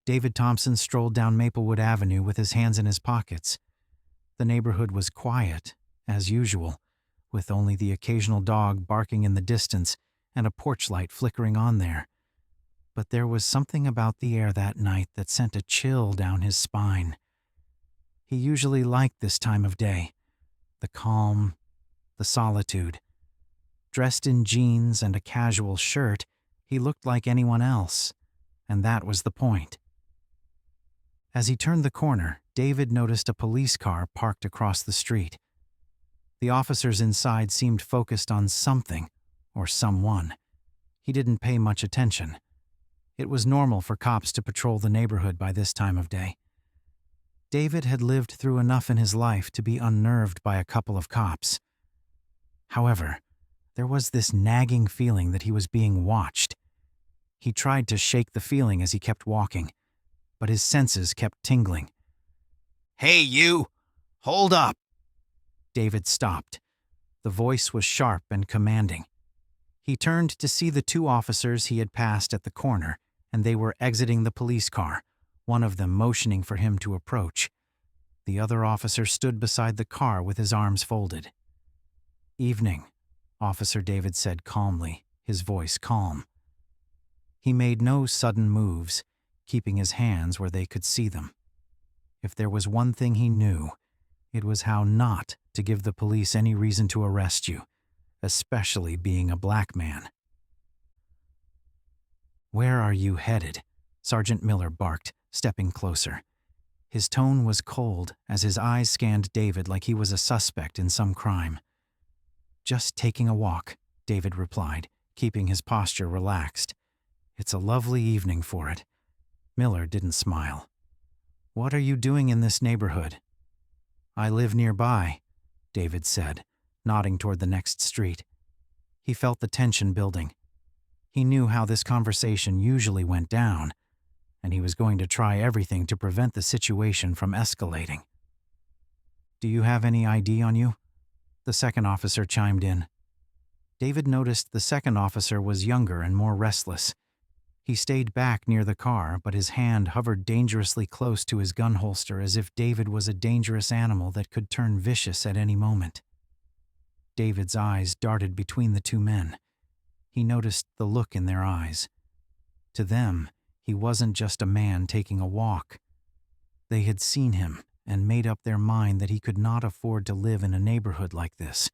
David Thompson strolled down Maplewood Avenue with his hands in his pockets. The neighborhood was quiet, as usual, with only the occasional dog barking in the distance and a porch light flickering on there. But there was something about the air that night that sent a chill down his spine. He usually liked this time of day, the calm, the solitude. Dressed in jeans and a casual shirt, he looked like anyone else, and that was the point. As he turned the corner, David noticed a police car parked across the street. The officers inside seemed focused on something, or someone. He didn't pay much attention. It was normal for cops to patrol the neighborhood by this time of day. David had lived through enough in his life to be unnerved by a couple of cops. However, there was this nagging feeling that he was being watched. He tried to shake the feeling as he kept walking, but his senses kept tingling. "Hey, you! Hold up!" David stopped. The voice was sharp and commanding. He turned to see the two officers he had passed at the corner, and they were exiting the police car, one of them motioning for him to approach. The other officer stood beside the car with his arms folded. "Evening," Officer David said calmly, his voice calm. He made no sudden moves, keeping his hands where they could see them. If there was one thing he knew, it was how not to give the police any reason to arrest you, especially being a black man. "Where are you headed?" Sergeant Miller barked, stepping closer. His tone was cold as his eyes scanned David like he was a suspect in some crime. "Just taking a walk," David replied, keeping his posture relaxed. "It's a lovely evening for it." Miller didn't smile. "What are you doing in this neighborhood?" "I live nearby," David said, nodding toward the next street. He felt the tension building. He knew how this conversation usually went down, and he was going to try everything to prevent the situation from escalating. "Do you have any ID on you?" The second officer chimed in. David noticed the second officer was younger and more restless. He stayed back near the car, but his hand hovered dangerously close to his gun holster as if David was a dangerous animal that could turn vicious at any moment. David's eyes darted between the two men. He noticed the look in their eyes. To them, he wasn't just a man taking a walk. They had seen him and made up their mind that he could not afford to live in a neighborhood like this.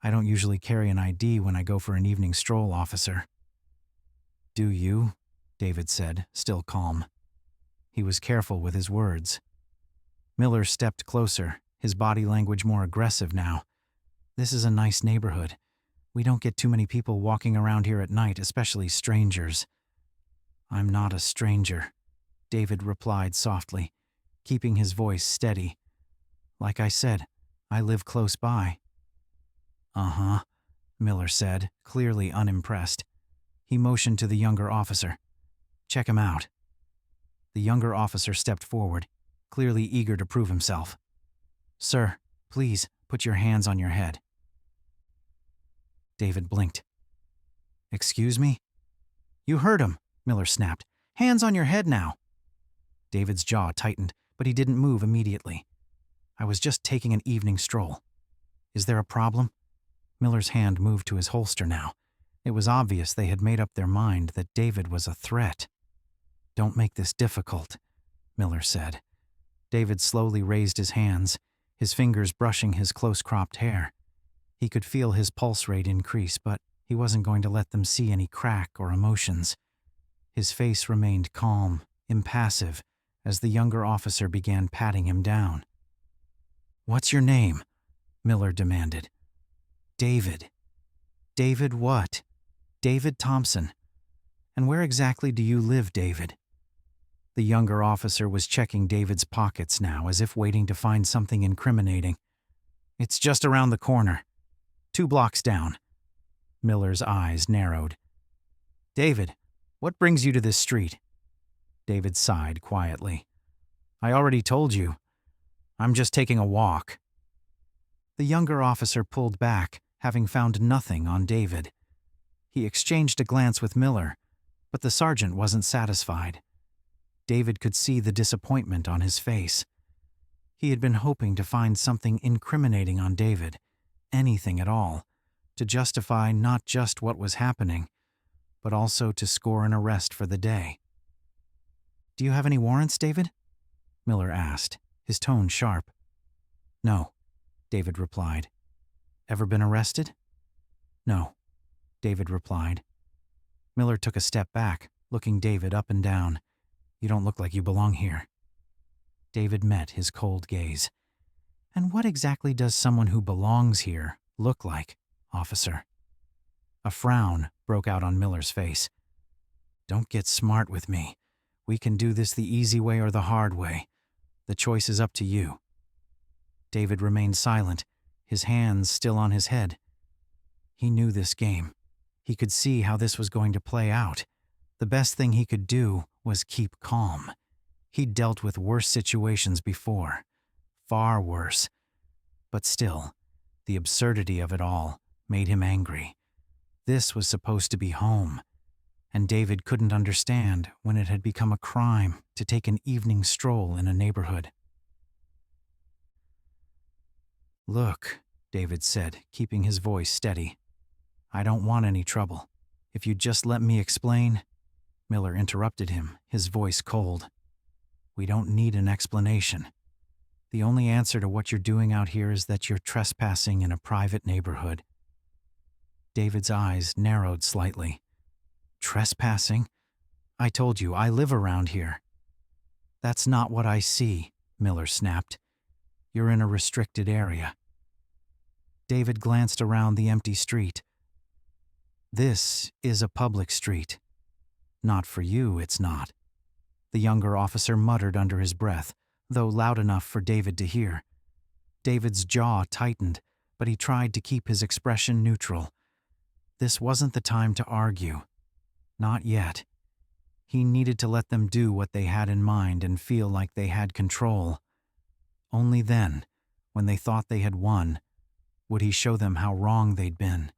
"I don't usually carry an ID when I go for an evening stroll, officer." "Do you?" David said, still calm. He was careful with his words. Miller stepped closer, his body language more aggressive now. "This is a nice neighborhood. We don't get too many people walking around here at night, especially strangers." "I'm not a stranger," David replied softly, keeping his voice steady. "Like I said, I live close by." "Uh-huh," Miller said, clearly unimpressed. He motioned to the younger officer. "Check him out." The younger officer stepped forward, clearly eager to prove himself. "Sir, please put your hands on your head." David blinked. "Excuse me?" "You heard him," Miller snapped. "Hands on your head now." David's jaw tightened, but he didn't move immediately. "I was just taking an evening stroll. Is there a problem?" Miller's hand moved to his holster now. It was obvious they had made up their mind that David was a threat. "Don't make this difficult," Miller said. David slowly raised his hands, his fingers brushing his close-cropped hair. He could feel his pulse rate increase, but he wasn't going to let them see any crack or emotions. His face remained calm, impassive, as the younger officer began patting him down. "What's your name?" Miller demanded. "David." "David what?" "David Thompson." "And where exactly do you live, David?" The younger officer was checking David's pockets now, as if waiting to find something incriminating. "It's just around the corner. 2 blocks down." Miller's eyes narrowed. "David, what brings you to this street?" David sighed quietly. "I already told you. I'm just taking a walk." The younger officer pulled back, having found nothing on David. He exchanged a glance with Miller, but the sergeant wasn't satisfied. David could see the disappointment on his face. He had been hoping to find something incriminating on David, anything at all, to justify not just what was happening, but also to score an arrest for the day. "Do you have any warrants, David?" Miller asked, his tone sharp. "No," David replied. "Ever been arrested?" "No," David replied. Miller took a step back, looking David up and down. "You don't look like you belong here." David met his cold gaze. "And what exactly does someone who belongs here look like, officer?" A frown broke out on Miller's face. "Don't get smart with me. We can do this the easy way or the hard way. The choice is up to you." David remained silent, his hands still on his head. He knew this game. He could see how this was going to play out. The best thing he could do was keep calm. He'd dealt with worse situations before. Far worse. But still, the absurdity of it all made him angry. This was supposed to be home, and David couldn't understand when it had become a crime to take an evening stroll in a neighborhood. "Look," David said, keeping his voice steady. "I don't want any trouble. If you'd just let me explain—" Miller interrupted him, his voice cold. "We don't need an explanation. The only answer to what you're doing out here is that you're trespassing in a private neighborhood." David's eyes narrowed slightly. "Trespassing? I told you, I live around here." "That's not what I see," Miller snapped. "You're in a restricted area." David glanced around the empty street. "This is a public street. Not for you, it's not," the younger officer muttered under his breath, though loud enough for David to hear. David's jaw tightened, but he tried to keep his expression neutral. This wasn't the time to argue. Not yet. He needed to let them do what they had in mind and feel like they had control. Only then, when they thought they had won, would he show them how wrong they'd been.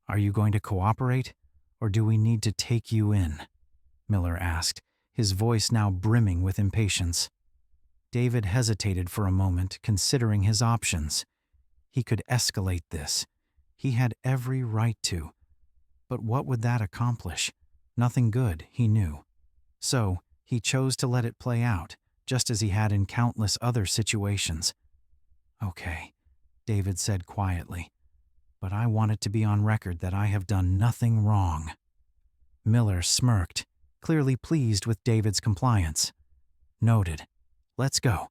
"Are you going to cooperate, or do we need to take you in?" Miller asked, his voice now brimming with impatience. David hesitated for a moment, considering his options. He could escalate this. He had every right to. But what would that accomplish? Nothing good, he knew. So, he chose to let it play out, just as he had in countless other situations. "Okay," David said quietly, "but I want it to be on record that I have done nothing wrong." Miller smirked, clearly pleased with David's compliance. "Noted. Let's go."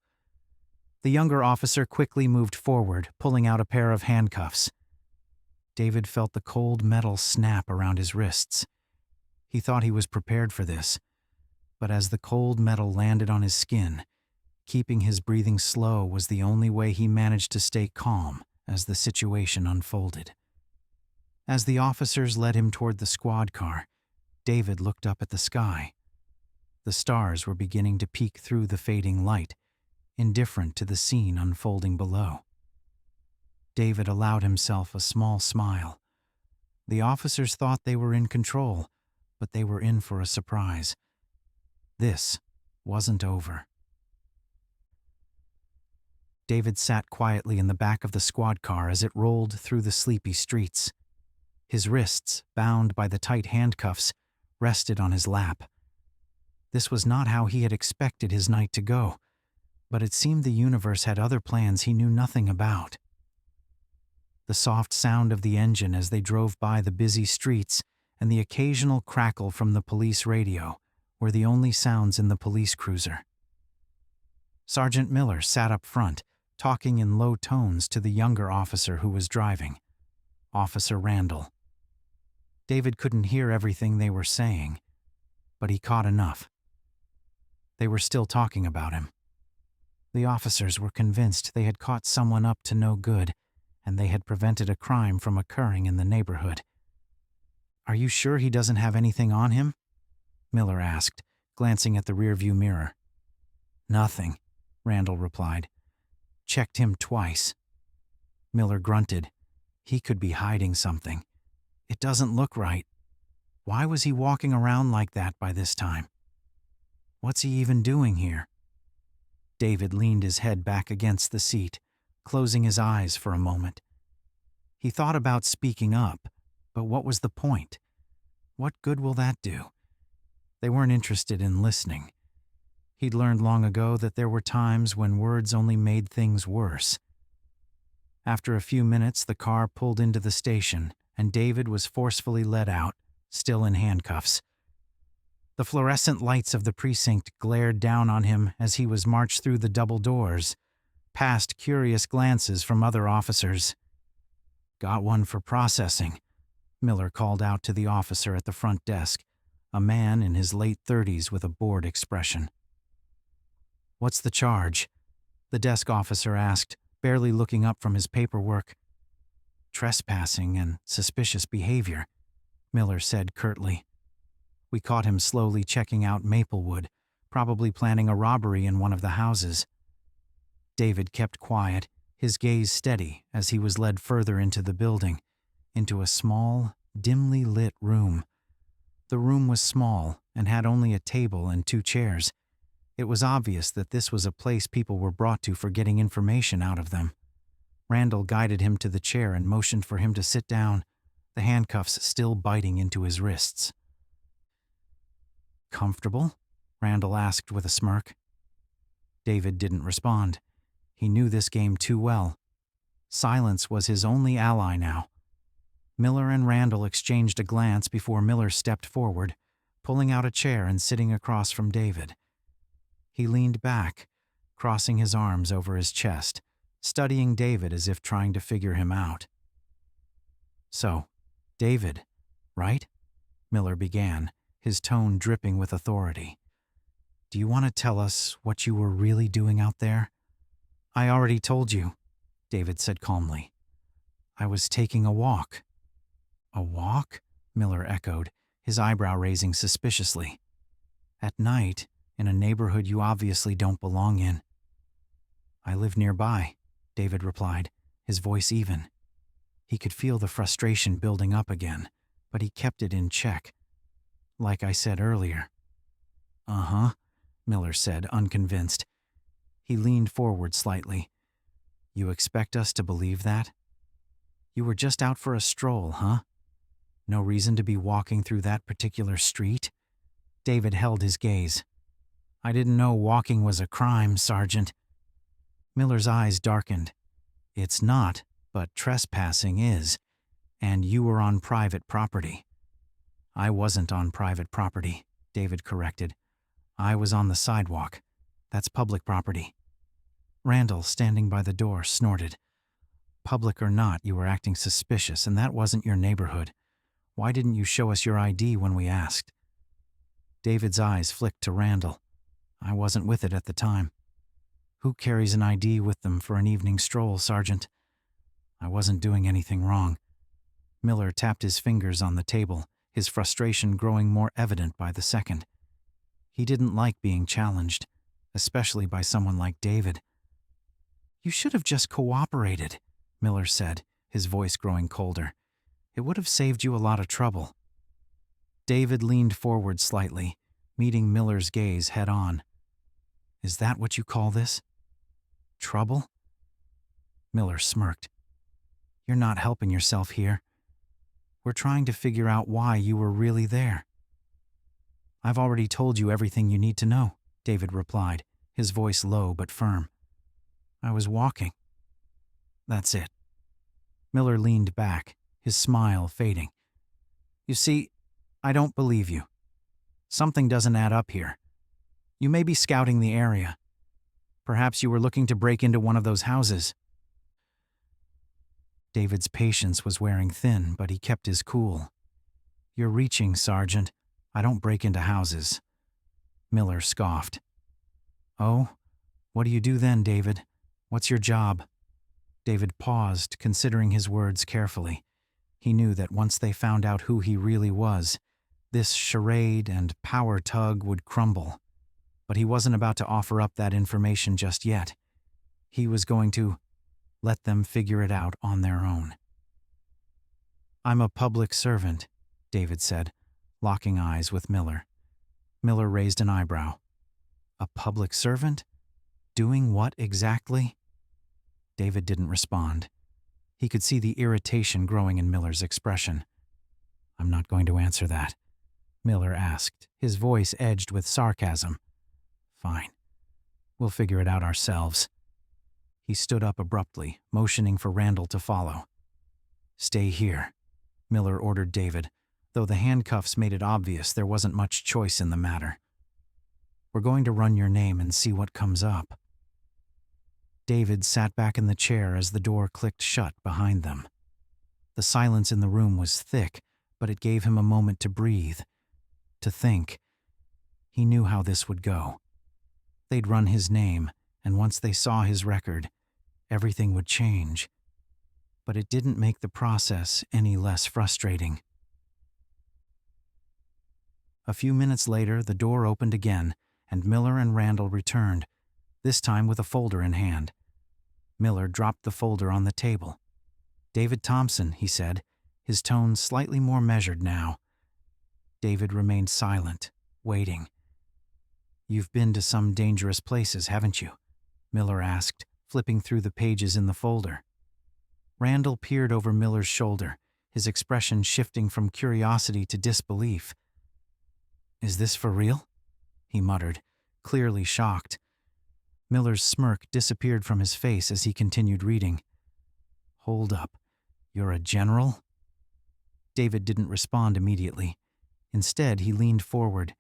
The younger officer quickly moved forward, pulling out a pair of handcuffs. David felt the cold metal snap around his wrists. He thought he was prepared for this, but as the cold metal landed on his skin, keeping his breathing slow was the only way he managed to stay calm as the situation unfolded. As the officers led him toward the squad car, David looked up at the sky. The stars were beginning to peek through the fading light, indifferent to the scene unfolding below. David allowed himself a small smile. The officers thought they were in control, but they were in for a surprise. This wasn't over. David sat quietly in the back of the squad car as it rolled through the sleepy streets. His wrists, bound by the tight handcuffs, rested on his lap. This was not how he had expected his night to go, but it seemed the universe had other plans he knew nothing about. The soft sound of the engine as they drove by the busy streets and the occasional crackle from the police radio were the only sounds in the police cruiser. Sergeant Miller sat up front, talking in low tones to the younger officer who was driving, Officer Randall. David couldn't hear everything they were saying, but he caught enough. They were still talking about him. The officers were convinced they had caught someone up to no good, and they had prevented a crime from occurring in the neighborhood. "Are you sure he doesn't have anything on him?" Miller asked, glancing at the rearview mirror. "Nothing," Randall replied. "Checked him twice." Miller grunted. He could be hiding something. It doesn't look right. Why was he walking around like that by this time? What's he even doing here? David leaned his head back against the seat, closing his eyes for a moment. He thought about speaking up, but what was the point? What good will that do? They weren't interested in listening. He'd learned long ago that there were times when words only made things worse. After a few minutes, the car pulled into the station, and David was forcefully led out, still in handcuffs. The fluorescent lights of the precinct glared down on him as he was marched through the double doors, past curious glances from other officers. "Got one for processing," Miller called out to the officer at the front desk, a man in his late 30s with a bored expression. "What's the charge?" the desk officer asked, barely looking up from his paperwork. "Trespassing and suspicious behavior," Miller said curtly. "We caught him slowly checking out Maplewood, probably planning a robbery in one of the houses." David kept quiet, his gaze steady as he was led further into the building, into a small, dimly lit room. The room was small and had only a table and 2 chairs. It was obvious that this was a place people were brought to for getting information out of them. Randall guided him to the chair and motioned for him to sit down, the handcuffs still biting into his wrists. "Comfortable?" Randall asked with a smirk. David didn't respond. He knew this game too well. Silence was his only ally now. Miller and Randall exchanged a glance before Miller stepped forward, pulling out a chair and sitting across from David. He leaned back, crossing his arms over his chest, studying David as if trying to figure him out. "So, David, right?" Miller began, his tone dripping with authority. "Do you want to tell us what you were really doing out there?" "I already told you," David said calmly. "I was taking a walk." "A walk?" Miller echoed, his eyebrow raising suspiciously. "At night, in a neighborhood you obviously don't belong in." "I live nearby," David replied, his voice even. He could feel the frustration building up again, but he kept it in check. "Like I said earlier." "Uh-huh," Miller said, unconvinced. He leaned forward slightly. "You expect us to believe that? You were just out for a stroll, huh? No reason to be walking through that particular street?" David held his gaze. "I didn't know walking was a crime, Sergeant." Miller's eyes darkened. "It's not, but trespassing is, and you were on private property." "I wasn't on private property," David corrected. "I was on the sidewalk. That's public property." Randall, standing by the door, snorted. "Public or not, you were acting suspicious, and that wasn't your neighborhood. Why didn't you show us your ID when we asked?" David's eyes flicked to Randall. "I wasn't with it at the time." "Who carries an ID with them for an evening stroll, Sergeant?" "I wasn't doing anything wrong." Miller tapped his fingers on the table, his frustration growing more evident by the second. He didn't like being challenged, especially by someone like David. "You should have just cooperated," Miller said, his voice growing colder. "It would have saved you a lot of trouble." David leaned forward slightly, meeting Miller's gaze head on. "Is that what you call this? Trouble?" Miller smirked. "You're not helping yourself here. We're trying to figure out why you were really there." "I've already told you everything you need to know," David replied, his voice low but firm. "I was walking." "That's it." Miller leaned back, his smile fading. "You see, I don't believe you. Something doesn't add up here. You may be scouting the area. Perhaps you were looking to break into one of those houses." David's patience was wearing thin, but he kept his cool. "You're reaching, Sergeant. I don't break into houses." Miller scoffed. "Oh? What do you do then, David? What's your job?" David paused, considering his words carefully. He knew that once they found out who he really was, this charade and power tug would crumble. But he wasn't about to offer up that information just yet. He was going to let them figure it out on their own. "I'm a public servant," David said, locking eyes with Miller. Miller raised an eyebrow. A public servant? Doing what exactly? David didn't respond. He could see the irritation growing in Miller's expression. I'm not going to answer that, Miller asked, his voice edged with sarcasm. Fine. We'll figure it out ourselves. He stood up abruptly, motioning for Randall to follow. Stay here, Miller ordered David, though the handcuffs made it obvious there wasn't much choice in the matter. We're going to run your name and see what comes up. David sat back in the chair as the door clicked shut behind them. The silence in the room was thick, but it gave him a moment to breathe, to think. He knew how this would go. They'd run his name, and once they saw his record, everything would change. But it didn't make the process any less frustrating. A few minutes later, the door opened again, and Miller and Randall returned, this time with a folder in hand. Miller dropped the folder on the table. David Thompson, he said, his tone slightly more measured now. David remained silent, waiting. You've been to some dangerous places, haven't you? Miller asked, flipping through the pages in the folder. Randall peered over Miller's shoulder, his expression shifting from curiosity to disbelief. Is this for real? He muttered, clearly shocked. Miller's smirk disappeared from his face as he continued reading. Hold up. You're a general? David didn't respond immediately. Instead, he leaned forward,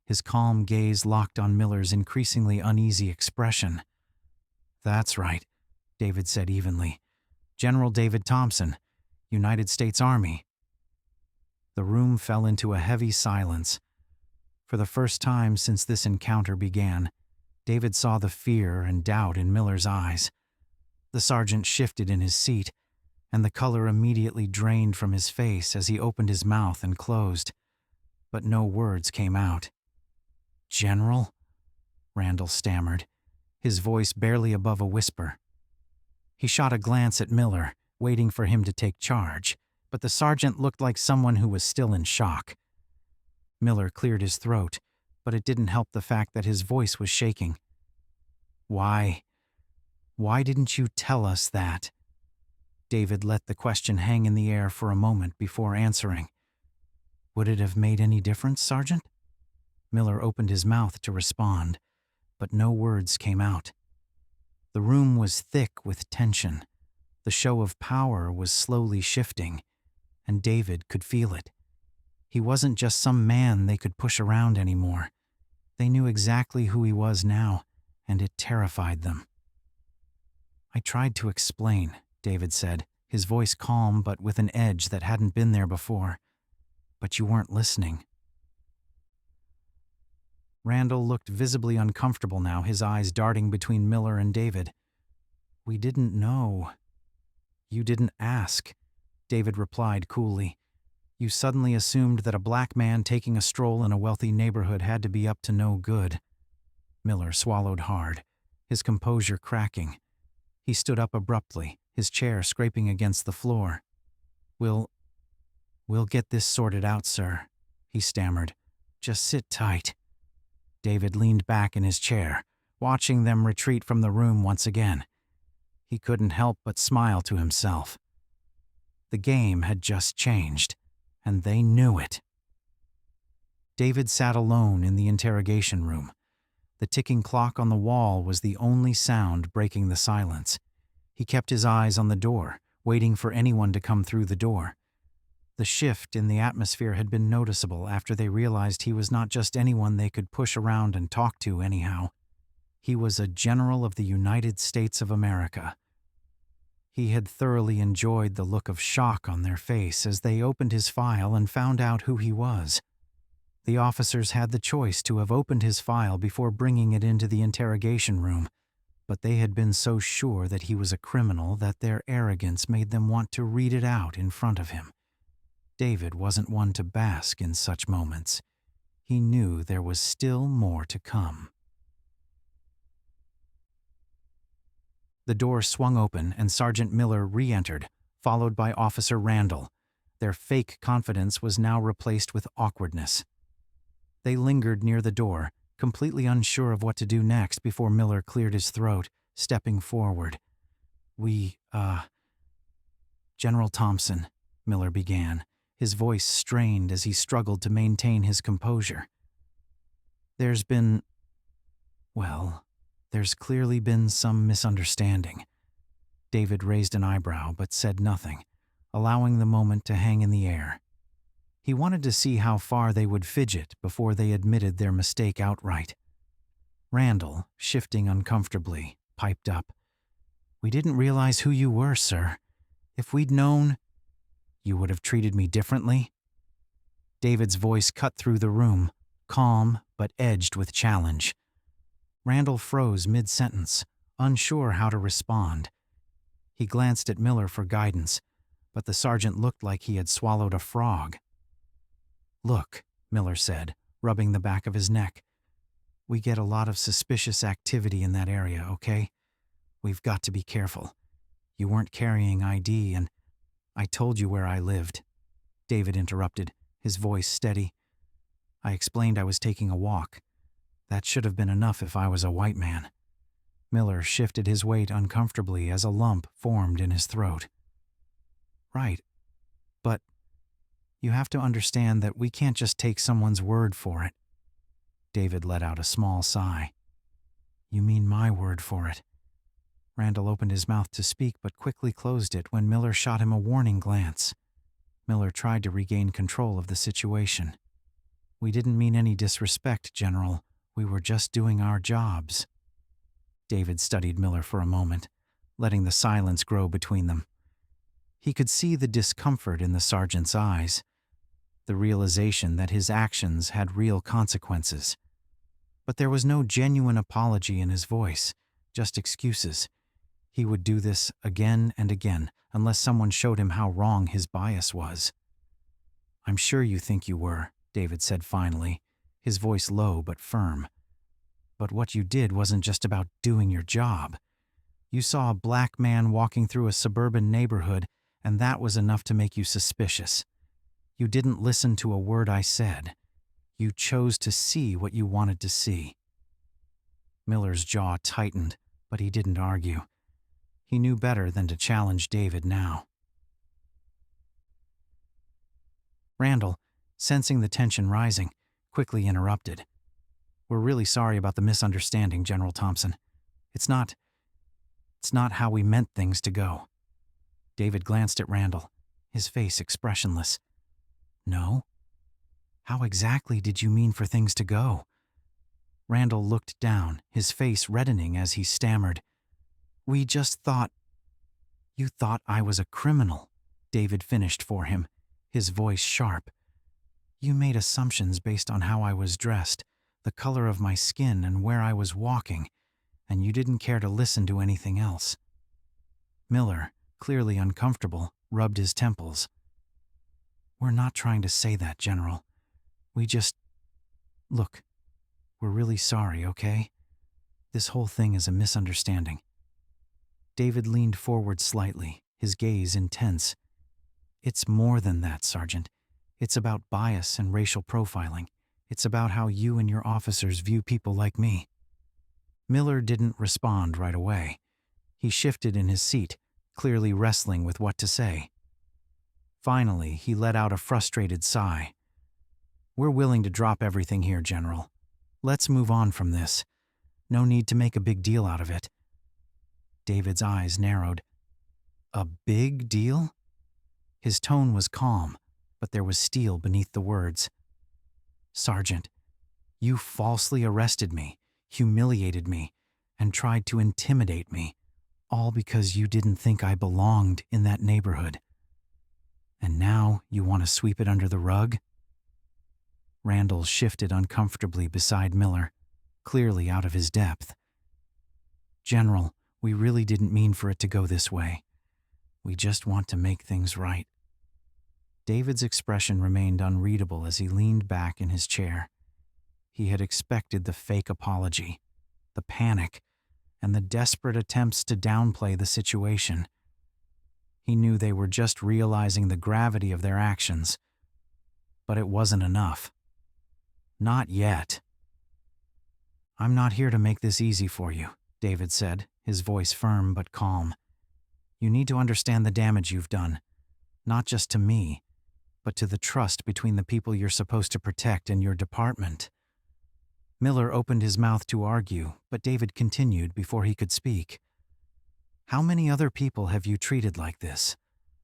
his calm gaze locked on Miller's increasingly uneasy expression. That's right, David said evenly. General David Thompson, United States Army. The room fell into a heavy silence. For the first time since this encounter began, David saw the fear and doubt in Miller's eyes. The sergeant shifted in his seat, and the color immediately drained from his face as he opened his mouth and closed. But no words came out. General? Randall stammered, his voice barely above a whisper. He shot a glance at Miller, waiting for him to take charge, but the sergeant looked like someone who was still in shock. Miller cleared his throat, but it didn't help the fact that his voice was shaking. Why didn't you tell us that? David let the question hang in the air for a moment before answering. Would it have made any difference, Sergeant? Miller opened his mouth to respond, but no words came out. The room was thick with tension. The show of power was slowly shifting, and David could feel it. He wasn't just some man they could push around anymore. They knew exactly who he was now, and it terrified them. I tried to explain, David said, his voice calm but with an edge that hadn't been there before. But you weren't listening. Randall looked visibly uncomfortable now, his eyes darting between Miller and David. We didn't know. You didn't ask, David replied coolly. You suddenly assumed that a black man taking a stroll in a wealthy neighborhood had to be up to no good. Miller swallowed hard, his composure cracking. He stood up abruptly, his chair scraping against the floor. We'll get this sorted out, sir, he stammered. Just sit tight. David leaned back in his chair, watching them retreat from the room once again. He couldn't help but smile to himself. The game had just changed, and they knew it. David sat alone in the interrogation room. The ticking clock on the wall was the only sound breaking the silence. He kept his eyes on the door, waiting for anyone to come through the door. The shift in the atmosphere had been noticeable after they realized he was not just anyone they could push around and talk to anyhow. He was a general of the United States of America. He had thoroughly enjoyed the look of shock on their face as they opened his file and found out who he was. The officers had the choice to have opened his file before bringing it into the interrogation room, but they had been so sure that he was a criminal that their arrogance made them want to read it out in front of him. David wasn't one to bask in such moments. He knew there was still more to come. The door swung open and Sergeant Miller re-entered, followed by Officer Randall. Their fake confidence was now replaced with awkwardness. They lingered near the door, completely unsure of what to do next before Miller cleared his throat, stepping forward. General Thompson, Miller began, his voice strained as he struggled to maintain his composure. There's clearly been some misunderstanding. David raised an eyebrow but said nothing, allowing the moment to hang in the air. He wanted to see how far they would fidget before they admitted their mistake outright. Randall, shifting uncomfortably, piped up. "We didn't realize who you were, sir. If we'd known, you would have treated me differently?" David's voice cut through the room, calm but edged with challenge. Randall froze mid-sentence, unsure how to respond. He glanced at Miller for guidance, but the sergeant looked like he had swallowed a frog. "Look," Miller said, rubbing the back of his neck. "We get a lot of suspicious activity in that area, okay? We've got to be careful. You weren't carrying ID and I told you where I lived." David interrupted, his voice steady. "I explained I was taking a walk. That should have been enough if I was a white man." Miller shifted his weight uncomfortably as a lump formed in his throat. "Right. But you have to understand that we can't just take someone's word for it." David let out a small sigh. "You mean my word for it?" Randall opened his mouth to speak but quickly closed it when Miller shot him a warning glance. Miller tried to regain control of the situation. "We didn't mean any disrespect, General. We were just doing our jobs." David studied Miller for a moment, letting the silence grow between them. He could see the discomfort in the sergeant's eyes, the realization that his actions had real consequences. But there was no genuine apology in his voice, just excuses. He would do this again and again unless someone showed him how wrong his bias was. "I'm sure you think you were," David said finally, his voice low but firm. "But what you did wasn't just about doing your job. You saw a black man walking through a suburban neighborhood, and that was enough to make you suspicious. You didn't listen to a word I said. You chose to see what you wanted to see." Miller's jaw tightened, but he didn't argue. He knew better than to challenge David now. Randall, sensing the tension rising, quickly interrupted. "We're really sorry about the misunderstanding, General Thompson. It's not how we meant things to go." David glanced at Randall, his face expressionless. "No? How exactly did you mean for things to go?" Randall looked down, his face reddening as he stammered. "We just thought—" "You thought I was a criminal," David finished for him, his voice sharp. "You made assumptions based on how I was dressed, the color of my skin, and where I was walking, and you didn't care to listen to anything else." Miller, clearly uncomfortable, rubbed his temples. "We're not trying to say that, General. Look, we're really sorry, okay? This whole thing is a misunderstanding." David leaned forward slightly, his gaze intense. "It's more than that, Sergeant. It's about bias and racial profiling. It's about how you and your officers view people like me." Miller didn't respond right away. He shifted in his seat, clearly wrestling with what to say. Finally, he let out a frustrated sigh. "We're willing to drop everything here, General. Let's move on from this. No need to make a big deal out of it." David's eyes narrowed. "A big deal?" His tone was calm, but there was steel beneath the words. "Sergeant, you falsely arrested me, humiliated me, and tried to intimidate me, all because you didn't think I belonged in that neighborhood. And now you want to sweep it under the rug?" Randall shifted uncomfortably beside Miller, clearly out of his depth. "General, we really didn't mean for it to go this way. We just want to make things right." David's expression remained unreadable as he leaned back in his chair. He had expected the fake apology, the panic, and the desperate attempts to downplay the situation. He knew they were just realizing the gravity of their actions. But it wasn't enough. Not yet. I'm not here to make this easy for you, David said, his voice firm but calm. You need to understand the damage you've done, not just to me, but to the trust between the people you're supposed to protect and your department. Miller opened his mouth to argue, but David continued before he could speak. How many other people have you treated like this?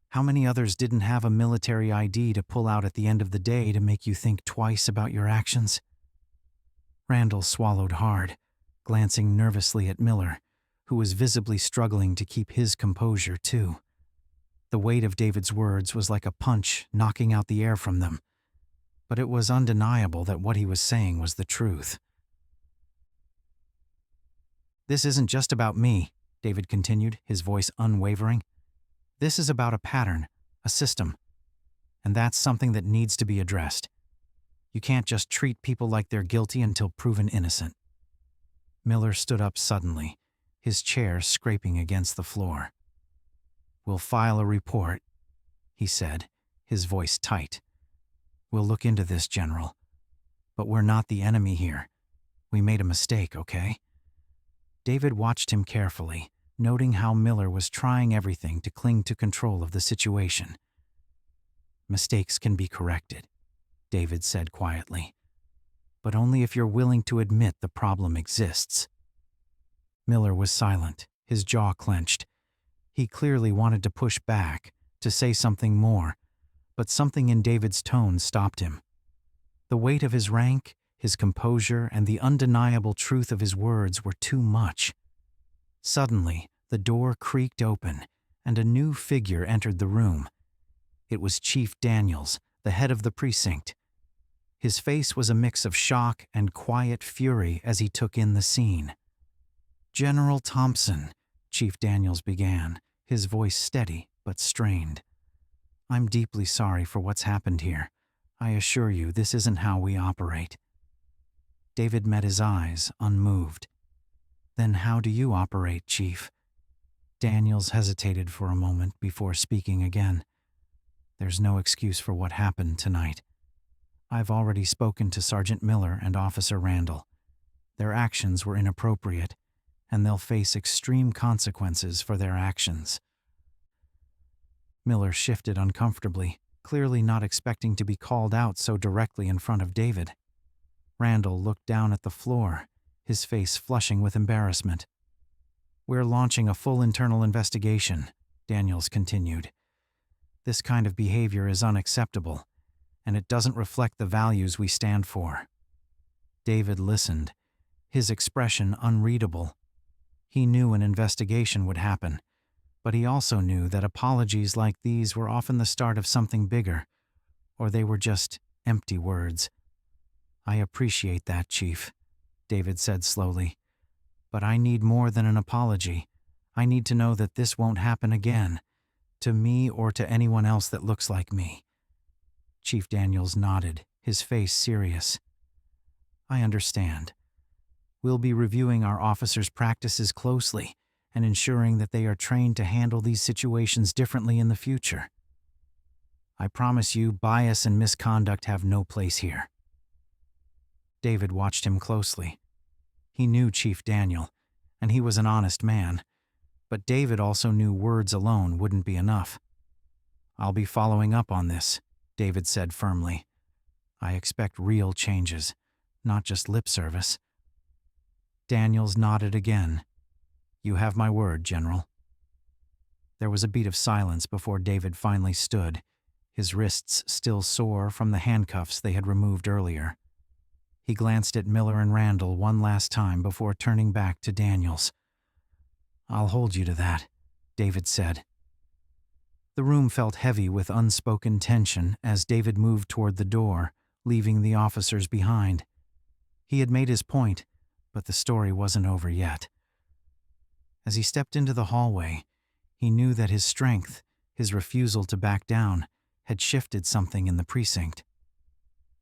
How many others didn't have a military ID to pull out at the end of the day to make you think twice about your actions? Randall swallowed hard, glancing nervously at Miller, who was visibly struggling to keep his composure too. The weight of David's words was like a punch knocking out the air from them, but it was undeniable that what he was saying was the truth. This isn't just about me, David continued, his voice unwavering. This is about a pattern, a system, and that's something that needs to be addressed. You can't just treat people like they're guilty until proven innocent. Miller stood up suddenly, his chair scraping against the floor. We'll file a report, he said, his voice tight. We'll look into this, General. But we're not the enemy here. We made a mistake, okay? David watched him carefully, noting how Miller was trying everything to cling to control of the situation. Mistakes can be corrected, David said quietly, but only if you're willing to admit the problem exists. Miller was silent, his jaw clenched. He clearly wanted to push back, to say something more, but something in David's tone stopped him. The weight of his rank, his composure, and the undeniable truth of his words were too much. Suddenly, the door creaked open, and a new figure entered the room. It was Chief Daniels, the head of the precinct. His face was a mix of shock and quiet fury as he took in the scene. General Thompson, Chief Daniels began, his voice steady but strained. I'm deeply sorry for what's happened here. I assure you this isn't how we operate. David met his eyes, unmoved. Then how do you operate, Chief? Daniels hesitated for a moment before speaking again. There's no excuse for what happened tonight. I've already spoken to Sergeant Miller and Officer Randall. Their actions were inappropriate, and they'll face extreme consequences for their actions. Miller shifted uncomfortably, clearly not expecting to be called out so directly in front of David. Randall looked down at the floor, his face flushing with embarrassment. We're launching a full internal investigation, Daniels continued. This kind of behavior is unacceptable, and it doesn't reflect the values we stand for. David listened, his expression unreadable. He knew an investigation would happen, but he also knew that apologies like these were often the start of something bigger, or they were just empty words. I appreciate that, Chief, David said slowly. But I need more than an apology. I need to know that this won't happen again, to me or to anyone else that looks like me. Chief Daniels nodded, his face serious. I understand. We'll be reviewing our officers' practices closely and ensuring that they are trained to handle these situations differently in the future. I promise you, bias and misconduct have no place here. David watched him closely. He knew Chief Daniel, and he was an honest man, but David also knew words alone wouldn't be enough. I'll be following up on this, David said firmly. I expect real changes, not just lip service. Daniels nodded again. You have my word, General. There was a beat of silence before David finally stood, his wrists still sore from the handcuffs they had removed earlier. He glanced at Miller and Randall one last time before turning back to Daniels. I'll hold you to that, David said. The room felt heavy with unspoken tension as David moved toward the door, leaving the officers behind. He had made his point, but the story wasn't over yet. As he stepped into the hallway, he knew that his strength, his refusal to back down, had shifted something in the precinct.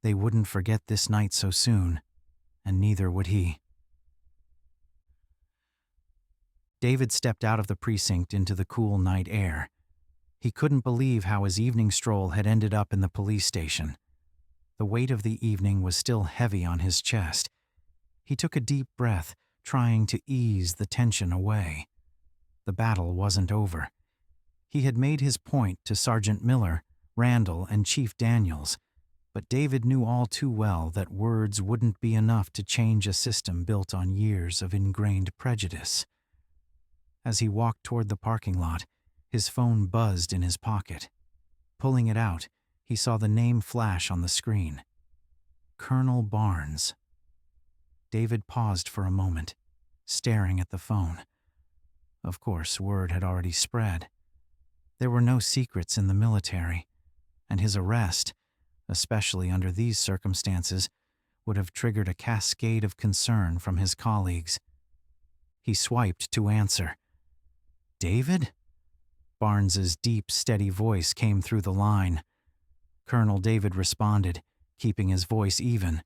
They wouldn't forget this night so soon, and neither would he. David stepped out of the precinct into the cool night air. He couldn't believe how his evening stroll had ended up in the police station. The weight of the evening was still heavy on his chest. He took a deep breath, trying to ease the tension away. The battle wasn't over. He had made his point to Sergeant Miller, Randall, and Chief Daniels, but David knew all too well that words wouldn't be enough to change a system built on years of ingrained prejudice. As he walked toward the parking lot, his phone buzzed in his pocket. Pulling it out, he saw the name flash on the screen. Colonel Barnes. David paused for a moment, staring at the phone. Of course, word had already spread. There were no secrets in the military, and his arrest, especially under these circumstances, would have triggered a cascade of concern from his colleagues. He swiped to answer. "David?" Barnes's deep, steady voice came through the line. Colonel David responded, keeping his voice even.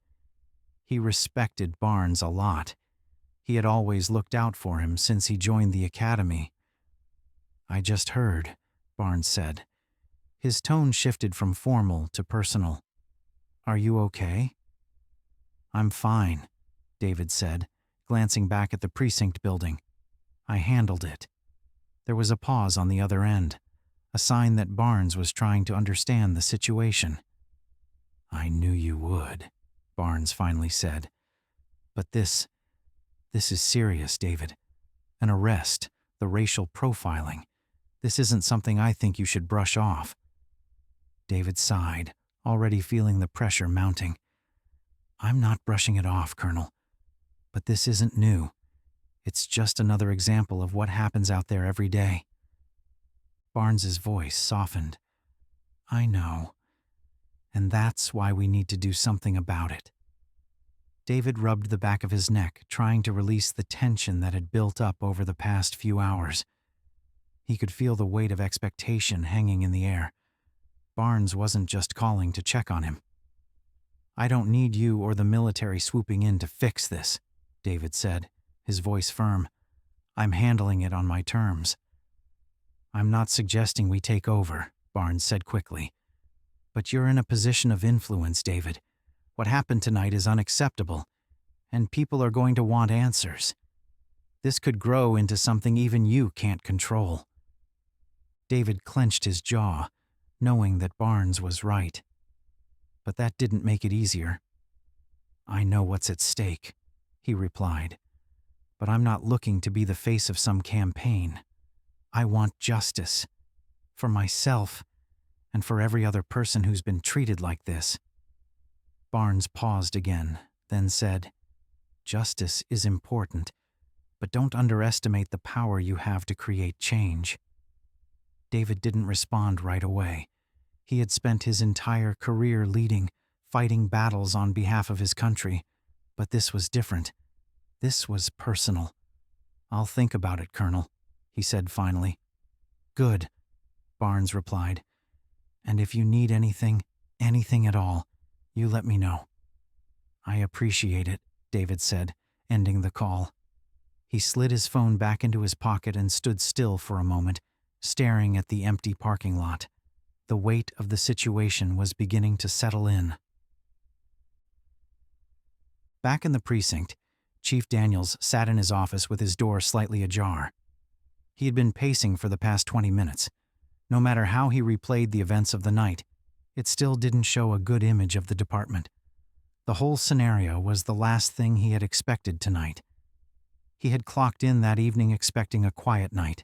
He respected Barnes a lot. He had always looked out for him since he joined the academy. "I just heard," Barnes said. His tone shifted from formal to personal. "Are you okay?" "I'm fine," David said, glancing back at the precinct building. "I handled it." There was a pause on the other end, a sign that Barnes was trying to understand the situation. "I knew you would," Barnes finally said. "But this is serious, David. An arrest, the racial profiling. This isn't something I think you should brush off." David sighed, already feeling the pressure mounting. "I'm not brushing it off, Colonel. But this isn't new. It's just another example of what happens out there every day." Barnes's voice softened. "I know. And that's why we need to do something about it." David rubbed the back of his neck, trying to release the tension that had built up over the past few hours. He could feel the weight of expectation hanging in the air. Barnes wasn't just calling to check on him. "I don't need you or the military swooping in to fix this," David said, his voice firm. "I'm handling it on my terms." "I'm not suggesting we take over," Barnes said quickly. "But you're in a position of influence, David. What happened tonight is unacceptable, and people are going to want answers. This could grow into something even you can't control." David clenched his jaw, knowing that Barnes was right. But that didn't make it easier. "I know what's at stake," he replied. "But I'm not looking to be the face of some campaign. I want justice. For myself, and for every other person who's been treated like this." Barnes paused again, then said, "Justice is important, but don't underestimate the power you have to create change." David didn't respond right away. He had spent his entire career leading, fighting battles on behalf of his country, but this was different. This was personal. "I'll think about it, Colonel," he said finally. "Good," Barnes replied. "And if you need anything at all, you let me know." "I appreciate it," David said, ending the call. He slid his phone back into his pocket and stood still for a moment, staring at the empty parking lot. The weight of the situation was beginning to settle in. Back in the precinct, Chief Daniels sat in his office with his door slightly ajar. He had been pacing for the past 20 minutes. No matter how he replayed the events of the night, it still didn't show a good image of the department. The whole scenario was the last thing he had expected tonight. He had clocked in that evening expecting a quiet night,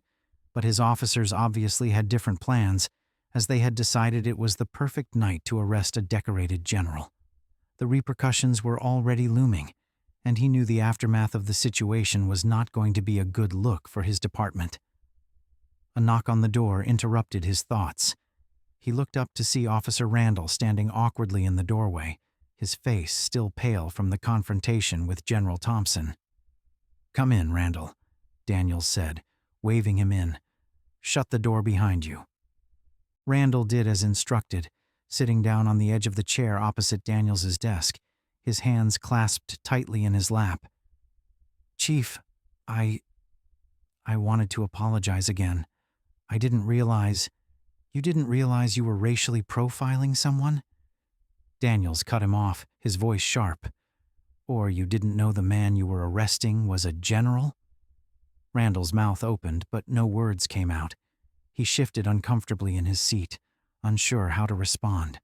but his officers obviously had different plans, as they had decided it was the perfect night to arrest a decorated general. The repercussions were already looming, and he knew the aftermath of the situation was not going to be a good look for his department. A knock on the door interrupted his thoughts. He looked up to see Officer Randall standing awkwardly in the doorway, his face still pale from the confrontation with General Thompson. "Come in, Randall," Daniels said, waving him in. "Shut the door behind you." Randall did as instructed, sitting down on the edge of the chair opposite Daniels's desk, his hands clasped tightly in his lap. "Chief, I wanted to apologize again. I didn't realize... You didn't realize you were racially profiling someone?" Daniels cut him off, his voice sharp. Or you didn't know the man you were arresting was a general? Randall's mouth opened, but no words came out. He shifted uncomfortably in his seat, unsure how to respond.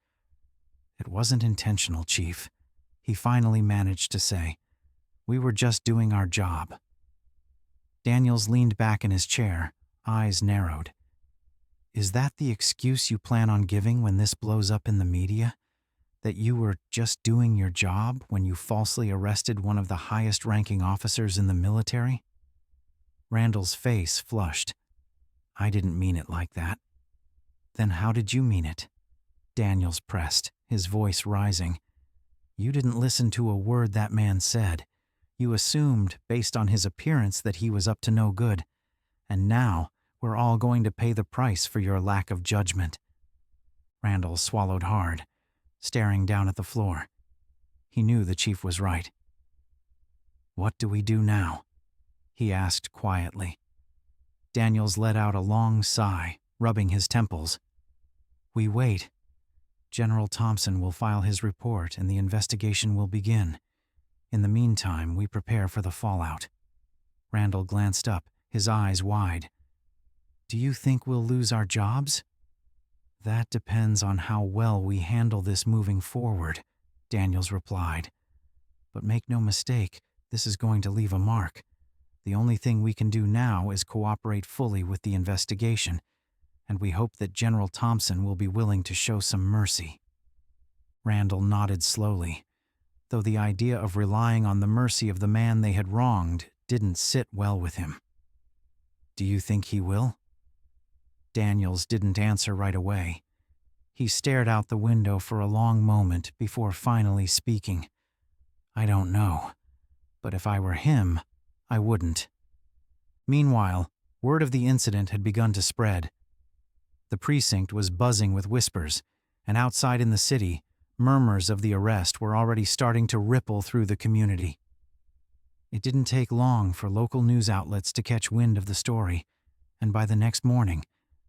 It wasn't intentional, Chief. He finally managed to say. We were just doing our job. Daniels leaned back in his chair, eyes narrowed. Is that the excuse you plan on giving when this blows up in the media? That you were just doing your job when you falsely arrested one of the highest-ranking officers in the military? Randall's face flushed. I didn't mean it like that. Then how did you mean it? Daniels pressed, his voice rising. You didn't listen to a word that man said. You assumed, based on his appearance, that he was up to no good. And now, we're all going to pay the price for your lack of judgment. Randall swallowed hard, staring down at the floor. He knew the chief was right. What do we do now? He asked quietly. Daniels let out a long sigh, rubbing his temples. We wait. General Thompson will file his report and the investigation will begin. In the meantime, we prepare for the fallout. Randall glanced up, his eyes wide. Do you think we'll lose our jobs? That depends on how well we handle this moving forward, Daniels replied. But make no mistake, this is going to leave a mark. The only thing we can do now is cooperate fully with the investigation, and we hope that General Thompson will be willing to show some mercy. Randall nodded slowly, though the idea of relying on the mercy of the man they had wronged didn't sit well with him. Do you think he will? Daniels didn't answer right away. He stared out the window for a long moment before finally speaking. I don't know, but if I were him, I wouldn't. Meanwhile, word of the incident had begun to spread. The precinct was buzzing with whispers, and outside in the city, murmurs of the arrest were already starting to ripple through the community. It didn't take long for local news outlets to catch wind of the story, and by the next morning,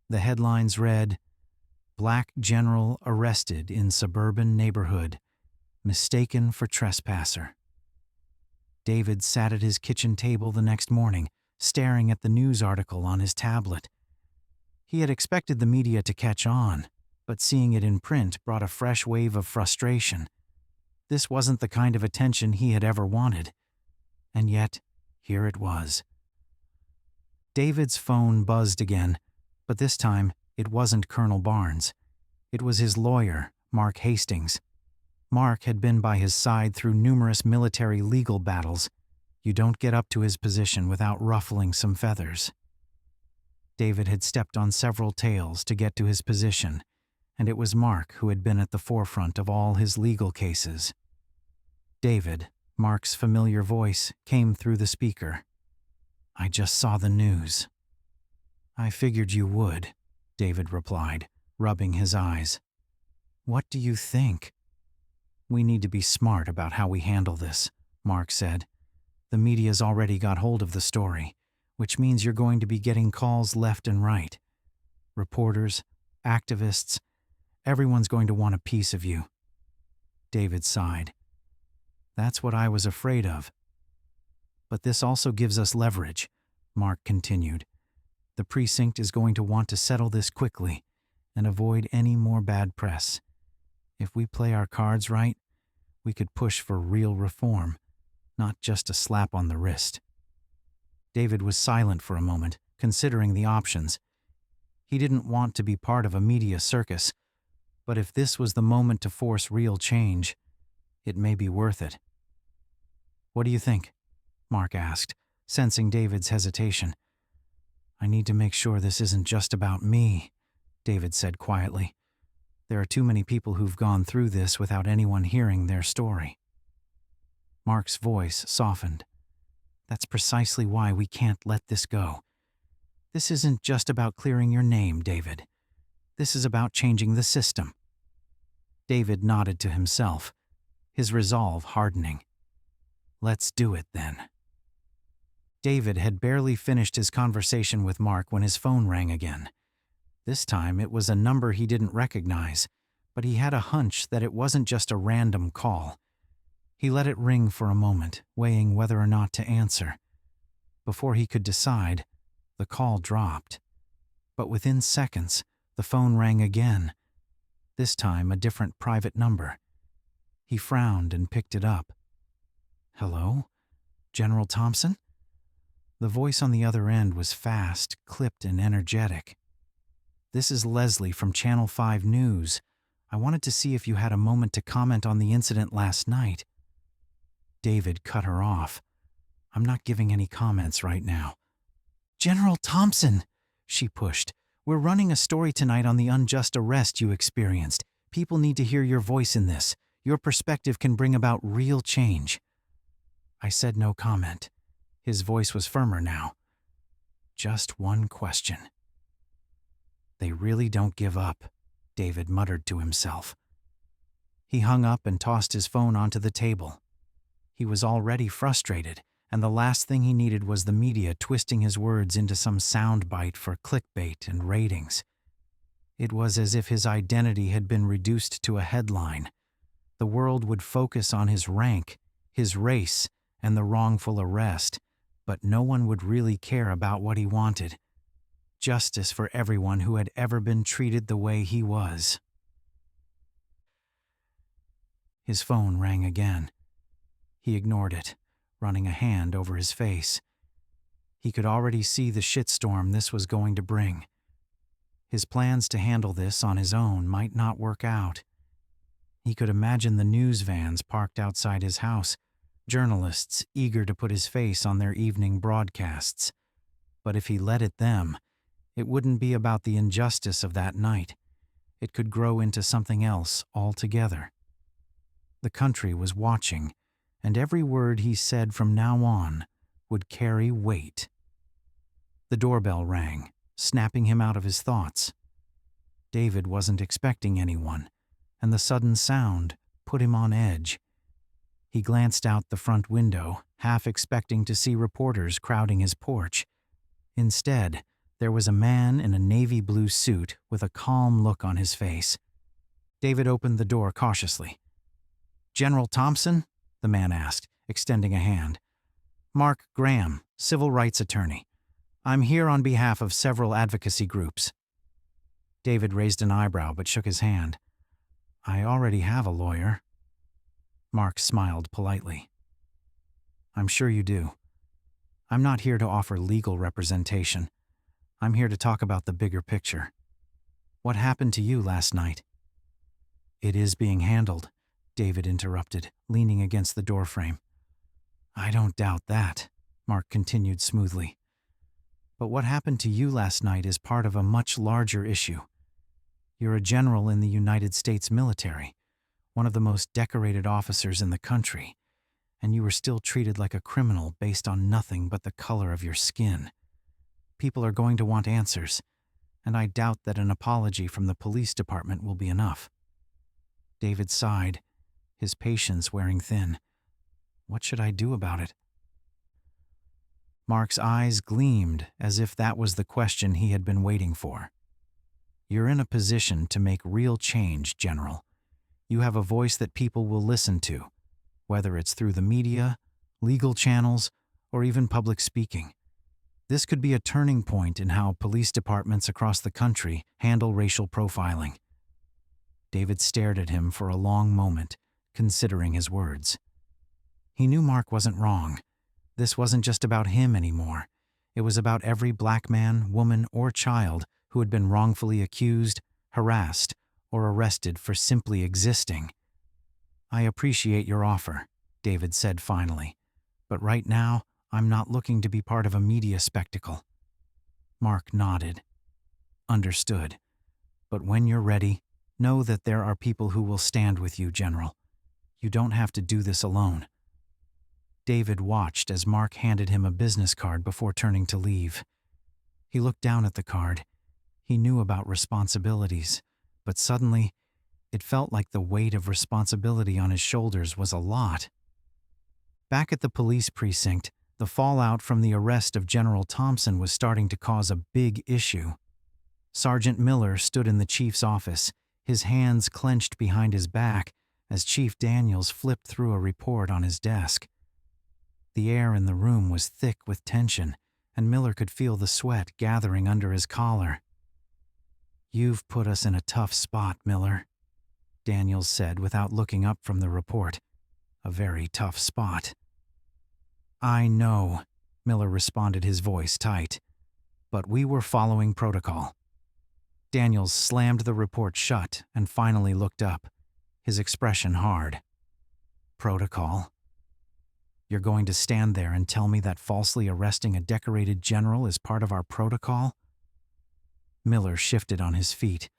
the headlines read, Black General arrested in suburban neighborhood, mistaken for trespasser. David sat at his kitchen table the next morning, staring at the news article on his tablet. He had expected the media to catch on, but seeing it in print brought a fresh wave of frustration. This wasn't the kind of attention he had ever wanted. And yet, here it was. David's phone buzzed again, but this time it wasn't Colonel Barnes. It was his lawyer, Mark Hastings. Mark had been by his side through numerous military legal battles. You don't get up to his position without ruffling some feathers. David had stepped on several tails to get to his position, and it was Mark who had been at the forefront of all his legal cases. David, Mark's familiar voice, came through the speaker. I just saw the news. I figured you would, David replied, rubbing his eyes. What do you think? We need to be smart about how we handle this, Mark said. The media's already got hold of the story, which means you're going to be getting calls left and right. Reporters, activists, everyone's going to want a piece of you. David sighed. That's what I was afraid of. But this also gives us leverage, Mark continued. The precinct is going to want to settle this quickly and avoid any more bad press. If we play our cards right, we could push for real reform, not just a slap on the wrist. David was silent for a moment, considering the options. He didn't want to be part of a media circus, but if this was the moment to force real change, it may be worth it. What do you think? Mark asked, sensing David's hesitation. I need to make sure this isn't just about me, David said quietly. There are too many people who've gone through this without anyone hearing their story. Mark's voice softened. That's precisely why we can't let this go. This isn't just about clearing your name, David. This is about changing the system. David nodded to himself, his resolve hardening. Let's do it then. David had barely finished his conversation with Mark when his phone rang again. This time it was a number he didn't recognize, but he had a hunch that it wasn't just a random call. He let it ring for a moment, weighing whether or not to answer. Before he could decide, the call dropped. But within seconds, the phone rang again, this time a different private number. He frowned and picked it up. "Hello? General Thompson?" The voice on the other end was fast, clipped, and energetic. "This is Leslie from Channel 5 News. I wanted to see if you had a moment to comment on the incident last night." David cut her off. "I'm not giving any comments right now." "General Thompson," she pushed, "we're running a story tonight on the unjust arrest you experienced. People need to hear your voice in this. Your perspective can bring about real change." I said no comment. His voice was firmer now. "Just one question." "They really don't give up," David muttered to himself. He hung up and tossed his phone onto the table. He was already frustrated, and the last thing he needed was the media twisting his words into some soundbite for clickbait and ratings. It was as if his identity had been reduced to a headline. The world would focus on his rank, his race, and the wrongful arrest, but no one would really care about what he wanted: justice for everyone who had ever been treated the way he was. His phone rang again. He ignored it, running a hand over his face. He could already see the shitstorm this was going to bring. His plans to handle this on his own might not work out. He could imagine the news vans parked outside his house, journalists eager to put his face on their evening broadcasts. But if he let them, it wouldn't be about the injustice of that night. It could grow into something else altogether. The country was watching, and every word he said from now on would carry weight. The doorbell rang, snapping him out of his thoughts. David wasn't expecting anyone, and the sudden sound put him on edge. He glanced out the front window, half expecting to see reporters crowding his porch. Instead, there was a man in a navy blue suit with a calm look on his face. David opened the door cautiously. "General Thompson?" the man asked, extending a hand. "Mark Graham, civil rights attorney. I'm here on behalf of several advocacy groups." David raised an eyebrow but shook his hand. "I already have a lawyer." Mark smiled politely. "I'm sure you do. I'm not here to offer legal representation. I'm here to talk about the bigger picture. What happened to you last night?" "It is being handled," David interrupted, leaning against the doorframe. "I don't doubt that," Mark continued smoothly. "But what happened to you last night is part of a much larger issue. You're a general in the United States military, one of the most decorated officers in the country, and you were still treated like a criminal based on nothing but the color of your skin. People are going to want answers, and I doubt that an apology from the police department will be enough." David sighed, his patience wearing thin. "What should I do about it?" Mark's eyes gleamed as if that was the question he had been waiting for. "You're in a position to make real change, General. You have a voice that people will listen to, whether it's through the media, legal channels, or even public speaking. This could be a turning point in how police departments across the country handle racial profiling." David stared at him for a long moment, considering his words. He knew Mark wasn't wrong. This wasn't just about him anymore. It was about every black man, woman, or child who had been wrongfully accused, harassed, or arrested for simply existing. "I appreciate your offer," David said finally, "but right now, I'm not looking to be part of a media spectacle." Mark nodded. "Understood. But when you're ready, know that there are people who will stand with you, General. You don't have to do this alone." David watched as Mark handed him a business card before turning to leave. He looked down at the card. He knew about responsibilities, but suddenly, it felt like the weight of responsibility on his shoulders was a lot. Back at the police precinct, the fallout from the arrest of General Thompson was starting to cause a big issue. Sergeant Miller stood in the chief's office, his hands clenched behind his back, as Chief Daniels flipped through a report on his desk. The air in the room was thick with tension, and Miller could feel the sweat gathering under his collar. "You've put us in a tough spot, Miller," Daniels said without looking up from the report. "A very tough spot." "I know," Miller responded, his voice tight. "But we were following protocol." Daniels slammed the report shut and finally looked up, his expression hard. "Protocol? You're going to stand there and tell me that falsely arresting a decorated general is part of our protocol?" Miller shifted on his feet.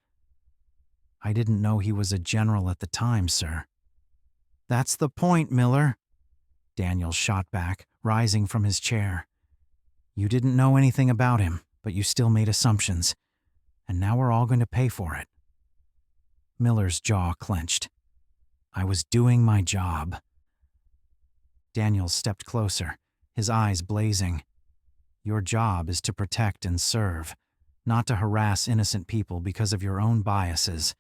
"I didn't know he was a general at the time, sir." "That's the point, Miller," Daniels shot back, rising from his chair. "You didn't know anything about him, but you still made assumptions, and now we're all going to pay for it." Miller's jaw clenched. "I was doing my job." Daniels stepped closer, his eyes blazing. "Your job is to protect and serve, not to harass innocent people because of your own biases.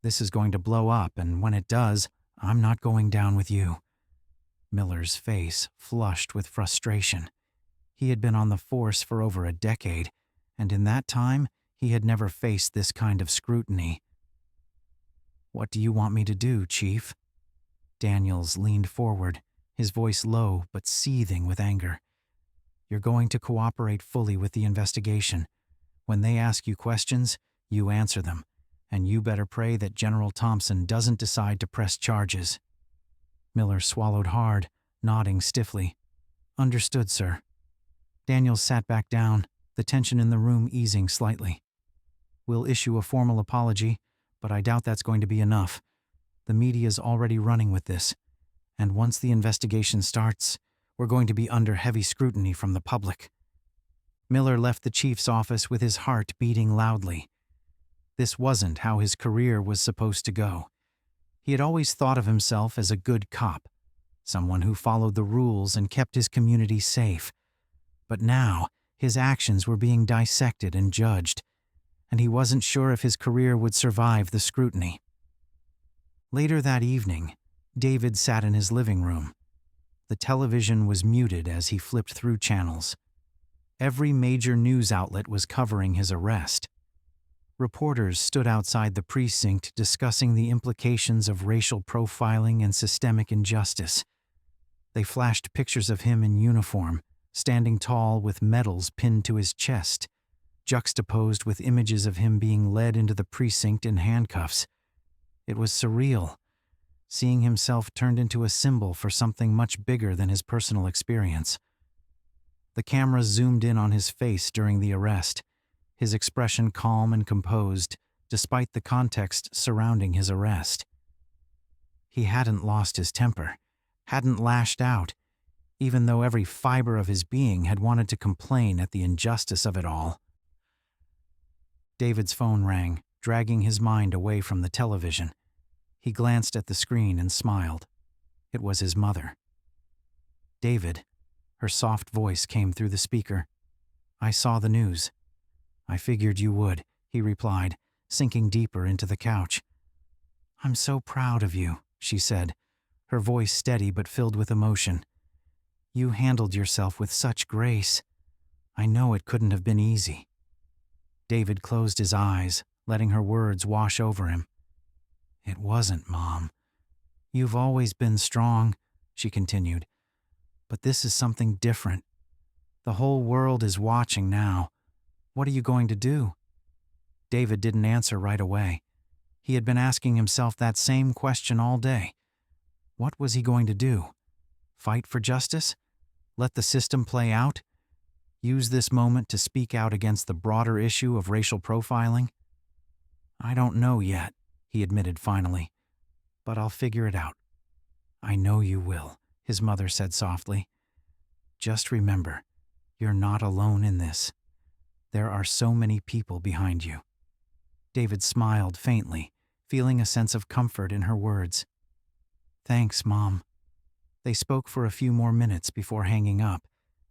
This is going to blow up, and when it does, I'm not going down with you." Miller's face flushed with frustration. He had been on the force for over a decade, and in that time, he had never faced this kind of scrutiny. "What do you want me to do, Chief?" Daniels leaned forward, his voice low but seething with anger. "You're going to cooperate fully with the investigation. When they ask you questions, you answer them, and you better pray that General Thompson doesn't decide to press charges." Miller swallowed hard, nodding stiffly. "Understood, sir." Daniels sat back down, the tension in the room easing slightly. "We'll issue a formal apology, but I doubt that's going to be enough. The media's already running with this, and once the investigation starts, we're going to be under heavy scrutiny from the public." Miller left the chief's office with his heart beating loudly. This wasn't how his career was supposed to go. He had always thought of himself as a good cop, someone who followed the rules and kept his community safe. But now, his actions were being dissected and judged, and he wasn't sure if his career would survive the scrutiny. Later that evening, David sat in his living room. The television was muted as he flipped through channels. Every major news outlet was covering his arrest. Reporters stood outside the precinct discussing the implications of racial profiling and systemic injustice. They flashed pictures of him in uniform, standing tall with medals pinned to his chest, juxtaposed with images of him being led into the precinct in handcuffs. It was surreal, seeing himself turned into a symbol for something much bigger than his personal experience. The camera zoomed in on his face during the arrest, his expression calm and composed, despite the context surrounding his arrest. He hadn't lost his temper, hadn't lashed out, even though every fiber of his being had wanted to complain at the injustice of it all. David's phone rang, dragging his mind away from the television. He glanced at the screen and smiled. It was his mother. "David," her soft voice came through the speaker. "I saw the news." "I figured you would," he replied, sinking deeper into the couch. "I'm so proud of you," she said, her voice steady but filled with emotion. "You handled yourself with such grace. I know it couldn't have been easy." David closed his eyes, letting her words wash over him. "It wasn't, Mom. You've always been strong," she continued. "But this is something different. The whole world is watching now. What are you going to do?" David didn't answer right away. He had been asking himself that same question all day. What was he going to do? Fight for justice? Let the system play out? Use this moment to speak out against the broader issue of racial profiling? "I don't know yet," he admitted finally, "but I'll figure it out." "I know you will," his mother said softly. "Just remember, you're not alone in this. There are so many people behind you." David smiled faintly, feeling a sense of comfort in her words. "Thanks, Mom." They spoke for a few more minutes before hanging up,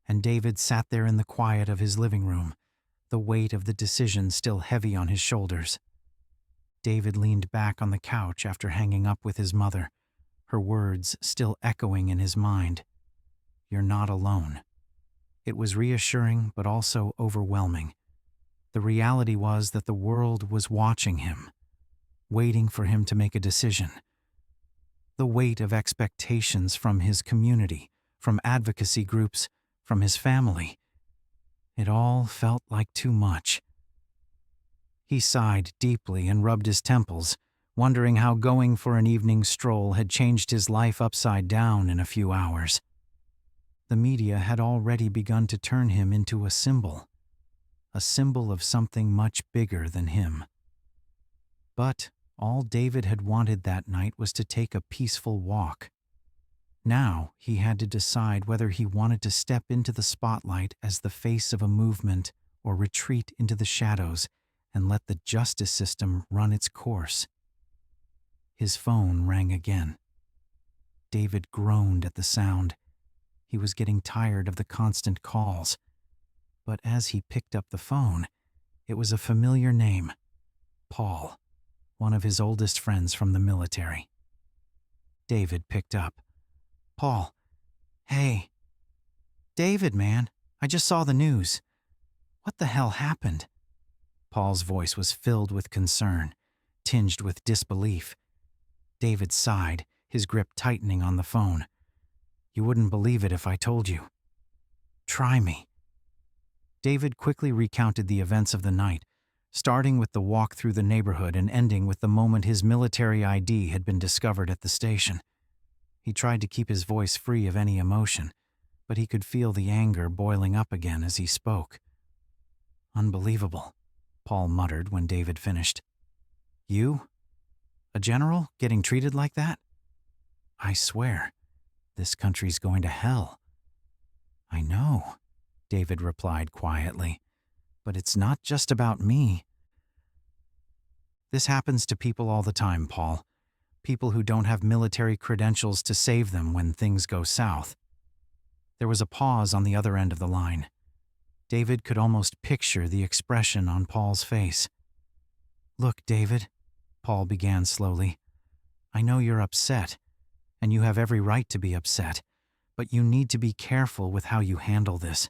and David sat there in the quiet of his living room, the weight of the decision still heavy on his shoulders. David leaned back on the couch after hanging up with his mother, her words still echoing in his mind. "You're not alone." It was reassuring but also overwhelming. The reality was that the world was watching him, waiting for him to make a decision. The weight of expectations from his community, from advocacy groups, from his family. It all felt like too much. He sighed deeply and rubbed his temples, wondering how going for an evening stroll had changed his life upside down in a few hours. The media had already begun to turn him into a symbol of something much bigger than him. But all David had wanted that night was to take a peaceful walk. Now he had to decide whether he wanted to step into the spotlight as the face of a movement or retreat into the shadows and let the justice system run its course. His phone rang again. David groaned at the sound. He was getting tired of the constant calls. But as he picked up the phone, it was a familiar name. Paul, one of his oldest friends from the military. David picked up. "Paul, hey." "David, man, I just saw the news." "What the hell happened?" Paul's voice was filled with concern, tinged with disbelief. David sighed, his grip tightening on the phone. "You wouldn't believe it if I told you." "Try me." David quickly recounted the events of the night, starting with the walk through the neighborhood and ending with the moment his military ID had been discovered at the station. He tried to keep his voice free of any emotion, but he could feel the anger boiling up again as he spoke. "Unbelievable," Paul muttered when David finished. "You? A general getting treated like that? I swear, this country's going to hell." "I know," David replied quietly, "but it's not just about me." "This happens to people all the time, Paul. People who don't have military credentials to save them when things go south." There was a pause on the other end of the line. David could almost picture the expression on Paul's face. "Look, David," Paul began slowly, "I know you're upset, and you have every right to be upset, but you need to be careful with how you handle this.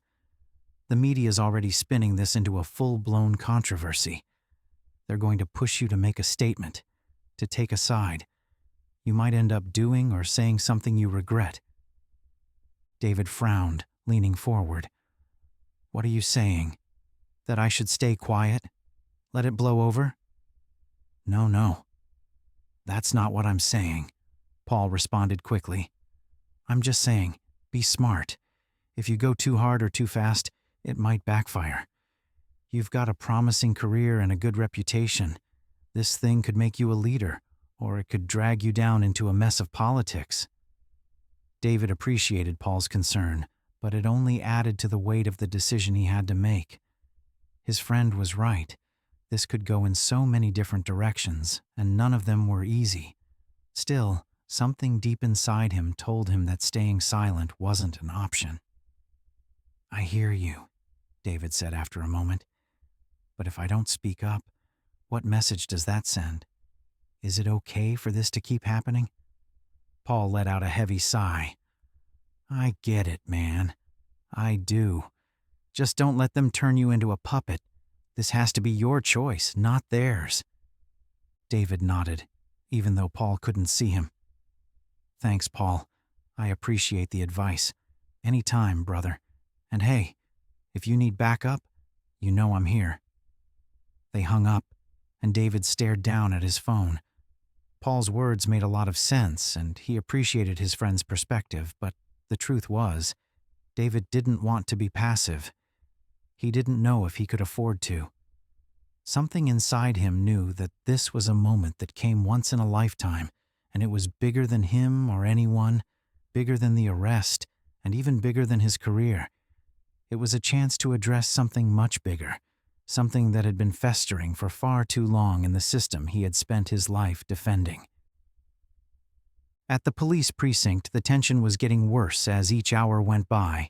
The media's already spinning this into a full-blown controversy. They're going to push you to make a statement, to take a side. You might end up doing or saying something you regret." David frowned, leaning forward. "What are you saying? That I should stay quiet? Let it blow over?" No. That's not what I'm saying," Paul responded quickly. "I'm just saying, be smart. If you go too hard or too fast, it might backfire. You've got a promising career and a good reputation. This thing could make you a leader, or it could drag you down into a mess of politics." David appreciated Paul's concern, but it only added to the weight of the decision he had to make. His friend was right. This could go in so many different directions, and none of them were easy. Still, something deep inside him told him that staying silent wasn't an option. "I hear you," David said after a moment. "But if I don't speak up, what message does that send? Is it okay for this to keep happening?" Paul let out a heavy sigh. "I get it, man. I do. Just don't let them turn you into a puppet. This has to be your choice, not theirs." David nodded, even though Paul couldn't see him. "Thanks, Paul. I appreciate the advice. Any time, brother. And hey, if you need backup, you know I'm here." They hung up, and David stared down at his phone. Paul's words made a lot of sense, and he appreciated his friend's perspective, but the truth was, David didn't want to be passive. He didn't know if he could afford to. Something inside him knew that this was a moment that came once in a lifetime, and it was bigger than him or anyone, bigger than the arrest, and even bigger than his career. It was a chance to address something much bigger, something that had been festering for far too long in the system he had spent his life defending. At the police precinct, the tension was getting worse as each hour went by.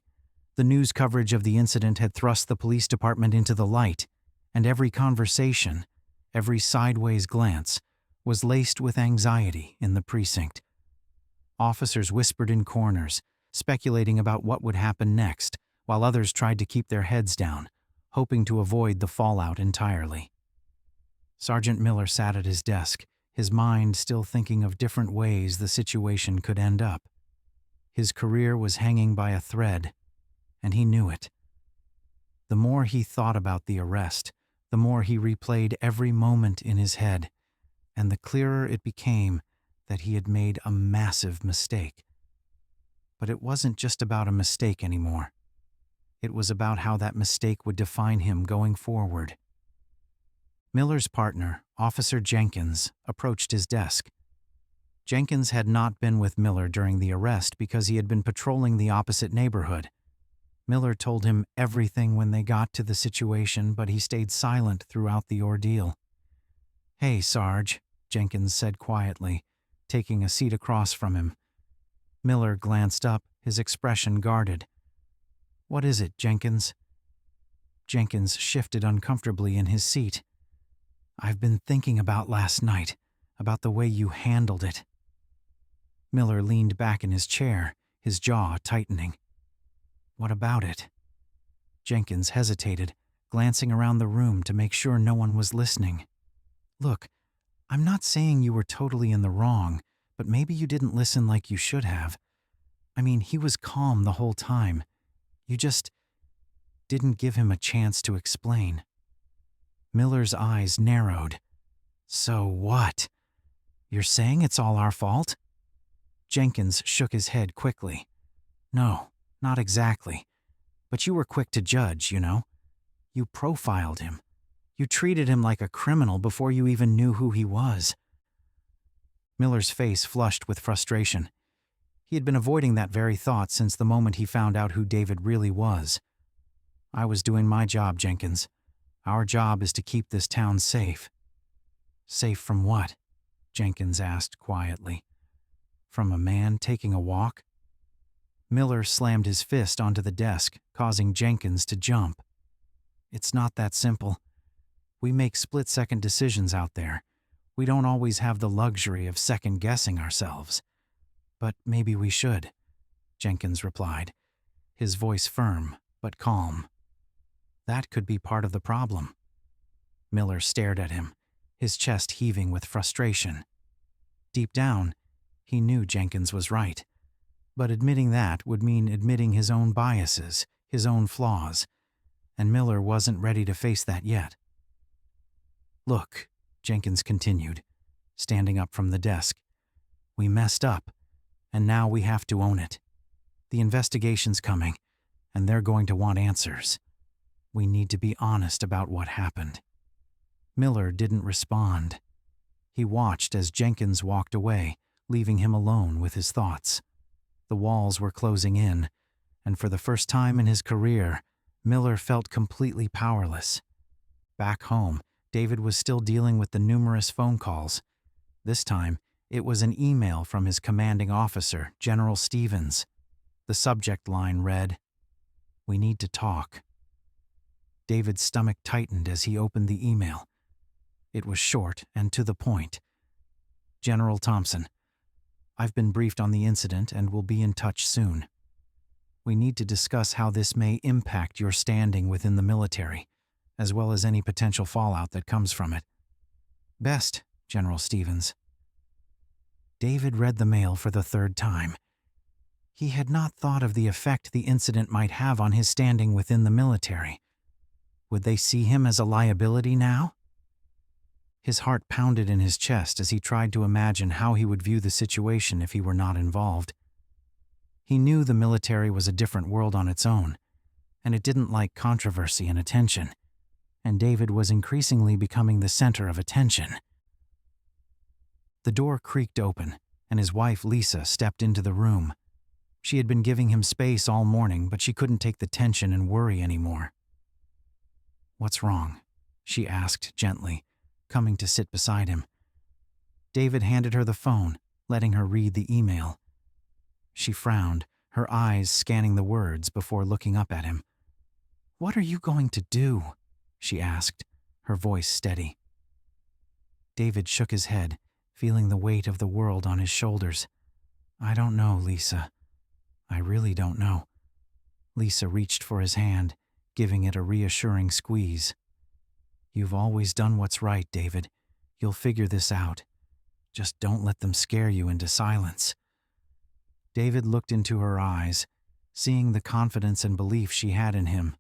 The news coverage of the incident had thrust the police department into the light, and every conversation, every sideways glance, was laced with anxiety in the precinct. Officers whispered in corners, speculating about what would happen next, while others tried to keep their heads down, hoping to avoid the fallout entirely. Sergeant Miller sat at his desk, his mind still thinking of different ways the situation could end up. His career was hanging by a thread, and he knew it. The more he thought about the arrest, the more he replayed every moment in his head, and the clearer it became that he had made a massive mistake. But it wasn't just about a mistake anymore. It was about how that mistake would define him going forward. Miller's partner, Officer Jenkins, approached his desk. Jenkins had not been with Miller during the arrest because he had been patrolling the opposite neighborhood. Miller told him everything when they got to the situation, but he stayed silent throughout the ordeal. "Hey, Sarge," Jenkins said quietly, taking a seat across from him. Miller glanced up, his expression guarded. "What is it, Jenkins?" Jenkins shifted uncomfortably in his seat. "I've been thinking about last night, about the way you handled it." Miller leaned back in his chair, his jaw tightening. "What about it?" Jenkins hesitated, glancing around the room to make sure no one was listening. "Look, I'm not saying you were totally in the wrong, but maybe you didn't listen like you should have. I mean, he was calm the whole time. You just didn't give him a chance to explain." Miller's eyes narrowed. "So what? You're saying it's all our fault?" Jenkins shook his head quickly. "No, not exactly. But you were quick to judge, you know. You profiled him. You treated him like a criminal before you even knew who he was." Miller's face flushed with frustration. He had been avoiding that very thought since the moment he found out who David really was. "I was doing my job, Jenkins. Our job is to keep this town safe." "Safe from what?" Jenkins asked quietly. "From a man taking a walk?" Miller slammed his fist onto the desk, causing Jenkins to jump. "It's not that simple. We make split-second decisions out there. We don't always have the luxury of second-guessing ourselves. But maybe we should," Jenkins replied, his voice firm but calm. "That could be part of the problem." Miller stared at him, his chest heaving with frustration. Deep down, he knew Jenkins was right. But admitting that would mean admitting his own biases, his own flaws, and Miller wasn't ready to face that yet. "Look," Jenkins continued, standing up from the desk, "we messed up, and now we have to own it. The investigation's coming, and they're going to want answers. We need to be honest about what happened." Miller didn't respond. He watched as Jenkins walked away, leaving him alone with his thoughts. The walls were closing in, and for the first time in his career, Miller felt completely powerless. Back home, David was still dealing with the numerous phone calls. This time, it was an email from his commanding officer, General Stevens. The subject line read, "We need to talk." David's stomach tightened as he opened the email. It was short and to the point. "General Thompson, I've been briefed on the incident and will be in touch soon. We need to discuss how this may impact your standing within the military, as well as any potential fallout that comes from it. Best, General Stevens." David read the mail for the third time. He had not thought of the effect the incident might have on his standing within the military. Would they see him as a liability now? His heart pounded in his chest as he tried to imagine how he would view the situation if he were not involved. He knew the military was a different world on its own, and it didn't like controversy and attention, and David was increasingly becoming the center of attention. The door creaked open, and his wife Lisa stepped into the room. She had been giving him space all morning, but she couldn't take the tension and worry anymore. "What's wrong?" she asked gently, coming to sit beside him. David handed her the phone, letting her read the email. She frowned, her eyes scanning the words before looking up at him. "What are you going to do?" she asked, her voice steady. David shook his head, feeling the weight of the world on his shoulders. I don't know, Lisa. I really don't know. Lisa reached for his hand, giving it a reassuring squeeze. You've always done what's right, David. You'll figure this out. Just don't let them scare you into silence. David looked into her eyes, seeing the confidence and belief she had in him.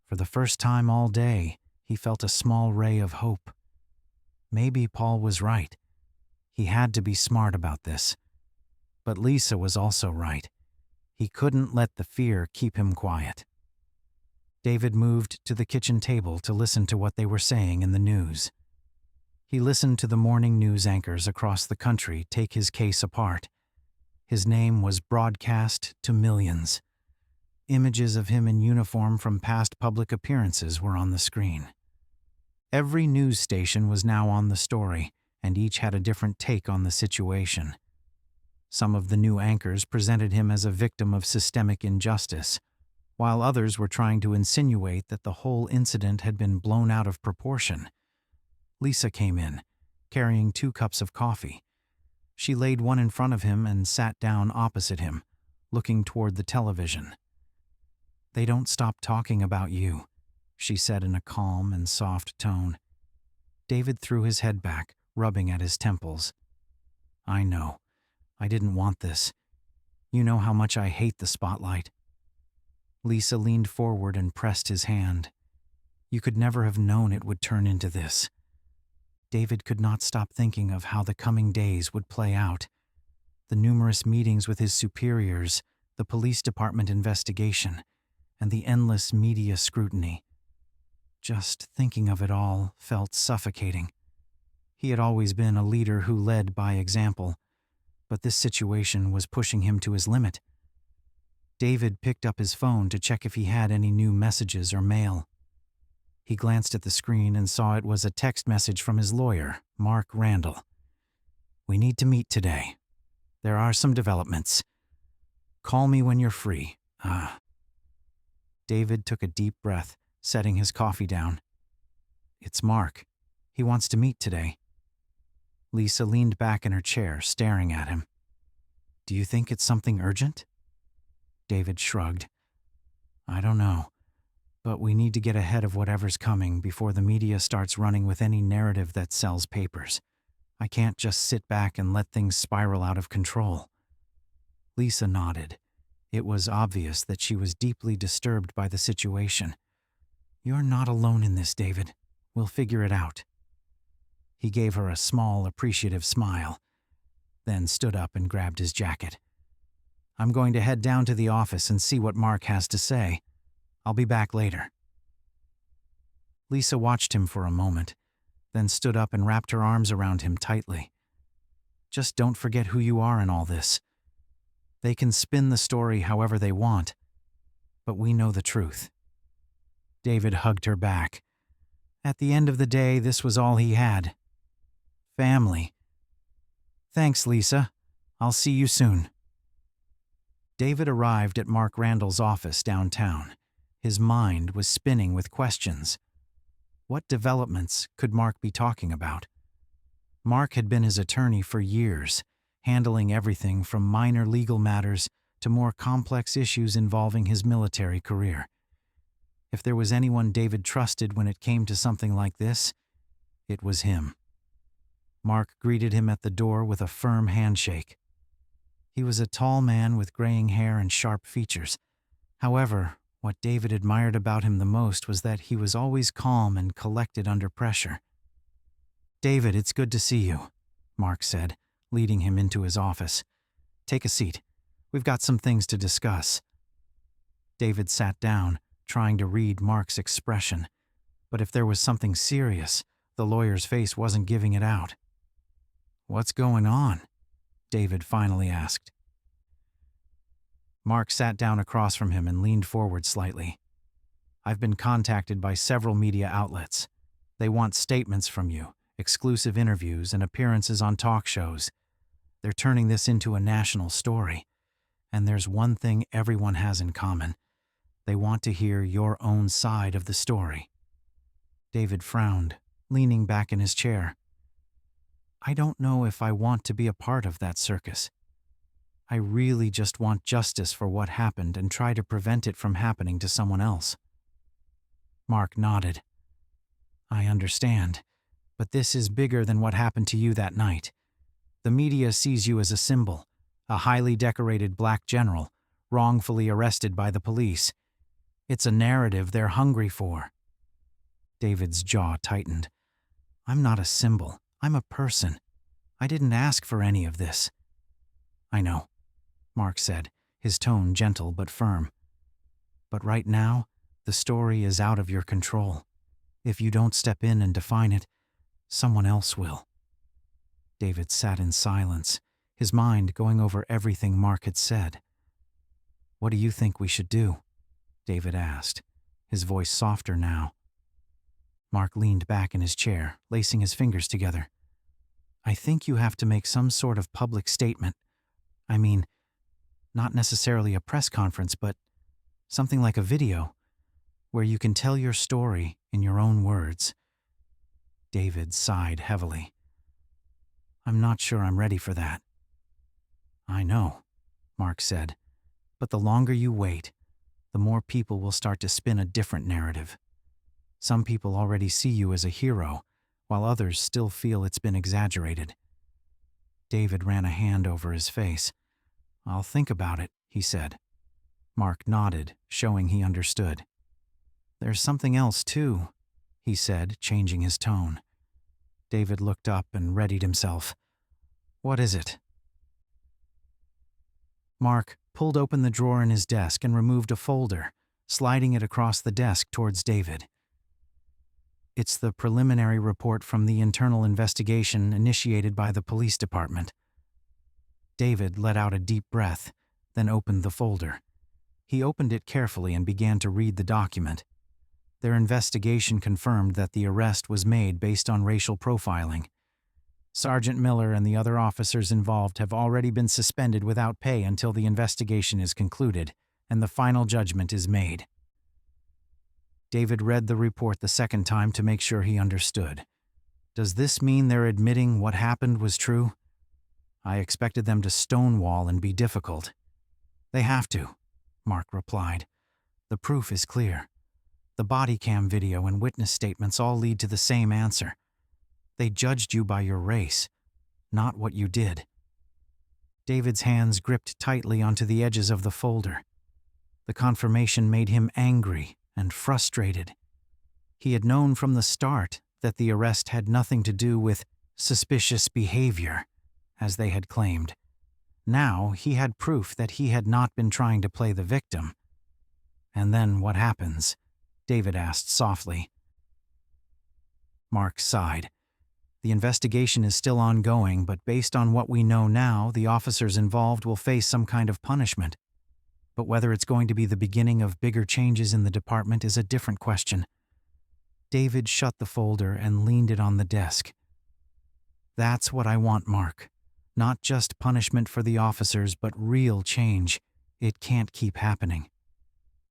For the first time all day, he felt a small ray of hope. Maybe Paul was right. He had to be smart about this. But Lisa was also right. He couldn't let the fear keep him quiet. David moved to the kitchen table to listen to what they were saying in the news. He listened to the morning news anchors across the country take his case apart. His name was broadcast to millions. Images of him in uniform from past public appearances were on the screen. Every news station was now on the story, and each had a different take on the situation. Some of the new anchors presented him as a victim of systemic injustice, while others were trying to insinuate that the whole incident had been blown out of proportion. Lisa came in, carrying 2 cups of coffee. She laid one in front of him and sat down opposite him, looking toward the television. They don't stop talking about you, she said in a calm and soft tone. David threw his head back, rubbing at his temples. I know. I didn't want this. You know how much I hate the spotlight. Lisa leaned forward and pressed his hand. You could never have known it would turn into this. David could not stop thinking of how the coming days would play out. The numerous meetings with his superiors, the police department investigation, and the endless media scrutiny. Just thinking of it all felt suffocating. He had always been a leader who led by example, but this situation was pushing him to his limit. David picked up his phone to check if he had any new messages or mail. He glanced at the screen and saw it was a text message from his lawyer, Mark Randall. We need to meet today. There are some developments. Call me when you're free. David took a deep breath, setting his coffee down. It's Mark. He wants to meet today. Lisa leaned back in her chair, staring at him. Do you think it's something urgent? David shrugged. I don't know, but we need to get ahead of whatever's coming before the media starts running with any narrative that sells papers. I can't just sit back and let things spiral out of control. Lisa nodded. It was obvious that she was deeply disturbed by the situation. You're not alone in this, David. We'll figure it out. He gave her a small, appreciative smile, then stood up and grabbed his jacket. I'm going to head down to the office and see what Mark has to say. I'll be back later. Lisa watched him for a moment, then stood up and wrapped her arms around him tightly. Just don't forget who you are in all this. They can spin the story however they want, but we know the truth. David hugged her back. At the end of the day, this was all he had. Family. Thanks, Lisa. I'll see you soon. David arrived at Mark Randall's office downtown. His mind was spinning with questions. What developments could Mark be talking about? Mark had been his attorney for years, handling everything from minor legal matters to more complex issues involving his military career. If there was anyone David trusted when it came to something like this, it was him. Mark greeted him at the door with a firm handshake. He was a tall man with graying hair and sharp features. However, what David admired about him the most was that he was always calm and collected under pressure. David, it's good to see you, Mark said, leading him into his office. Take a seat. We've got some things to discuss. David sat down, trying to read Mark's expression. But if there was something serious, the lawyer's face wasn't giving it out. What's going on? David finally asked. Mark sat down across from him and leaned forward slightly. I've been contacted by several media outlets. They want statements from you, exclusive interviews, and appearances on talk shows. They're turning this into a national story. And there's one thing everyone has in common. They want to hear your own side of the story. David frowned, leaning back in his chair. I don't know if I want to be a part of that circus. I really just want justice for what happened and try to prevent it from happening to someone else. Mark nodded. I understand, but this is bigger than what happened to you that night. The media sees you as a symbol, a highly decorated black general, wrongfully arrested by the police. It's a narrative they're hungry for. David's jaw tightened. I'm not a symbol. I'm a person. I didn't ask for any of this. I know, Mark said, his tone gentle but firm. But right now, the story is out of your control. If you don't step in and define it, someone else will. David sat in silence, his mind going over everything Mark had said. What do you think we should do? David asked, his voice softer now. Mark leaned back in his chair, lacing his fingers together. I think you have to make some sort of public statement. I mean, not necessarily a press conference, but something like a video, where you can tell your story in your own words. David sighed heavily. I'm not sure I'm ready for that. I know, Mark said, but the longer you wait, the more people will start to spin a different narrative. Some people already see you as a hero, while others still feel it's been exaggerated. David ran a hand over his face. I'll think about it, he said. Mark nodded, showing he understood. There's something else, too, he said, changing his tone. David looked up and readied himself. What is it? Mark pulled open the drawer in his desk and removed a folder, sliding it across the desk towards David. It's the preliminary report from the internal investigation initiated by the police department. David let out a deep breath, then opened the folder. He opened it carefully and began to read the document. Their investigation confirmed that the arrest was made based on racial profiling. Sergeant Miller and the other officers involved have already been suspended without pay until the investigation is concluded and the final judgment is made. David read the report the second time to make sure he understood. Does this mean they're admitting what happened was true? I expected them to stonewall and be difficult. They have to, Mark replied. The proof is clear. The body cam video and witness statements all lead to the same answer. They judged you by your race, not what you did. David's hands gripped tightly onto the edges of the folder. The confirmation made him angry and frustrated. He had known from the start that the arrest had nothing to do with suspicious behavior, as they had claimed. Now he had proof that he had not been trying to play the victim. And then what happens? David asked softly. Mark sighed. The investigation is still ongoing, but based on what we know now, the officers involved will face some kind of punishment. But whether it's going to be the beginning of bigger changes in the department is a different question. David shut the folder and leaned it on the desk. That's what I want, Mark. Not just punishment for the officers, but real change. It can't keep happening.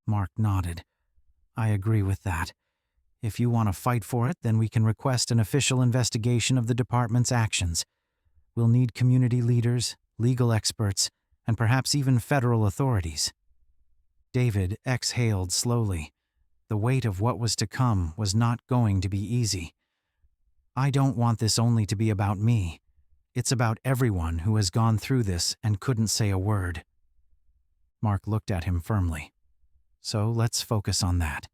Mark nodded. I agree with that. If you want to fight for it, then we can request an official investigation of the department's actions. We'll need community leaders, legal experts, and perhaps even federal authorities. David exhaled slowly. The weight of what was to come was not going to be easy. I don't want this only to be about me. It's about everyone who has gone through this and couldn't say a word. Mark looked at him firmly. So let's focus on that.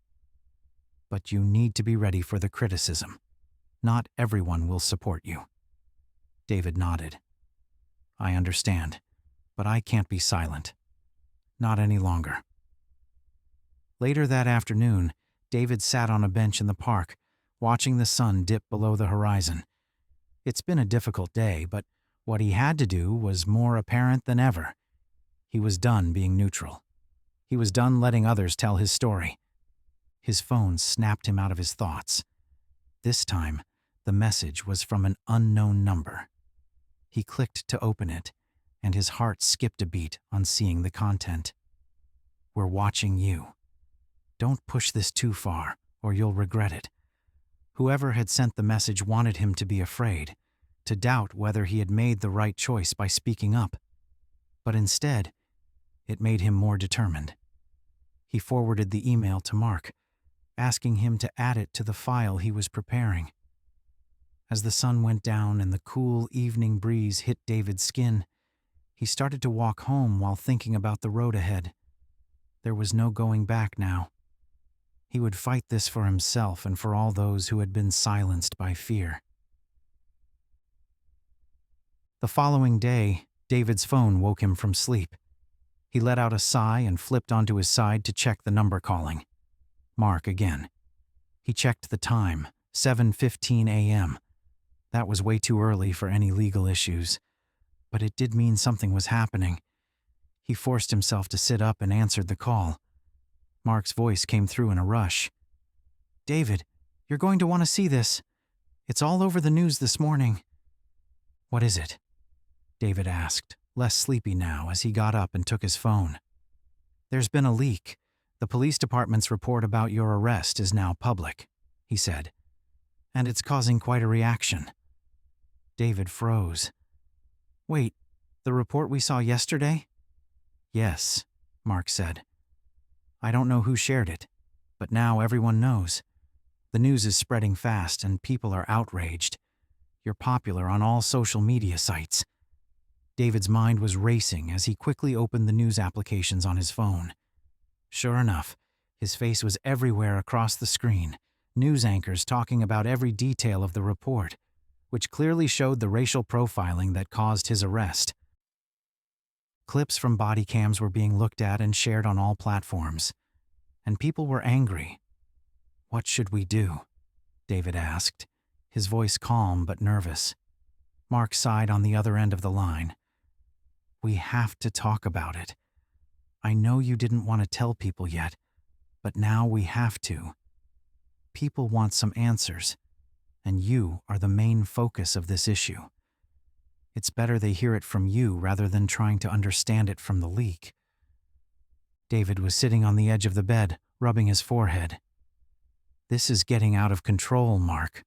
But you need to be ready for the criticism. Not everyone will support you. David nodded. I understand, but I can't be silent. Not any longer. Later that afternoon, David sat on a bench in the park, watching the sun dip below the horizon. It's been a difficult day, but what he had to do was more apparent than ever. He was done being neutral. He was done letting others tell his story. His phone snapped him out of his thoughts. This time, the message was from an unknown number. He clicked to open it, and his heart skipped a beat on seeing the content. We're watching you. Don't push this too far, or you'll regret it. Whoever had sent the message wanted him to be afraid. to doubt whether he had made the right choice by speaking up. But instead, it made him more determined. He forwarded the email to Mark, asking him to add it to the file he was preparing. As the sun went down and the cool evening breeze hit David's skin, he started to walk home while thinking about the road ahead. There was no going back now. He would fight this for himself and for all those who had been silenced by fear. The following day, David's phone woke him from sleep. He let out a sigh and flipped onto his side to check the number calling. Mark again. He checked the time, 7:15 a.m. That was way too early for any legal issues, but it did mean something was happening. He forced himself to sit up and answered the call. Mark's voice came through in a rush. "David, you're going to want to see this. It's all over the news this morning." "What is it?" David asked, less sleepy now as he got up and took his phone. "There's been a leak. The police department's report about your arrest is now public," he said. "And it's causing quite a reaction." David froze. "Wait, the report we saw yesterday?" "Yes," Mark said. "I don't know who shared it, but now everyone knows. The news is spreading fast and people are outraged. You're popular on all social media sites." David's mind was racing as he quickly opened the news applications on his phone. Sure enough, his face was everywhere across the screen, news anchors talking about every detail of the report, which clearly showed the racial profiling that caused his arrest. Clips from body cams were being looked at and shared on all platforms, and people were angry. "What should we do?" David asked, his voice calm but nervous. Mark sighed on the other end of the line. "We have to talk about it. I know you didn't want to tell people yet, but now we have to. People want some answers, and you are the main focus of this issue. It's better they hear it from you rather than trying to understand it from the leak." David was sitting on the edge of the bed, rubbing his forehead. "This is getting out of control, Mark."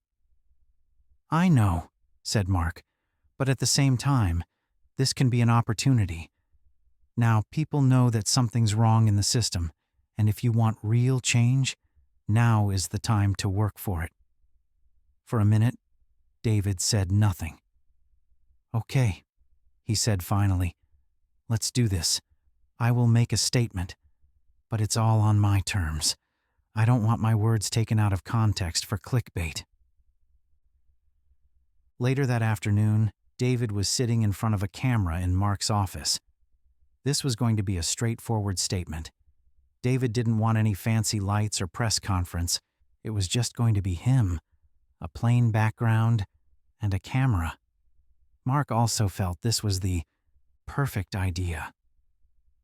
"I know," said Mark, "but at the same time, this can be an opportunity. Now people know that something's wrong in the system, and if you want real change, now is the time to work for it." For a minute, David said nothing. "Okay," he said finally. "Let's do this. I will make a statement, but it's all on my terms. I don't want my words taken out of context for clickbait." Later that afternoon, David was sitting in front of a camera in Mark's office. This was going to be a straightforward statement. David didn't want any fancy lights or press conference. It was just going to be him, a plain background, and a camera. Mark also felt this was the perfect idea.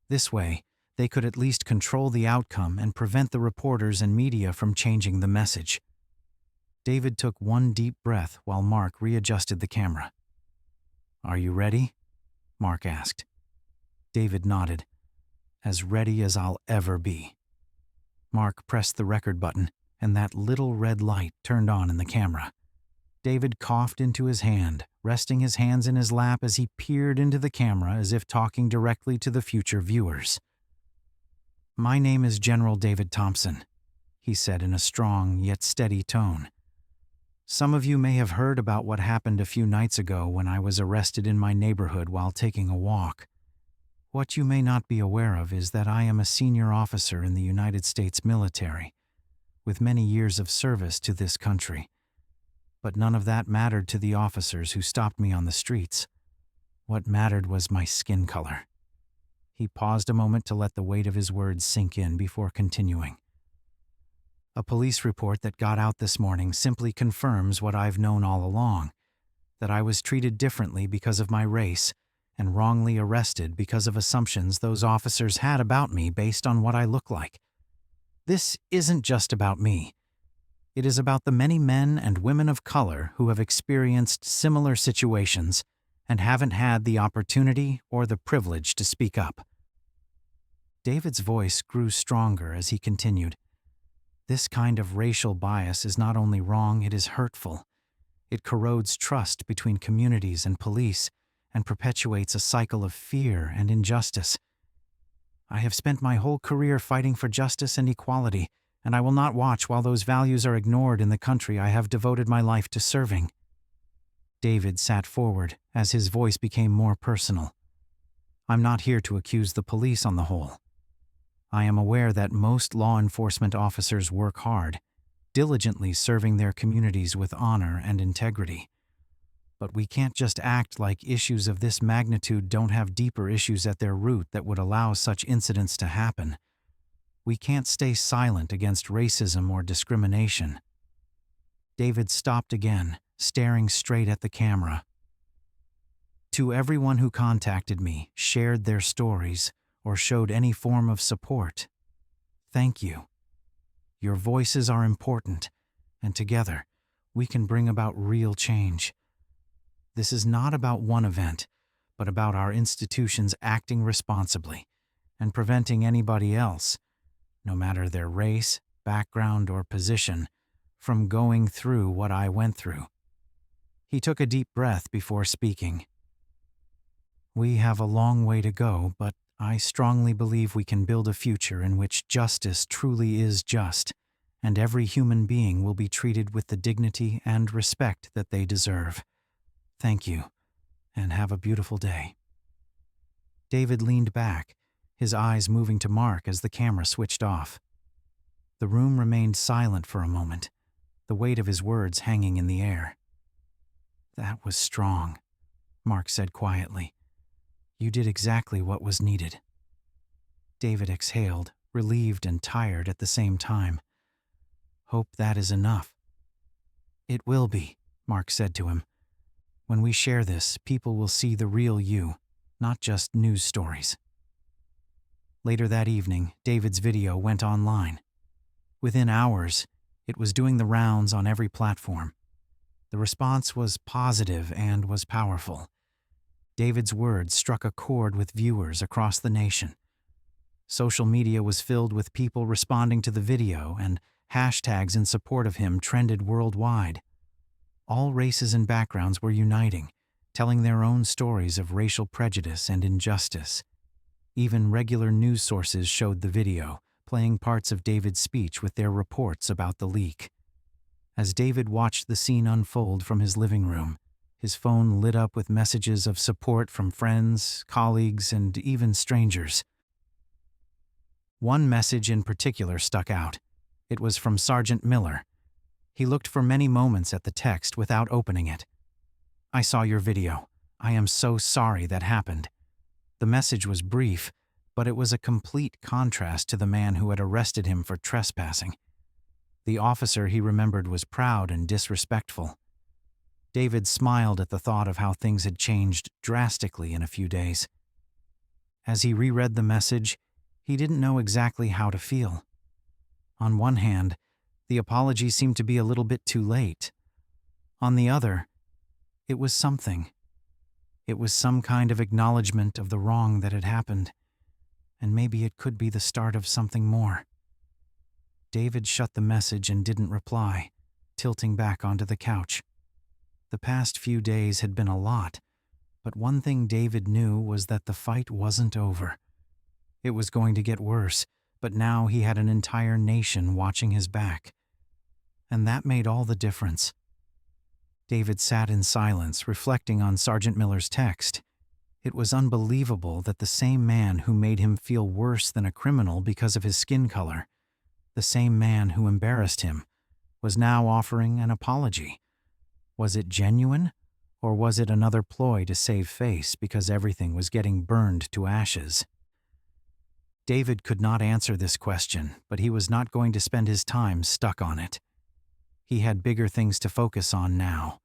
This way, they could at least control the outcome and prevent the reporters and media from changing the message. David took one deep breath while Mark readjusted the camera. "Are you ready?" Mark asked. David nodded. "As ready as I'll ever be." Mark pressed the record button, and that little red light turned on in the camera. David coughed into his hand, resting his hands in his lap as he peered into the camera as if talking directly to the future viewers. "My name is General David Thompson," he said in a strong yet steady tone. "Some of you may have heard about what happened a few nights ago when I was arrested in my neighborhood while taking a walk. What you may not be aware of is that I am a senior officer in the United States military, with many years of service to this country. But none of that mattered to the officers who stopped me on the streets. What mattered was my skin color." He paused a moment to let the weight of his words sink in before continuing. "A police report that got out this morning simply confirms what I've known all along, that I was treated differently because of my race and wrongly arrested because of assumptions those officers had about me based on what I look like. This isn't just about me. It is about the many men and women of color who have experienced similar situations and haven't had the opportunity or the privilege to speak up." David's voice grew stronger as he continued. "This kind of racial bias is not only wrong, it is hurtful. It corrodes trust between communities and police and perpetuates a cycle of fear and injustice. I have spent my whole career fighting for justice and equality, and I will not watch while those values are ignored in the country I have devoted my life to serving." David sat forward as his voice became more personal. "I'm not here to accuse the police on the whole. I am aware that most law enforcement officers work hard, diligently serving their communities with honor and integrity. But we can't just act like issues of this magnitude don't have deeper issues at their root that would allow such incidents to happen. We can't stay silent against racism or discrimination." David stopped again, staring straight at the camera. "To everyone who contacted me, shared their stories, or showed any form of support, thank you. Your voices are important, and together, we can bring about real change. This is not about one event, but about our institutions acting responsibly and preventing anybody else, no matter their race, background, or position, from going through what I went through." He took a deep breath before speaking. "We have a long way to go, but I strongly believe we can build a future in which justice truly is just, and every human being will be treated with the dignity and respect that they deserve. Thank you, and have a beautiful day." David leaned back, his eyes moving to Mark as the camera switched off. The room remained silent for a moment, the weight of his words hanging in the air. "That was strong," Mark said quietly. "You did exactly what was needed." David exhaled, relieved and tired at the same time. "Hope that is enough." "It will be," Mark said to him. "When we share this, people will see the real you, not just news stories." Later that evening, David's video went online. Within hours, it was doing the rounds on every platform. The response was positive and was powerful. David's words struck a chord with viewers across the nation. Social media was filled with people responding to the video, and hashtags in support of him trended worldwide. All races and backgrounds were uniting, telling their own stories of racial prejudice and injustice. Even regular news sources showed the video, playing parts of David's speech with their reports about the leak. As David watched the scene unfold from his living room, his phone lit up with messages of support from friends, colleagues, and even strangers. One message in particular stuck out. It was from Sergeant Miller. He looked for many moments at the text without opening it. "I saw your video. I am so sorry that happened." The message was brief, but it was a complete contrast to the man who had arrested him for trespassing. The officer he remembered was proud and disrespectful. David smiled at the thought of how things had changed drastically in a few days. As he reread the message, he didn't know exactly how to feel. On one hand, the apology seemed to be a little bit too late. On the other, it was something. It was some kind of acknowledgement of the wrong that had happened, and maybe it could be the start of something more. David shut the message and didn't reply, tilting back onto the couch. The past few days had been a lot, but one thing David knew was that the fight wasn't over. It was going to get worse, but now he had an entire nation watching his back. And that made all the difference. David sat in silence, reflecting on Sergeant Miller's text. It was unbelievable that the same man who made him feel worse than a criminal because of his skin color, the same man who embarrassed him, was now offering an apology. Was it genuine, or was it another ploy to save face because everything was getting burned to ashes? David could not answer this question, but he was not going to spend his time stuck on it. He had bigger things to focus on now.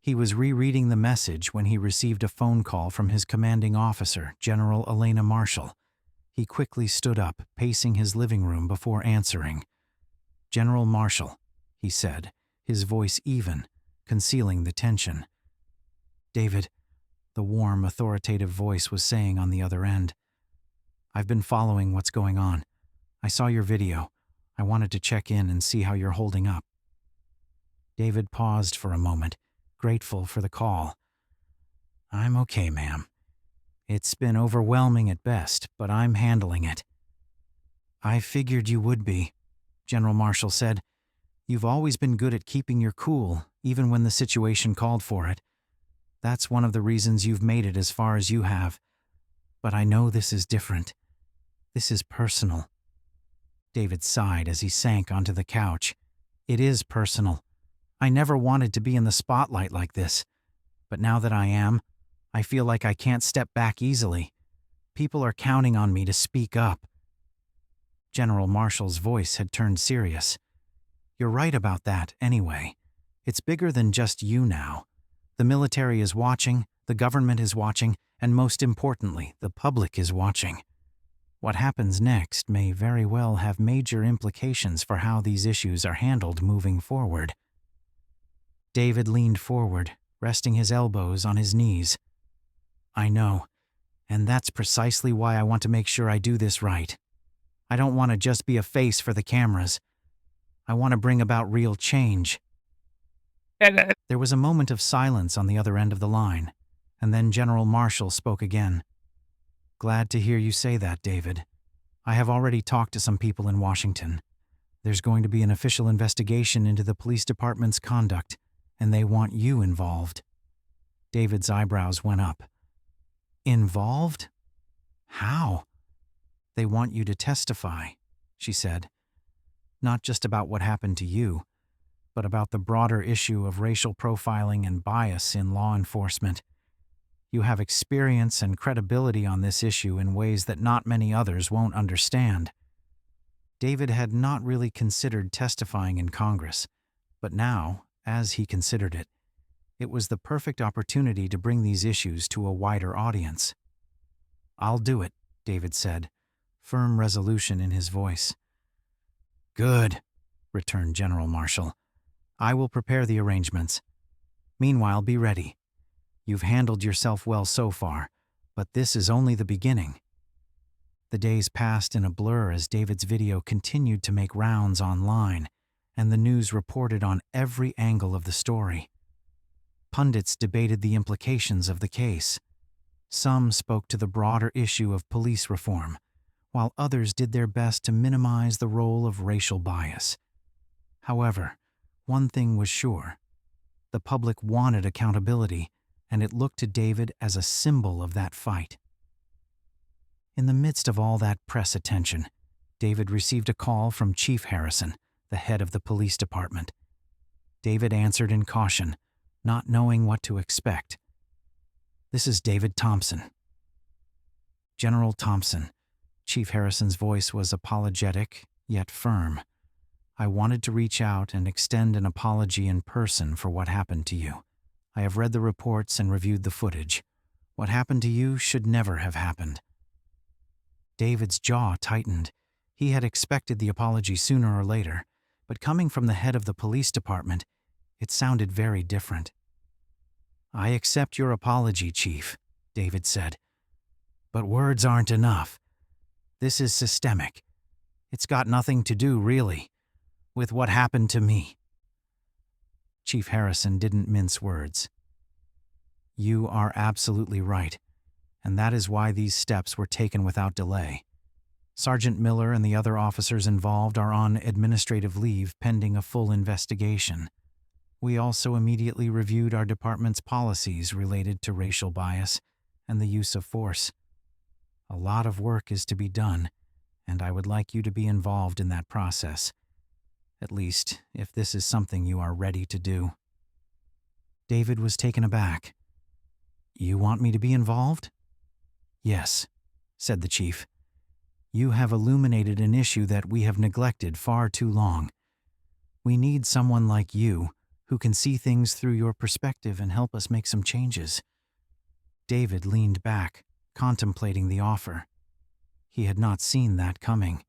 He was rereading the message when he received a phone call from his commanding officer, General Elena Marshall. He quickly stood up, pacing his living room before answering. "General Marshall," he said, his voice even, concealing the tension. "David," the warm, authoritative voice was saying on the other end. "I've been following what's going on. I saw your video. I wanted to check in and see how you're holding up." David paused for a moment, grateful for the call. I'm okay, ma'am. It's been overwhelming at best, but I'm handling it. I figured you would be, General Marshall said. You've always been good at keeping your cool, even when the situation called for it. That's one of the reasons you've made it as far as you have. But I know this is different. This is personal. David sighed as he sank onto the couch. It is personal. I never wanted to be in the spotlight like this. But now that I am, I feel like I can't step back easily. People are counting on me to speak up. General Marshall's voice had turned serious. You're right about that, anyway. It's bigger than just you now. The military is watching, the government is watching, and most importantly, the public is watching. What happens next may very well have major implications for how these issues are handled moving forward. David leaned forward, resting his elbows on his knees. I know, and that's precisely why I want to make sure I do this right. I don't want to just be a face for the cameras. I want to bring about real change. There was a moment of silence on the other end of the line, and then General Marshall spoke again. Glad to hear you say that, David. I have already talked to some people in Washington. There's going to be an official investigation into the police department's conduct, and they want you involved. David's eyebrows went up. Involved? How? They want you to testify, she said. Not just about what happened to you, but about the broader issue of racial profiling and bias in law enforcement. You have experience and credibility on this issue in ways that not many others won't understand. David had not really considered testifying in Congress, but now, as he considered it, it was the perfect opportunity to bring these issues to a wider audience. I'll do it, David said, firm resolution in his voice. Good, returned General Marshall. I will prepare the arrangements. Meanwhile, be ready. You've handled yourself well so far, but this is only the beginning. The days passed in a blur as David's video continued to make rounds online, and the news reported on every angle of the story. Pundits debated the implications of the case. Some spoke to the broader issue of police reform, while others did their best to minimize the role of racial bias. However, one thing was sure. The public wanted accountability, and it looked to David as a symbol of that fight. In the midst of all that press attention, David received a call from Chief Harrison, the head of the police department. David answered in caution, not knowing what to expect. This is David Thompson. General Thompson. Chief Harrison's voice was apologetic, yet firm. I wanted to reach out and extend an apology in person for what happened to you. I have read the reports and reviewed the footage. What happened to you should never have happened. David's jaw tightened. He had expected the apology sooner or later, but coming from the head of the police department, it sounded very different. I accept your apology, Chief, David said. But words aren't enough. This is systemic. It's got nothing to do, really, with what happened to me. Chief Harrison didn't mince words. You are absolutely right, and that is why these steps were taken without delay. Sergeant Miller and the other officers involved are on administrative leave pending a full investigation. We also immediately reviewed our department's policies related to racial bias and the use of force. A lot of work is to be done, and I would like you to be involved in that process. At least, if this is something you are ready to do. David was taken aback. You want me to be involved? Yes, said the chief. You have illuminated an issue that we have neglected far too long. We need someone like you who can see things through your perspective and help us make some changes. David leaned back, contemplating the offer. He had not seen that coming.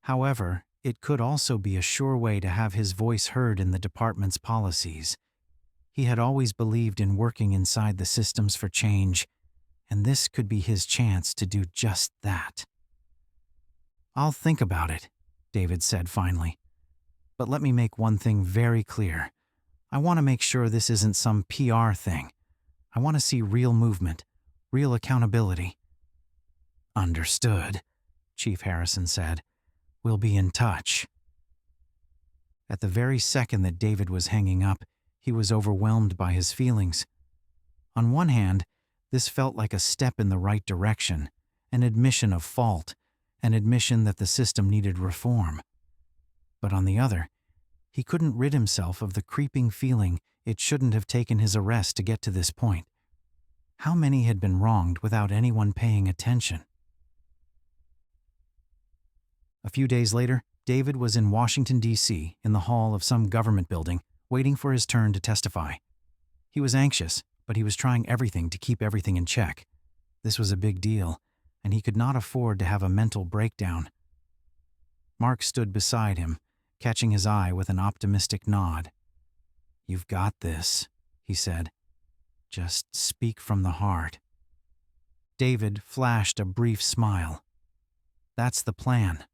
However, it could also be a sure way to have his voice heard in the department's policies. He had always believed in working inside the systems for change, and this could be his chance to do just that. I'll think about it, David said finally. But let me make one thing very clear. I want to make sure this isn't some PR thing. I want to see real movement, real accountability." "Understood," Chief Harrison said. "We'll be in touch." At the very second that David was hanging up, he was overwhelmed by his feelings. On one hand, this felt like a step in the right direction, an admission of fault, an admission that the system needed reform. But on the other, he couldn't rid himself of the creeping feeling it shouldn't have taken his arrest to get to this point. How many had been wronged without anyone paying attention? A few days later, David was in Washington, D.C., in the hall of some government building, waiting for his turn to testify. He was anxious, but he was trying everything to keep everything in check. This was a big deal, and he could not afford to have a mental breakdown. Mark stood beside him, catching his eye with an optimistic nod. "You've got this," he said. "Just speak from the heart." David flashed a brief smile. "That's the plan."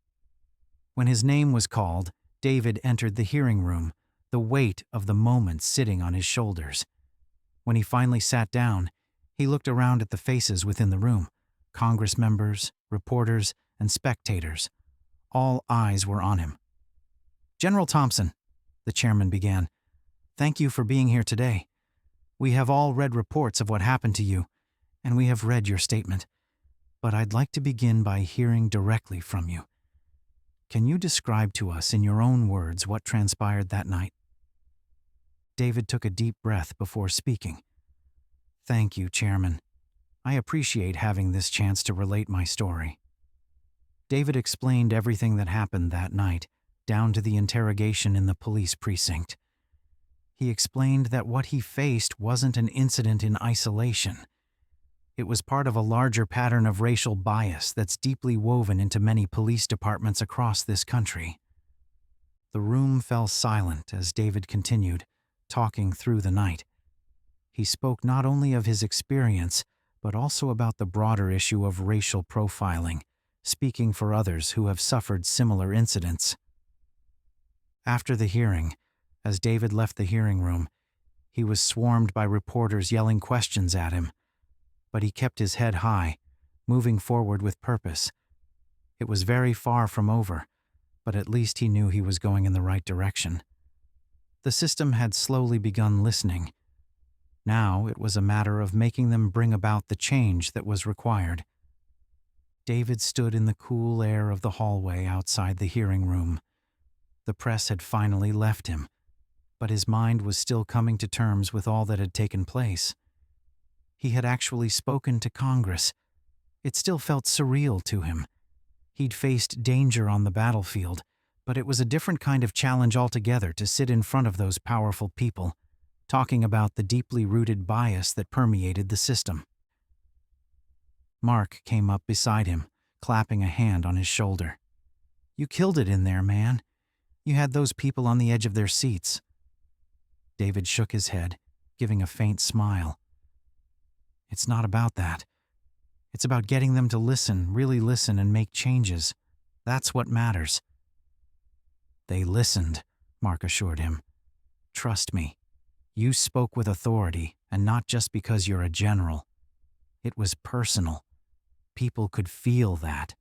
When his name was called, David entered the hearing room, the weight of the moment sitting on his shoulders. When he finally sat down, he looked around at the faces within the room, Congress members, reporters, and spectators. All eyes were on him. "General Thompson," the chairman began, "thank you for being here today. We have all read reports of what happened to you, and we have read your statement. But I'd like to begin by hearing directly from you. Can you describe to us in your own words what transpired that night?" David took a deep breath before speaking. "Thank you, Chairman. I appreciate having this chance to relate my story." David explained everything that happened that night, down to the interrogation in the police precinct. He explained that what he faced wasn't an incident in isolation. It was part of a larger pattern of racial bias that's deeply woven into many police departments across this country. The room fell silent as David continued, talking through the night. He spoke not only of his experience, but also about the broader issue of racial profiling, speaking for others who have suffered similar incidents. After the hearing, as David left the hearing room, he was swarmed by reporters yelling questions at him. But he kept his head high, moving forward with purpose. It was very far from over, but at least he knew he was going in the right direction. The system had slowly begun listening. Now it was a matter of making them bring about the change that was required. David stood in the cool air of the hallway outside the hearing room. The press had finally left him, but his mind was still coming to terms with all that had taken place. He had actually spoken to Congress. It still felt surreal to him. He'd faced danger on the battlefield, but it was a different kind of challenge altogether to sit in front of those powerful people, talking about the deeply rooted bias that permeated the system. Mark came up beside him, clapping a hand on his shoulder. "You killed it in there, man. You had those people on the edge of their seats." David shook his head, giving a faint smile. "It's not about that. It's about getting them to listen, really listen, and make changes. That's what matters." "They listened," Mark assured him. "Trust me. You spoke with authority, and not just because you're a general. It was personal. People could feel that."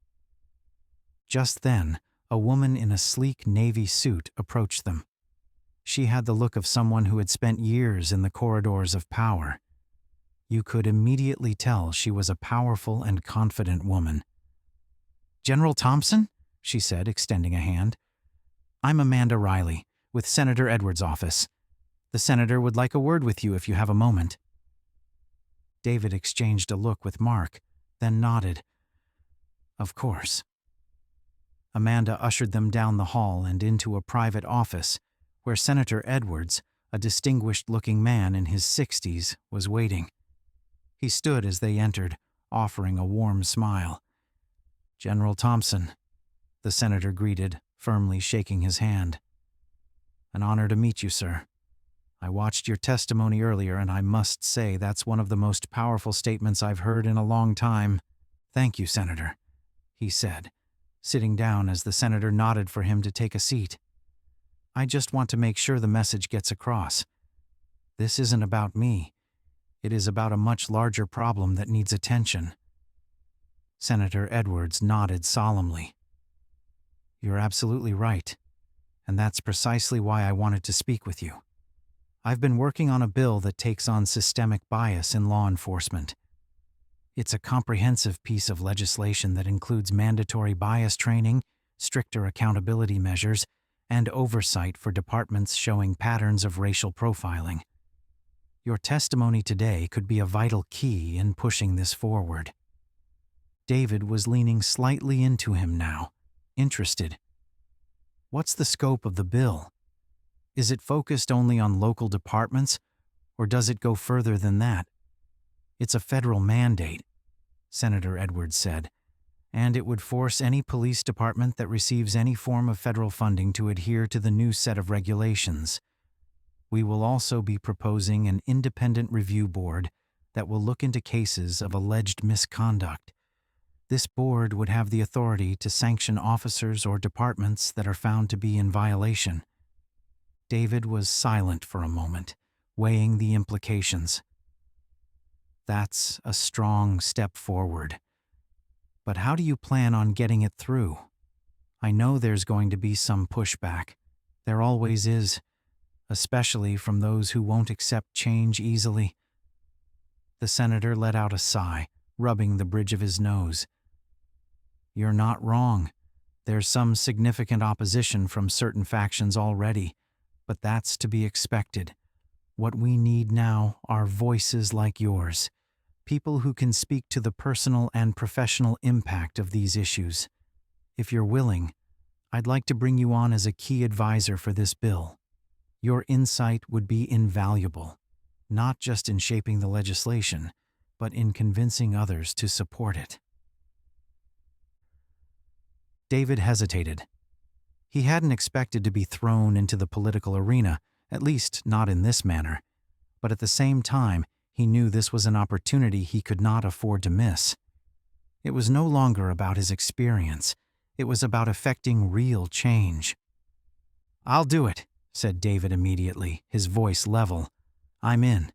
Just then, a woman in a sleek navy suit approached them. She had the look of someone who had spent years in the corridors of power. You could immediately tell she was a powerful and confident woman. "General Thompson?" she said, extending a hand. "I'm Amanda Riley, with Senator Edwards' office. The senator would like a word with you if you have a moment." David exchanged a look with Mark, then nodded. "Of course." Amanda ushered them down the hall and into a private office, where Senator Edwards, a distinguished-looking man in his 60s, was waiting. He stood as they entered, offering a warm smile. "General Thompson," the senator greeted, firmly shaking his hand. "An honor to meet you, sir. I watched your testimony earlier, and I must say that's one of the most powerful statements I've heard in a long time. Thank you, Senator," he said, sitting down as the senator nodded for him to take a seat. "I just want to make sure the message gets across. This isn't about me. It is about a much larger problem that needs attention." Senator Edwards nodded solemnly. "You're absolutely right, and that's precisely why I wanted to speak with you. I've been working on a bill that takes on systemic bias in law enforcement. It's a comprehensive piece of legislation that includes mandatory bias training, stricter accountability measures, and oversight for departments showing patterns of racial profiling. Your testimony today could be a vital key in pushing this forward." David was leaning slightly into him now, interested. "What's the scope of the bill? Is it focused only on local departments, or does it go further than that?" "It's a federal mandate," Senator Edwards said, "and it would force any police department that receives any form of federal funding to adhere to the new set of regulations. We will also be proposing an independent review board that will look into cases of alleged misconduct. This board would have the authority to sanction officers or departments that are found to be in violation." David was silent for a moment, weighing the implications. "That's a strong step forward. But how do you plan on getting it through? I know there's going to be some pushback. There always is, especially from those who won't accept change easily." The senator let out a sigh, rubbing the bridge of his nose. "You're not wrong. There's some significant opposition from certain factions already, but that's to be expected. What we need now are voices like yours, people who can speak to the personal and professional impact of these issues. If you're willing, I'd like to bring you on as a key advisor for this bill. Your insight would be invaluable, not just in shaping the legislation, but in convincing others to support it." David hesitated. He hadn't expected to be thrown into the political arena, at least not in this manner, but at the same time, he knew this was an opportunity he could not afford to miss. It was no longer about his experience. It was about effecting real change. "I'll do it," said David immediately, his voice level. "I'm in."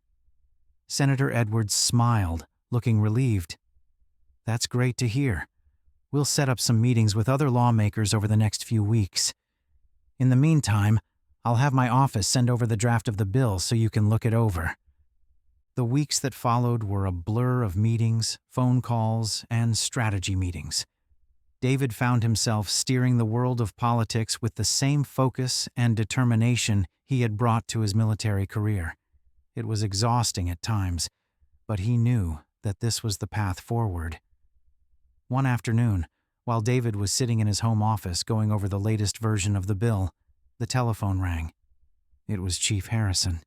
Senator Edwards smiled, looking relieved. "That's great to hear. We'll set up some meetings with other lawmakers over the next few weeks. In the meantime, I'll have my office send over the draft of the bill so you can look it over." The weeks that followed were a blur of meetings, phone calls, and strategy meetings. David found himself steering the world of politics with the same focus and determination he had brought to his military career. It was exhausting at times, but he knew that this was the path forward. One afternoon, while David was sitting in his home office going over the latest version of the bill, the telephone rang. It was Chief Harrison.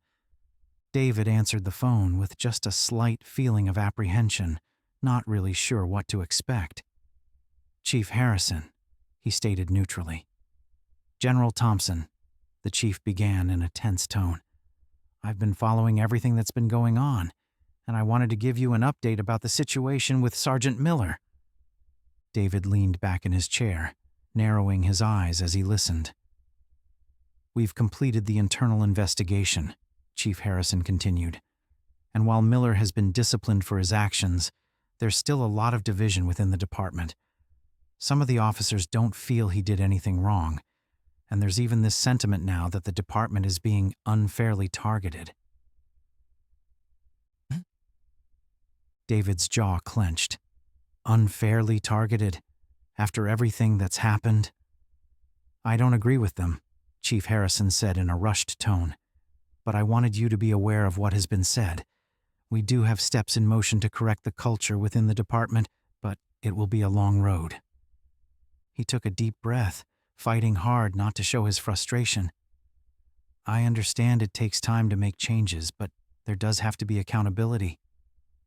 David answered the phone with just a slight feeling of apprehension, not really sure what to expect. "Chief Harrison," he stated neutrally. "General Thompson," the chief began in a tense tone. "I've been following everything that's been going on, and I wanted to give you an update about the situation with Sergeant Miller." David leaned back in his chair, narrowing his eyes as he listened. "We've completed the internal investigation," Chief Harrison continued. "And while Miller has been disciplined for his actions, there's still a lot of division within the department. Some of the officers don't feel he did anything wrong, and there's even this sentiment now that the department is being unfairly targeted." David's jaw clenched. "Unfairly targeted? After everything that's happened?" "I don't agree with them," Chief Harrison said in a rushed tone. "But I wanted you to be aware of what has been said. We do have steps in motion to correct the culture within the department, but it will be a long road." He took a deep breath, fighting hard not to show his frustration. "I understand it takes time to make changes, but there does have to be accountability.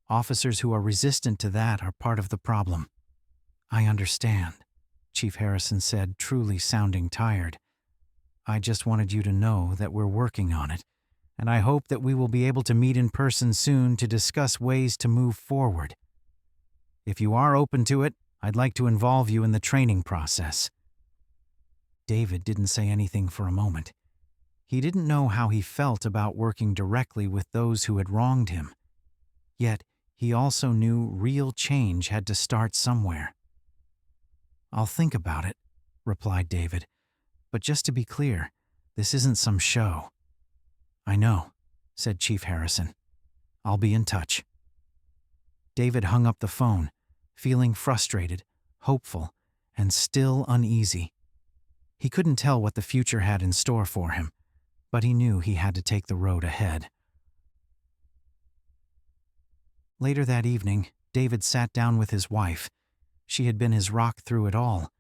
Officers who are resistant to that are part of the problem." "I understand," Chief Harrison said, truly sounding tired. "I just wanted you to know that we're working on it, and I hope that we will be able to meet in person soon to discuss ways to move forward. If you are open to it, I'd like to involve you in the training process." David didn't say anything for a moment. He didn't know how he felt about working directly with those who had wronged him. Yet, he also knew real change had to start somewhere. "I'll think about it," replied David. "But just to be clear, this isn't some show." "I know," said Chief Harrison. "I'll be in touch." David hung up the phone, feeling frustrated, hopeful, and still uneasy. He couldn't tell what the future had in store for him, but he knew he had to take the road ahead. Later that evening, David sat down with his wife. She had been his rock through it all,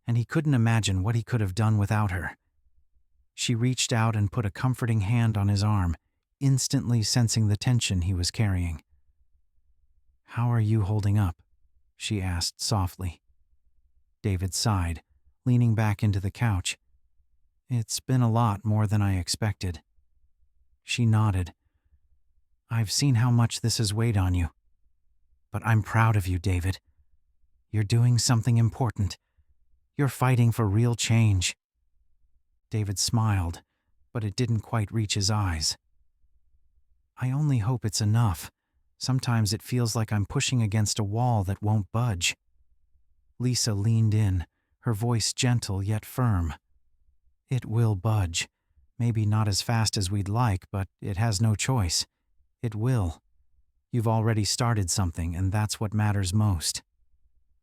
and he couldn't imagine what he could have done without her. She reached out and put a comforting hand on his arm, instantly sensing the tension he was carrying. "How are you holding up?" she asked softly. David sighed, leaning back into the couch. "It's been a lot more than I expected." She nodded. "I've seen how much this has weighed on you. But I'm proud of you, David. You're doing something important. You're fighting for real change." David smiled, but it didn't quite reach his eyes. "I only hope it's enough. Sometimes it feels like I'm pushing against a wall that won't budge." Lisa leaned in, her voice gentle yet firm. "It will budge. Maybe not as fast as we'd like, but it has no choice. It will. You've already started something, and that's what matters most."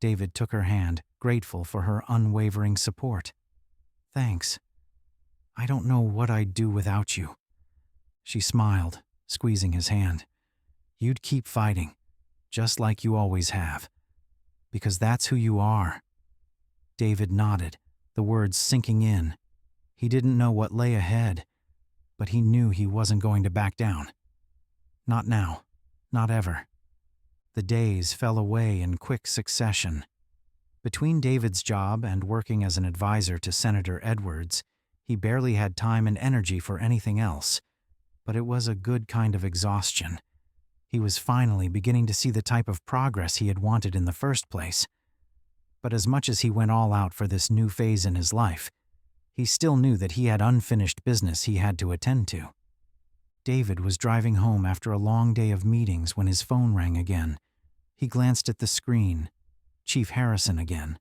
David took her hand, grateful for her unwavering support. "Thanks. I don't know what I'd do without you." She smiled, squeezing his hand. "You'd keep fighting, just like you always have. Because that's who you are." David nodded, the words sinking in. He didn't know what lay ahead, but he knew he wasn't going to back down. Not now. Not ever. The days fell away in quick succession. Between David's job and working as an advisor to Senator Edwards, he barely had time and energy for anything else. But it was a good kind of exhaustion. He was finally beginning to see the type of progress he had wanted in the first place. But as much as he went all out for this new phase in his life, he still knew that he had unfinished business he had to attend to. David was driving home after a long day of meetings when his phone rang again. He glanced at the screen. Chief Harrison again.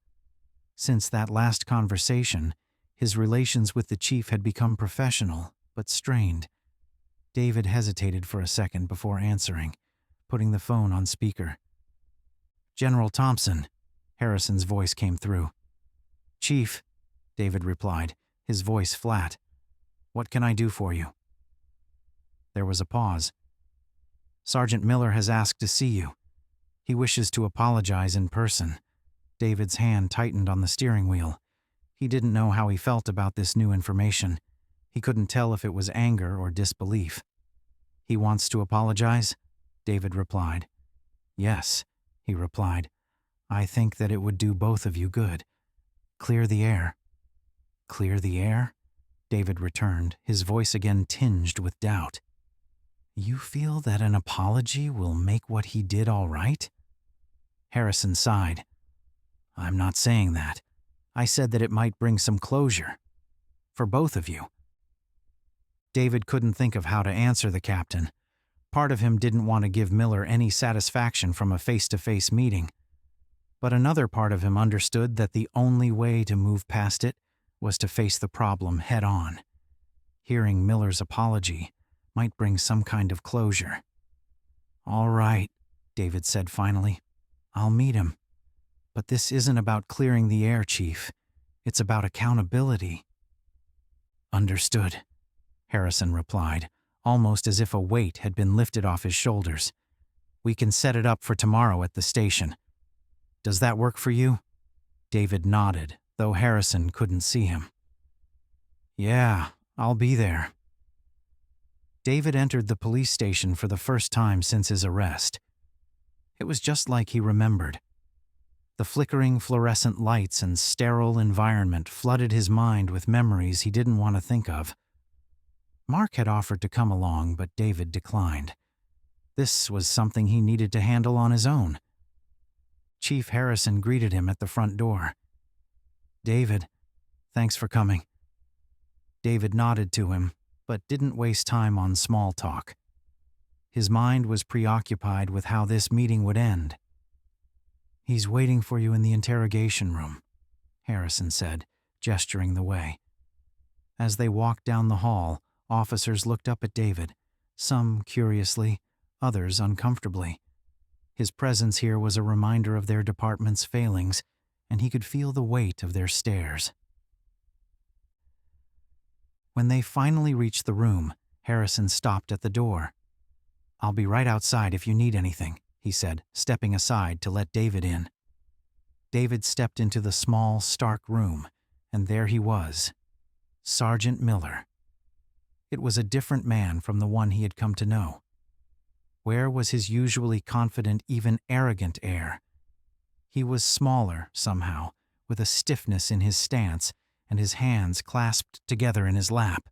Since that last conversation, his relations with the chief had become professional, but strained. David hesitated for a second before answering, putting the phone on speaker. "General Thompson," Harrison's voice came through. "Chief," David replied, his voice flat. "What can I do for you?" There was a pause. "Sergeant Miller has asked to see you. He wishes to apologize in person." David's hand tightened on the steering wheel. He didn't know how he felt about this new information. He couldn't tell if it was anger or disbelief. "He wants to apologize?" David replied. "Yes," he replied. "I think that it would do both of you good. Clear the air." "Clear the air?" David returned, his voice again tinged with doubt. "You feel that an apology will make what he did all right?" Harrison sighed. "I'm not saying that. I said that it might bring some closure. For both of you." David couldn't think of how to answer the captain. Part of him didn't want to give Miller any satisfaction from a face-to-face meeting. But another part of him understood that the only way to move past it was to face the problem head-on. Hearing Miller's apology might bring some kind of closure. "All right," David said finally. "I'll meet him. But this isn't about clearing the air, Chief. It's about accountability." "Understood," Harrison replied, almost as if a weight had been lifted off his shoulders. "We can set it up for tomorrow at the station. Does that work for you?" David nodded, though Harrison couldn't see him. "Yeah, I'll be there." David entered the police station for the first time since his arrest. It was just like he remembered. The flickering fluorescent lights and sterile environment flooded his mind with memories he didn't want to think of. Mark had offered to come along, but David declined. This was something he needed to handle on his own. Chief Harrison greeted him at the front door. "David, thanks for coming." David nodded to him, but didn't waste time on small talk. His mind was preoccupied with how this meeting would end. "He's waiting for you in the interrogation room," Harrison said, gesturing the way. As they walked down the hall, officers looked up at David, some curiously, others uncomfortably. His presence here was a reminder of their department's failings, and he could feel the weight of their stares. When they finally reached the room, Harrison stopped at the door. "I'll be right outside if you need anything," he said, stepping aside to let David in. David stepped into the small, stark room, and there he was, Sergeant Miller. It was a different man from the one he had come to know. Where was his usually confident, even arrogant air? He was smaller, somehow, with a stiffness in his stance, and his hands clasped together in his lap.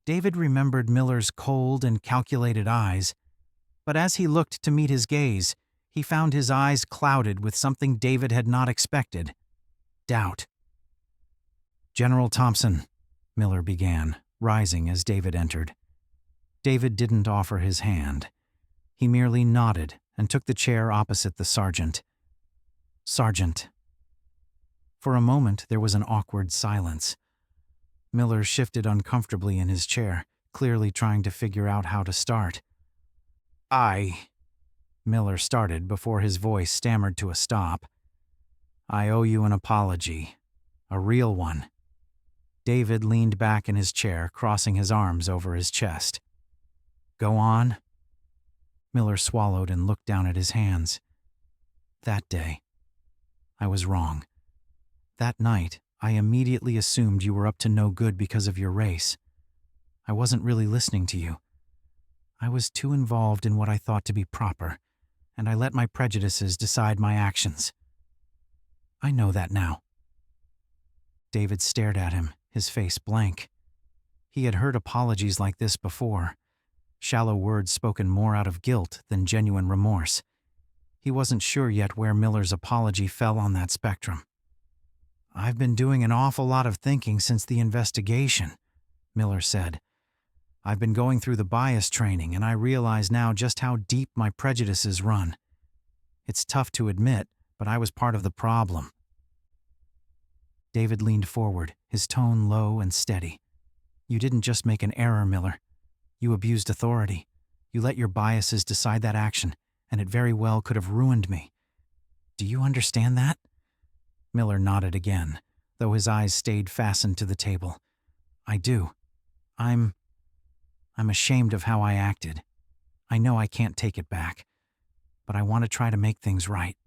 David remembered Miller's cold and calculated eyes, but as he looked to meet his gaze, he found his eyes clouded with something David had not expected: doubt. "General Thompson," Miller began, rising as David entered. David didn't offer his hand. He merely nodded and took the chair opposite the sergeant. "Sergeant." For a moment there was an awkward silence. Miller shifted uncomfortably in his chair, clearly trying to figure out how to start. Miller started before his voice stammered to a stop. "I owe you an apology. A real one." David leaned back in his chair, crossing his arms over his chest. "Go on." Miller swallowed and looked down at his hands. "That day, I was wrong. That night, I immediately assumed you were up to no good because of your race. I wasn't really listening to you. I was too involved in what I thought to be proper, and I let my prejudices decide my actions. I know that now." David stared at him, his face blank. He had heard apologies like this before, shallow words spoken more out of guilt than genuine remorse. He wasn't sure yet where Miller's apology fell on that spectrum. "I've been doing an awful lot of thinking since the investigation," Miller said. "I've been going through the bias training, and I realize now just how deep my prejudices run. It's tough to admit, but I was part of the problem." David leaned forward, his tone low and steady. "You didn't just make an error, Miller. You abused authority. You let your biases decide that action, and it very well could have ruined me. Do you understand that?" Miller nodded again, though his eyes stayed fastened to the table. "I do. I'm ashamed of how I acted. I know I can't take it back, but I want to try to make things right."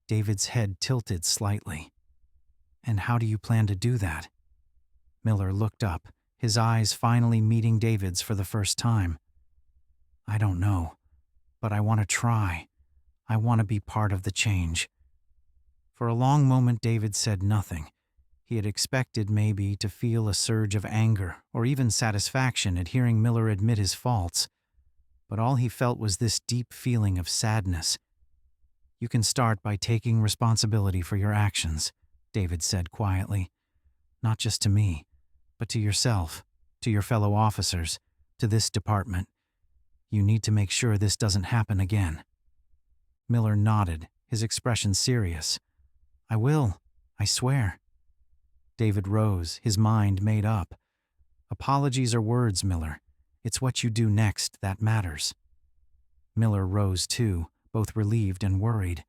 David's head tilted slightly. "And how do you plan to do that?" Miller looked up, his eyes finally meeting David's for the first time. "I don't know, but I want to try. I want to be part of the change." For a long moment David said nothing. He had expected maybe to feel a surge of anger or even satisfaction at hearing Miller admit his faults, but all he felt was this deep feeling of sadness. "You can start by taking responsibility for your actions," David said quietly. "Not just to me, but to yourself, to your fellow officers, to this department. You need to make sure this doesn't happen again." Miller nodded, his expression serious. "I will, I swear." David rose, his mind made up. "Apologies are words, Miller. It's what you do next that matters." Miller rose too, both relieved and worried.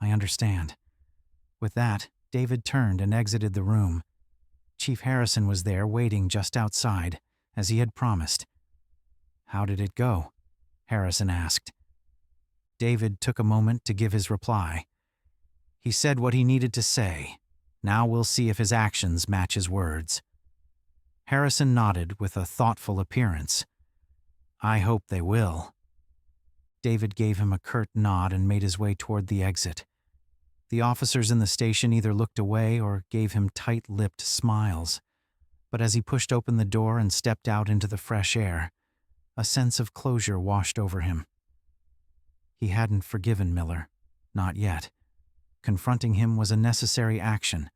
"I understand." With that, David turned and exited the room. Chief Harrison was there waiting just outside, as he had promised. "How did it go?" Harrison asked. David took a moment to give his reply. "He said what he needed to say. Now we'll see if his actions match his words." Harrison nodded with a thoughtful appearance. "I hope they will." David gave him a curt nod and made his way toward the exit. The officers in the station either looked away or gave him tight-lipped smiles. But as he pushed open the door and stepped out into the fresh air, a sense of closure washed over him. He hadn't forgiven Miller, not yet. Confronting him was a necessary action,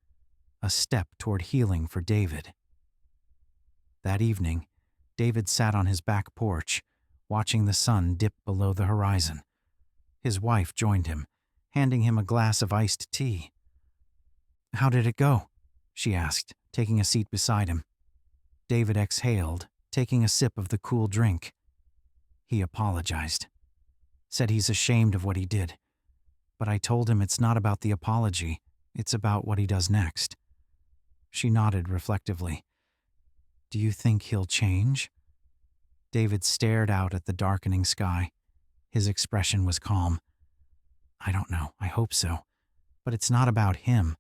a step toward healing for David. That evening, David sat on his back porch, watching the sun dip below the horizon. His wife joined him, handing him a glass of iced tea. "How did it go?" she asked, taking a seat beside him. David exhaled, taking a sip of the cool drink. He apologized. Said he's ashamed of what he did. But I told him it's not about the apology, it's about what he does next. She nodded reflectively. "Do you think he'll change?" David stared out at the darkening sky. His expression was calm. "I don't know, I hope so. But it's not about him.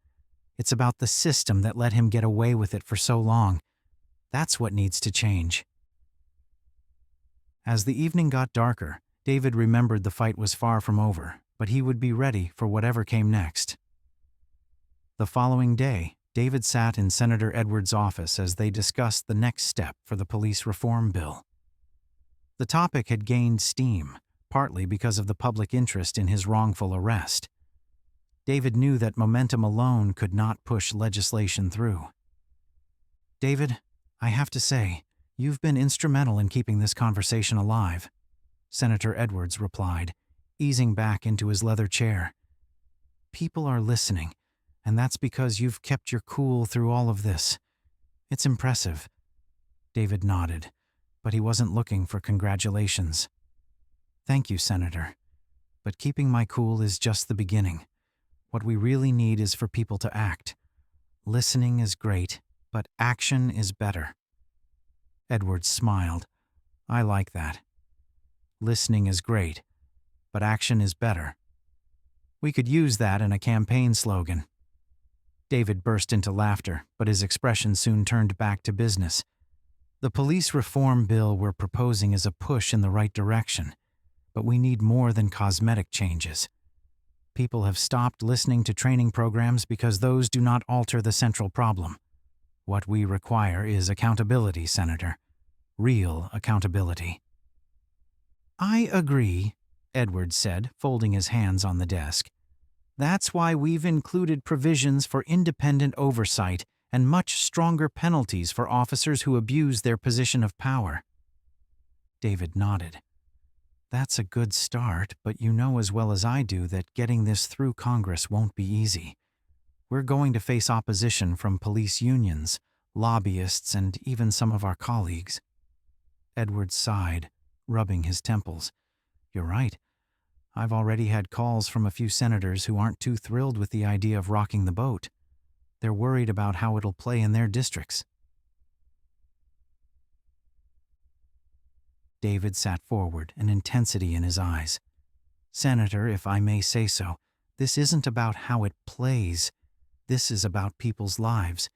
It's about the system that let him get away with it for so long. That's what needs to change." As the evening got darker, David remembered the fight was far from over, but he would be ready for whatever came next. The following day, David sat in Senator Edwards' office as they discussed the next step for the police reform bill. The topic had gained steam, partly because of the public interest in his wrongful arrest. David knew that momentum alone could not push legislation through. "David, I have to say, you've been instrumental in keeping this conversation alive," Senator Edwards replied, easing back into his leather chair. "People are listening, and that's because you've kept your cool through all of this. It's impressive." David nodded, but he wasn't looking for congratulations. "Thank you, Senator. But keeping my cool is just the beginning. What we really need is for people to act. Listening is great, but action is better." Edwards smiled. "I like that. Listening is great, but action is better. We could use that in a campaign slogan." David burst into laughter, but his expression soon turned back to business. "The police reform bill we're proposing is a push in the right direction, but we need more than cosmetic changes. People have stopped listening to training programs because those do not alter the central problem. What we require is accountability, Senator. Real accountability." "I agree," Edwards said, folding his hands on the desk. "That's why we've included provisions for independent oversight and much stronger penalties for officers who abuse their position of power." David nodded. "That's a good start, but you know as well as I do that getting this through Congress won't be easy. We're going to face opposition from police unions, lobbyists, and even some of our colleagues." Edwards sighed, rubbing his temples. "You're right. I've already had calls from a few senators who aren't too thrilled with the idea of rocking the boat. They're worried about how it'll play in their districts." David sat forward, an intensity in his eyes. "Senator, if I may say so, this isn't about how it plays. This is about people's lives.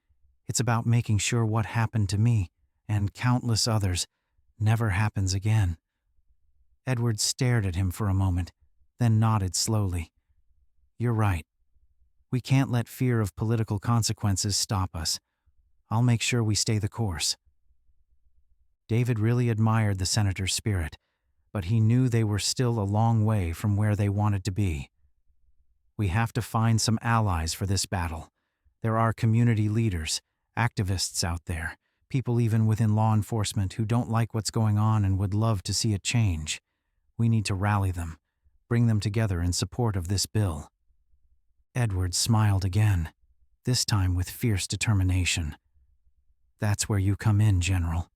It's about making sure what happened to me, and countless others, never happens again." Edward stared at him for a moment, then nodded slowly. "You're right. We can't let fear of political consequences stop us. I'll make sure we stay the course." David really admired the senator's spirit, but he knew they were still a long way from where they wanted to be. "We have to find some allies for this battle. There are community leaders, activists out there, people even within law enforcement who don't like what's going on and would love to see it change. We need to rally them, bring them together in support of this bill." Edward smiled again, this time with fierce determination. "That's where you come in, General.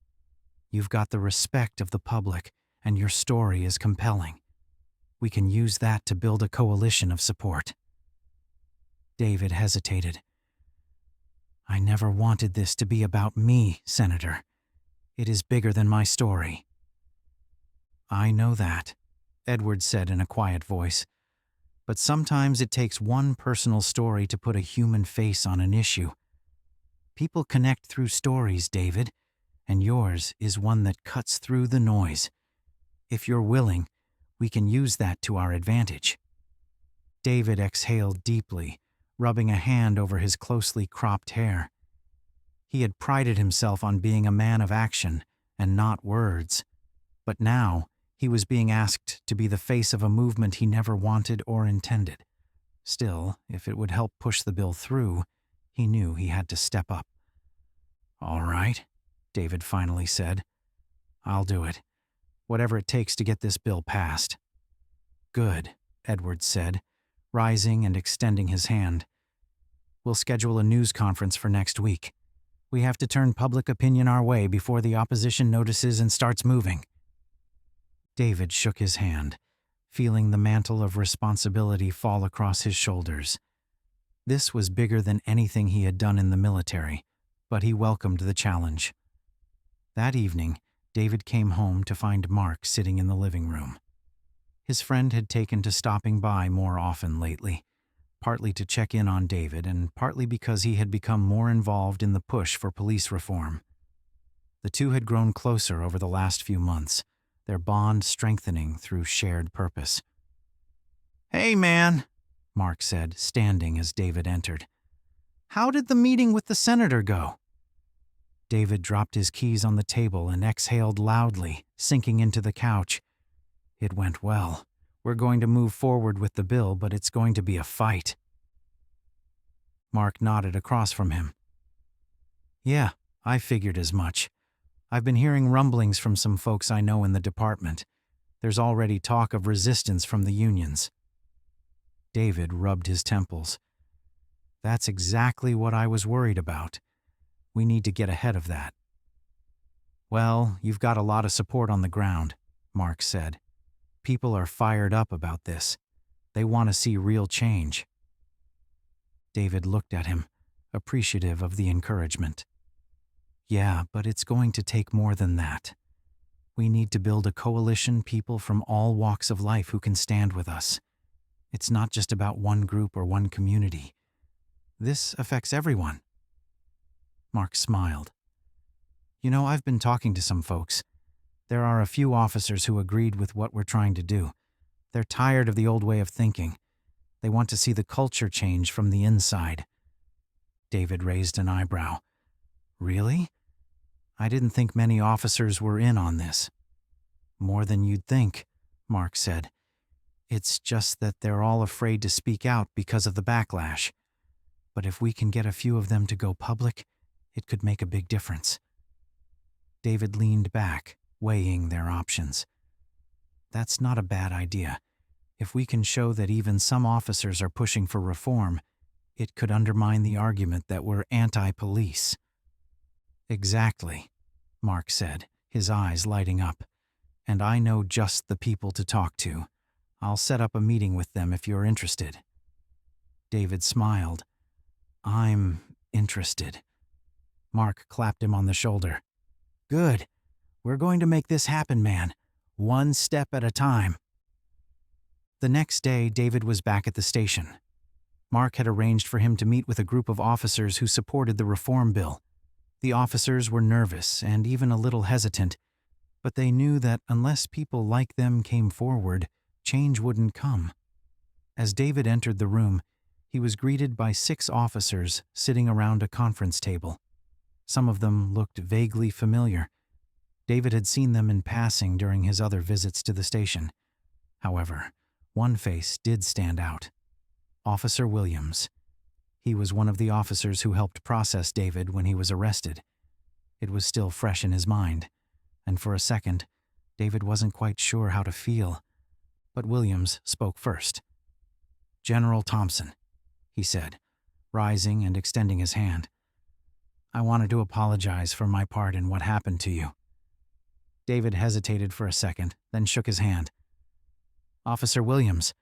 You've got the respect of the public, and your story is compelling. We can use that to build a coalition of support." David hesitated. "I never wanted this to be about me, Senator. It is bigger than my story." "I know that," Edward said in a quiet voice. "But sometimes it takes one personal story to put a human face on an issue. People connect through stories, David, and yours is one that cuts through the noise. If you're willing, we can use that to our advantage." David exhaled deeply, rubbing a hand over his closely cropped hair. He had prided himself on being a man of action and not words, but now he was being asked to be the face of a movement he never wanted or intended. Still, if it would help push the bill through, he knew he had to step up. "All right," David finally said. "I'll do it. Whatever it takes to get this bill passed." "Good," Edwards said, rising and extending his hand. "We'll schedule a news conference for next week. We have to turn public opinion our way before the opposition notices and starts moving." David shook his hand, feeling the mantle of responsibility fall across his shoulders. This was bigger than anything he had done in the military, but he welcomed the challenge. That evening, David came home to find Mark sitting in the living room. His friend had taken to stopping by more often lately, partly to check in on David and partly because he had become more involved in the push for police reform. The two had grown closer over the last few months, their bond strengthening through shared purpose. "Hey, man," Mark said, standing as David entered. "How did the meeting with the senator go?" David dropped his keys on the table and exhaled loudly, sinking into the couch. "It went well. We're going to move forward with the bill, but it's going to be a fight." Mark nodded across from him. "Yeah, I figured as much. I've been hearing rumblings from some folks I know in the department. There's already talk of resistance from the unions." David rubbed his temples. "That's exactly what I was worried about. We need to get ahead of that." "Well, you've got a lot of support on the ground," Mark said. "People are fired up about this. They want to see real change." David looked at him, appreciative of the encouragement. "Yeah, but it's going to take more than that. We need to build a coalition, people from all walks of life who can stand with us. It's not just about one group or one community. This affects everyone." Mark smiled. "You know, I've been talking to some folks. There are a few officers who agreed with what we're trying to do. They're tired of the old way of thinking. They want to see the culture change from the inside." David raised an eyebrow. "Really? I didn't think many officers were in on this." "More than you'd think," Mark said. "It's just that they're all afraid to speak out because of the backlash. But if we can get a few of them to go public, it could make a big difference." David leaned back, weighing their options. "That's not a bad idea. If we can show that even some officers are pushing for reform, it could undermine the argument that we're anti-police." "Exactly," Mark said, his eyes lighting up. "And I know just the people to talk to. I'll set up a meeting with them if you're interested." David smiled. "I'm interested." Mark clapped him on the shoulder. "Good. We're going to make this happen, man. One step at a time." The next day, David was back at the station. Mark had arranged for him to meet with a group of officers who supported the reform bill. The officers were nervous and even a little hesitant, but they knew that unless people like them came forward, change wouldn't come. As David entered the room, he was greeted by 6 officers sitting around a conference table. Some of them looked vaguely familiar. David had seen them in passing during his other visits to the station. However, one face did stand out. Officer Williams. He was one of the officers who helped process David when he was arrested. It was still fresh in his mind, and for a second, David wasn't quite sure how to feel. But Williams spoke first. "General Thompson," he said, rising and extending his hand. "I wanted to apologize for my part in what happened to you." David hesitated for a second, then shook his hand. "Officer Williams,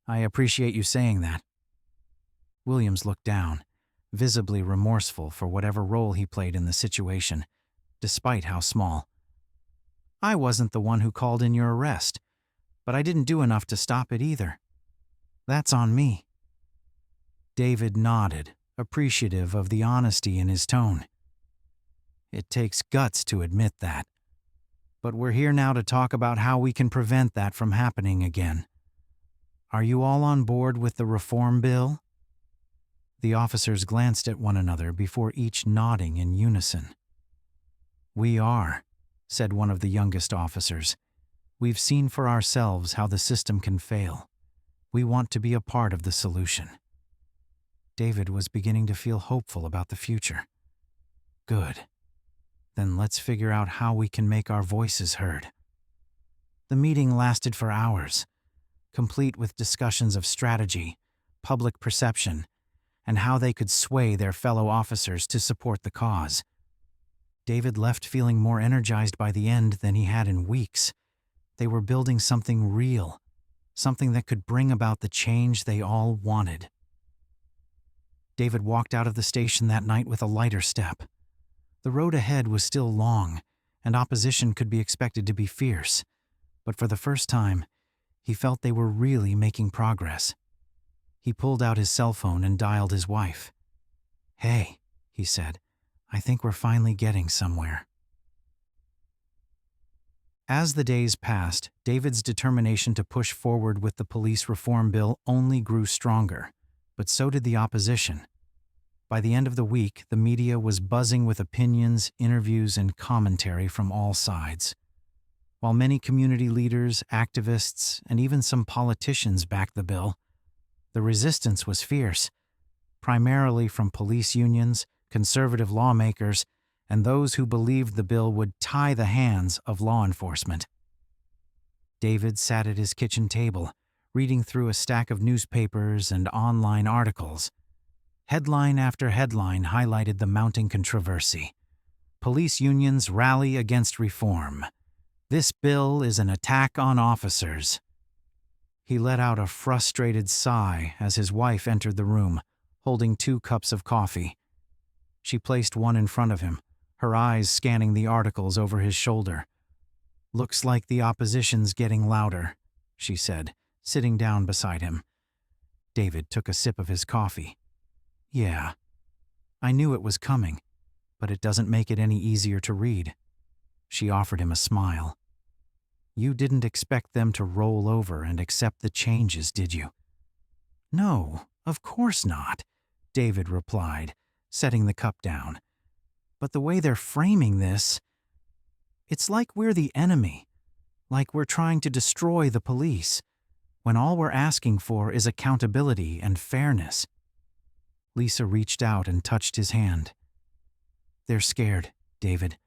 I appreciate you saying that." Williams looked down, visibly remorseful for whatever role he played in the situation, despite how small. "I wasn't the one who called in your arrest, but I didn't do enough to stop it either. That's on me." David nodded, appreciative of the honesty in his tone. "It takes guts to admit that. But we're here now to talk about how we can prevent that from happening again. Are you all on board with the reform bill?" The officers glanced at one another before each nodding in unison. "We are," said one of the youngest officers. "We've seen for ourselves how the system can fail. We want to be a part of the solution." David was beginning to feel hopeful about the future. Good. Then let's figure out how we can make our voices heard. The meeting lasted for hours, complete with discussions of strategy, public perception, and how they could sway their fellow officers to support the cause. David left feeling more energized by the end than he had in weeks. They were building something real, something that could bring about the change they all wanted. David walked out of the station that night with a lighter step. The road ahead was still long, and opposition could be expected to be fierce, but for the first time, he felt they were really making progress. He pulled out his cell phone and dialed his wife. "Hey," he said, "I think we're finally getting somewhere." As the days passed, David's determination to push forward with the police reform bill only grew stronger, but so did the opposition. By the end of the week, the media was buzzing with opinions, interviews, and commentary from all sides. While many community leaders, activists, and even some politicians backed the bill, the resistance was fierce, primarily from police unions, conservative lawmakers, and those who believed the bill would tie the hands of law enforcement. David sat at his kitchen table, reading through a stack of newspapers and online articles. Headline after headline highlighted the mounting controversy. Police unions rally against reform. This bill is an attack on officers. He let out a frustrated sigh as his wife entered the room, holding 2 cups of coffee. She placed one in front of him, her eyes scanning the articles over his shoulder. "Looks like the opposition's getting louder," she said, sitting down beside him. David took a sip of his coffee. "Yeah, I knew it was coming, but it doesn't make it any easier to read." She offered him a smile. "You didn't expect them to roll over and accept the changes, did you?" "No, of course not," David replied, setting the cup down. "But the way they're framing this, it's like we're the enemy, like we're trying to destroy the police, when all we're asking for is accountability and fairness." Lisa reached out and touched his hand. "They're scared, David.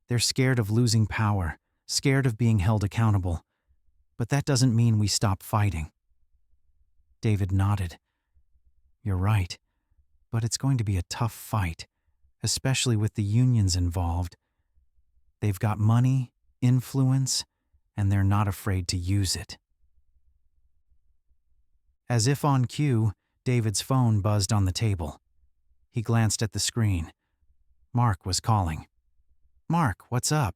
They're scared of losing power, scared of being held accountable. But that doesn't mean we stop fighting." David nodded. "You're right, but it's going to be a tough fight, especially with the unions involved. They've got money, influence, and they're not afraid to use it." As if on cue, David's phone buzzed on the table. He glanced at the screen. Mark was calling. "Mark, what's up?"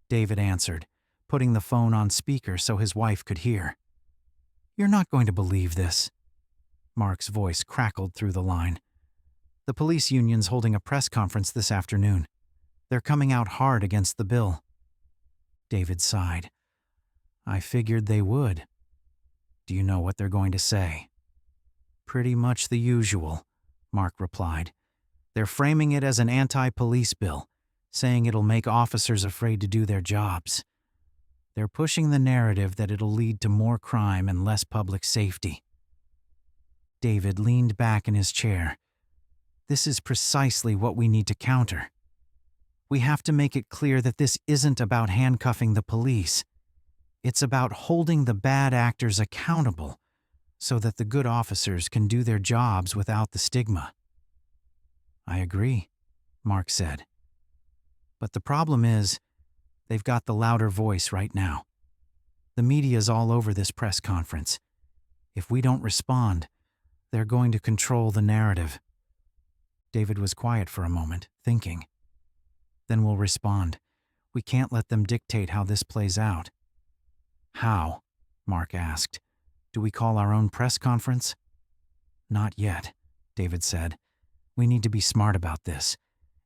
David answered, putting the phone on speaker so his wife could hear. "You're not going to believe this." Mark's voice crackled through the line. "The police union's holding a press conference this afternoon. They're coming out hard against the bill." David sighed. "I figured they would." "Do you know what they're going to say?" "Pretty much the usual," Mark replied. "They're framing it as an anti-police bill, saying it'll make officers afraid to do their jobs. They're pushing the narrative that it'll lead to more crime and less public safety." David leaned back in his chair. "This is precisely what we need to counter. We have to make it clear that this isn't about handcuffing the police. It's about holding the bad actors accountable so that the good officers can do their jobs without the stigma." "I agree," Mark said. "But the problem is, they've got the louder voice right now. The media's all over this press conference. If we don't respond, they're going to control the narrative." David was quiet for a moment, thinking. "Then we'll respond. We can't let them dictate how this plays out." "How?" Mark asked. "Do we call our own press conference?" "Not yet," David said. "We need to be smart about this.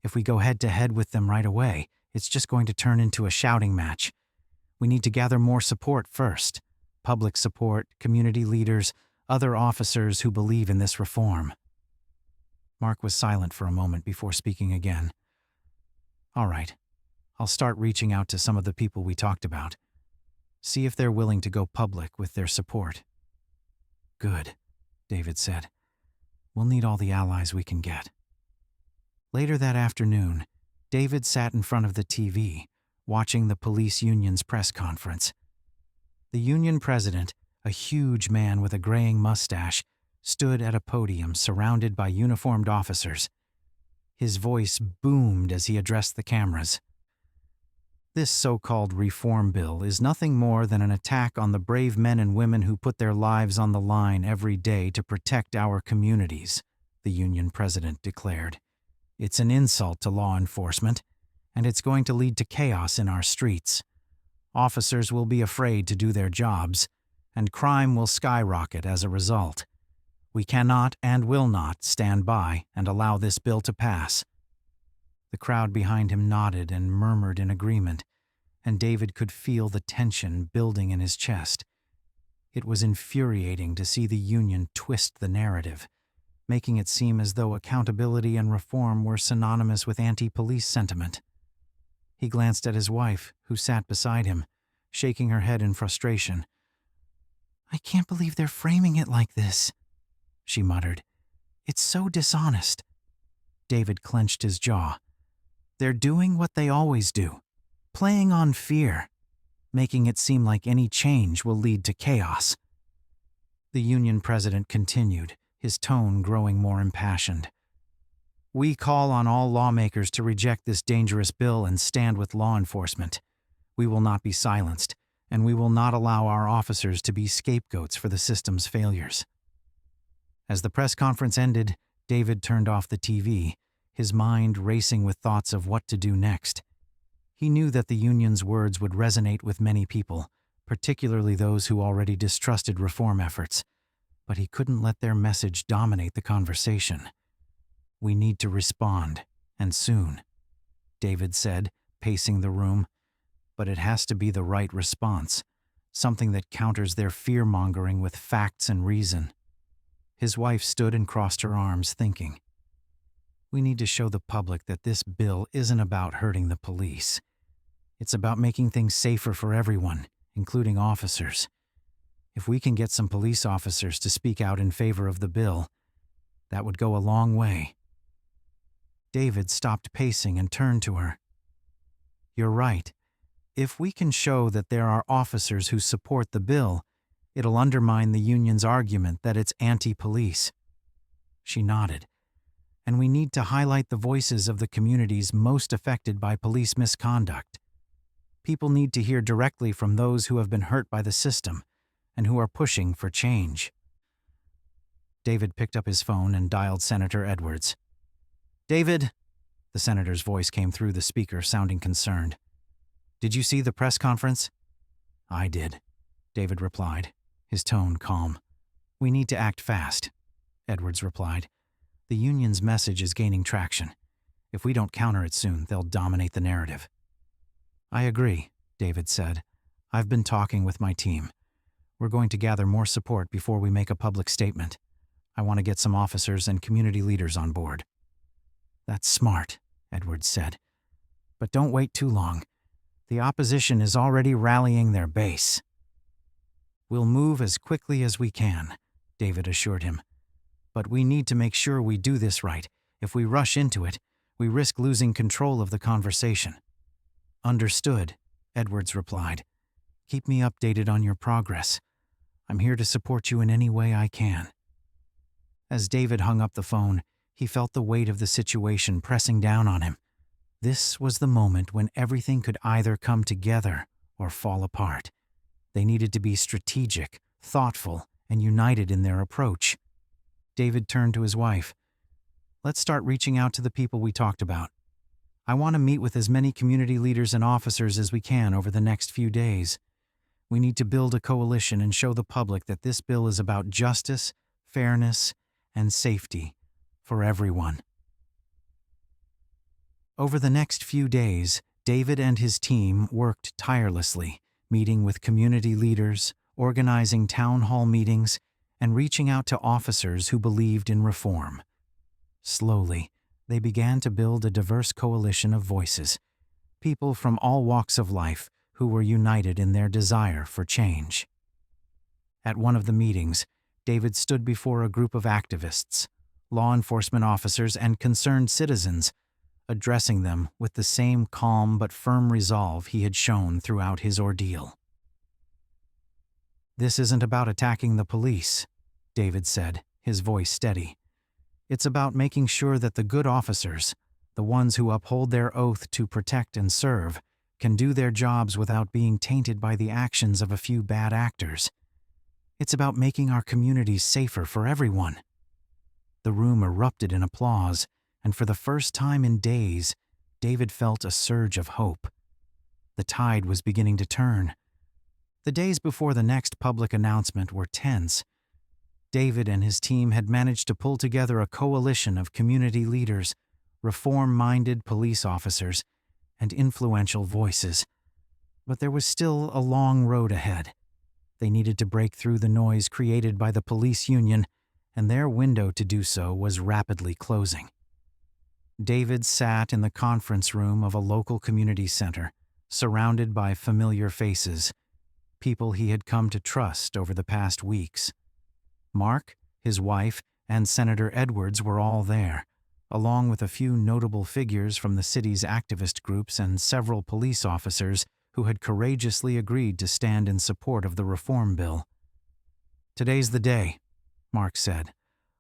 If we go head-to-head with them right away, it's just going to turn into a shouting match. We need to gather more support first. Public support, community leaders, other officers who believe in this reform." Mark was silent for a moment before speaking again. "All right. I'll start reaching out to some of the people we talked about. See if they're willing to go public with their support." "Good," David said. "We'll need all the allies we can get." Later that afternoon, David sat in front of the TV, watching the police union's press conference. The union president, a huge man with a graying mustache, stood at a podium surrounded by uniformed officers. His voice boomed as he addressed the cameras. This so-called reform bill is nothing more than an attack on the brave men and women who put their lives on the line every day to protect our communities, the union president declared. It's an insult to law enforcement, and it's going to lead to chaos in our streets. Officers will be afraid to do their jobs, and crime will skyrocket as a result. We cannot and will not stand by and allow this bill to pass. The crowd behind him nodded and murmured in agreement, and David could feel the tension building in his chest. It was infuriating to see the union twist the narrative, making it seem as though accountability and reform were synonymous with anti-police sentiment. He glanced at his wife, who sat beside him, shaking her head in frustration. "I can't believe they're framing it like this," she muttered. "It's so dishonest." David clenched his jaw. "They're doing what they always do, playing on fear, making it seem like any change will lead to chaos." The union president continued, his tone growing more impassioned. "We call on all lawmakers to reject this dangerous bill and stand with law enforcement. We will not be silenced, and we will not allow our officers to be scapegoats for the system's failures." As the press conference ended, David turned off the TV, his mind racing with thoughts of what to do next. He knew that the union's words would resonate with many people, particularly those who already distrusted reform efforts, but he couldn't let their message dominate the conversation. "We need to respond, and soon," David said, pacing the room. "But it has to be the right response, something that counters their fear-mongering with facts and reason." His wife stood and crossed her arms, thinking. "We need to show the public that this bill isn't about hurting the police. It's about making things safer for everyone, including officers. If we can get some police officers to speak out in favor of the bill, that would go a long way." David stopped pacing and turned to her. "You're right. If we can show that there are officers who support the bill, it'll undermine the union's argument that it's anti-police." She nodded. "And we need to highlight the voices of the communities most affected by police misconduct. People need to hear directly from those who have been hurt by the system and who are pushing for change." David picked up his phone and dialed Senator Edwards. "David," the senator's voice came through the speaker, sounding concerned. "Did you see the press conference?" "I did," David replied, his tone calm. "We need to act fast," Edwards replied. "The union's message is gaining traction. If we don't counter it soon, they'll dominate the narrative." "I agree," David said. "I've been talking with my team. We're going to gather more support before we make a public statement. I want to get some officers and community leaders on board." "That's smart," Edwards said. "But don't wait too long. The opposition is already rallying their base." "We'll move as quickly as we can," David assured him. "But we need to make sure we do this right. If we rush into it, we risk losing control of the conversation." "Understood," Edwards replied. "Keep me updated on your progress. I'm here to support you in any way I can." As David hung up the phone, he felt the weight of the situation pressing down on him. This was the moment when everything could either come together or fall apart. They needed to be strategic, thoughtful, and united in their approach. David turned to his wife. "Let's start reaching out to the people we talked about. I want to meet with as many community leaders and officers as we can over the next few days. We need to build a coalition and show the public that this bill is about justice, fairness, and safety for everyone." Over the next few days, David and his team worked tirelessly, meeting with community leaders, organizing town hall meetings, and reaching out to officers who believed in reform. Slowly, they began to build a diverse coalition of voices, people from all walks of life who were united in their desire for change. At one of the meetings, David stood before a group of activists, law enforcement officers, and concerned citizens, addressing them with the same calm but firm resolve he had shown throughout his ordeal. "This isn't about attacking the police," David said, his voice steady. "It's about making sure that the good officers, the ones who uphold their oath to protect and serve, can do their jobs without being tainted by the actions of a few bad actors. It's about making our communities safer for everyone." The room erupted in applause, and for the first time in days, David felt a surge of hope. The tide was beginning to turn. The days before the next public announcement were tense. David and his team had managed to pull together a coalition of community leaders, reform-minded police officers, and influential voices. But there was still a long road ahead. They needed to break through the noise created by the police union, and their window to do so was rapidly closing. David sat in the conference room of a local community center, surrounded by familiar faces, people he had come to trust over the past weeks. Mark, his wife, and Senator Edwards were all there, along with a few notable figures from the city's activist groups and several police officers who had courageously agreed to stand in support of the reform bill. "Today's the day," Mark said,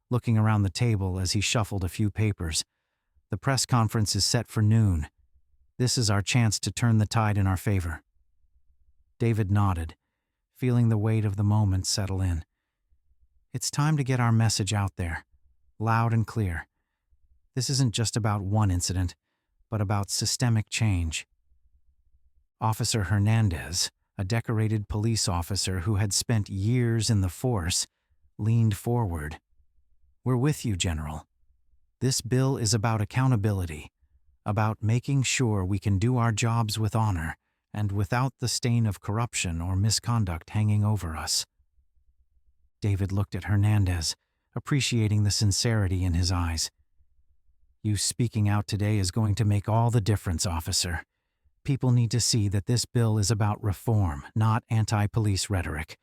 looking around the table as he shuffled a few papers. "The press conference is set for noon. This is our chance to turn the tide in our favor." David nodded, feeling the weight of the moment settle in. "It's time to get our message out there, loud and clear. This isn't just about one incident, but about systemic change." Officer Hernandez, a decorated police officer who had spent years in the force, leaned forward. "We're with you, General. This bill is about accountability, about making sure we can do our jobs with honor and without the stain of corruption or misconduct hanging over us." David looked at Hernandez, appreciating the sincerity in his eyes. "You speaking out today is going to make all the difference, officer. People need to see that this bill is about reform, not anti-police rhetoric.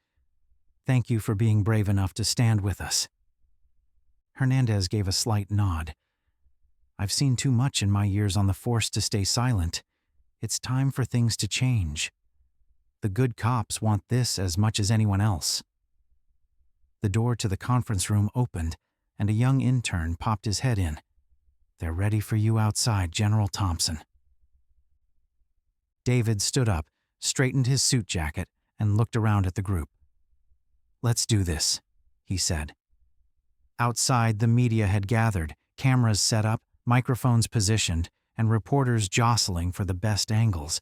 Thank you for being brave enough to stand with us." Hernandez gave a slight nod. "I've seen too much in my years on the force to stay silent. It's time for things to change. The good cops want this as much as anyone else." The door to the conference room opened, and a young intern popped his head in. "They're ready for you outside, General Thompson." David stood up, straightened his suit jacket, and looked around at the group. "Let's do this," he said. Outside, the media had gathered, cameras set up, microphones positioned, and reporters jostling for the best angles.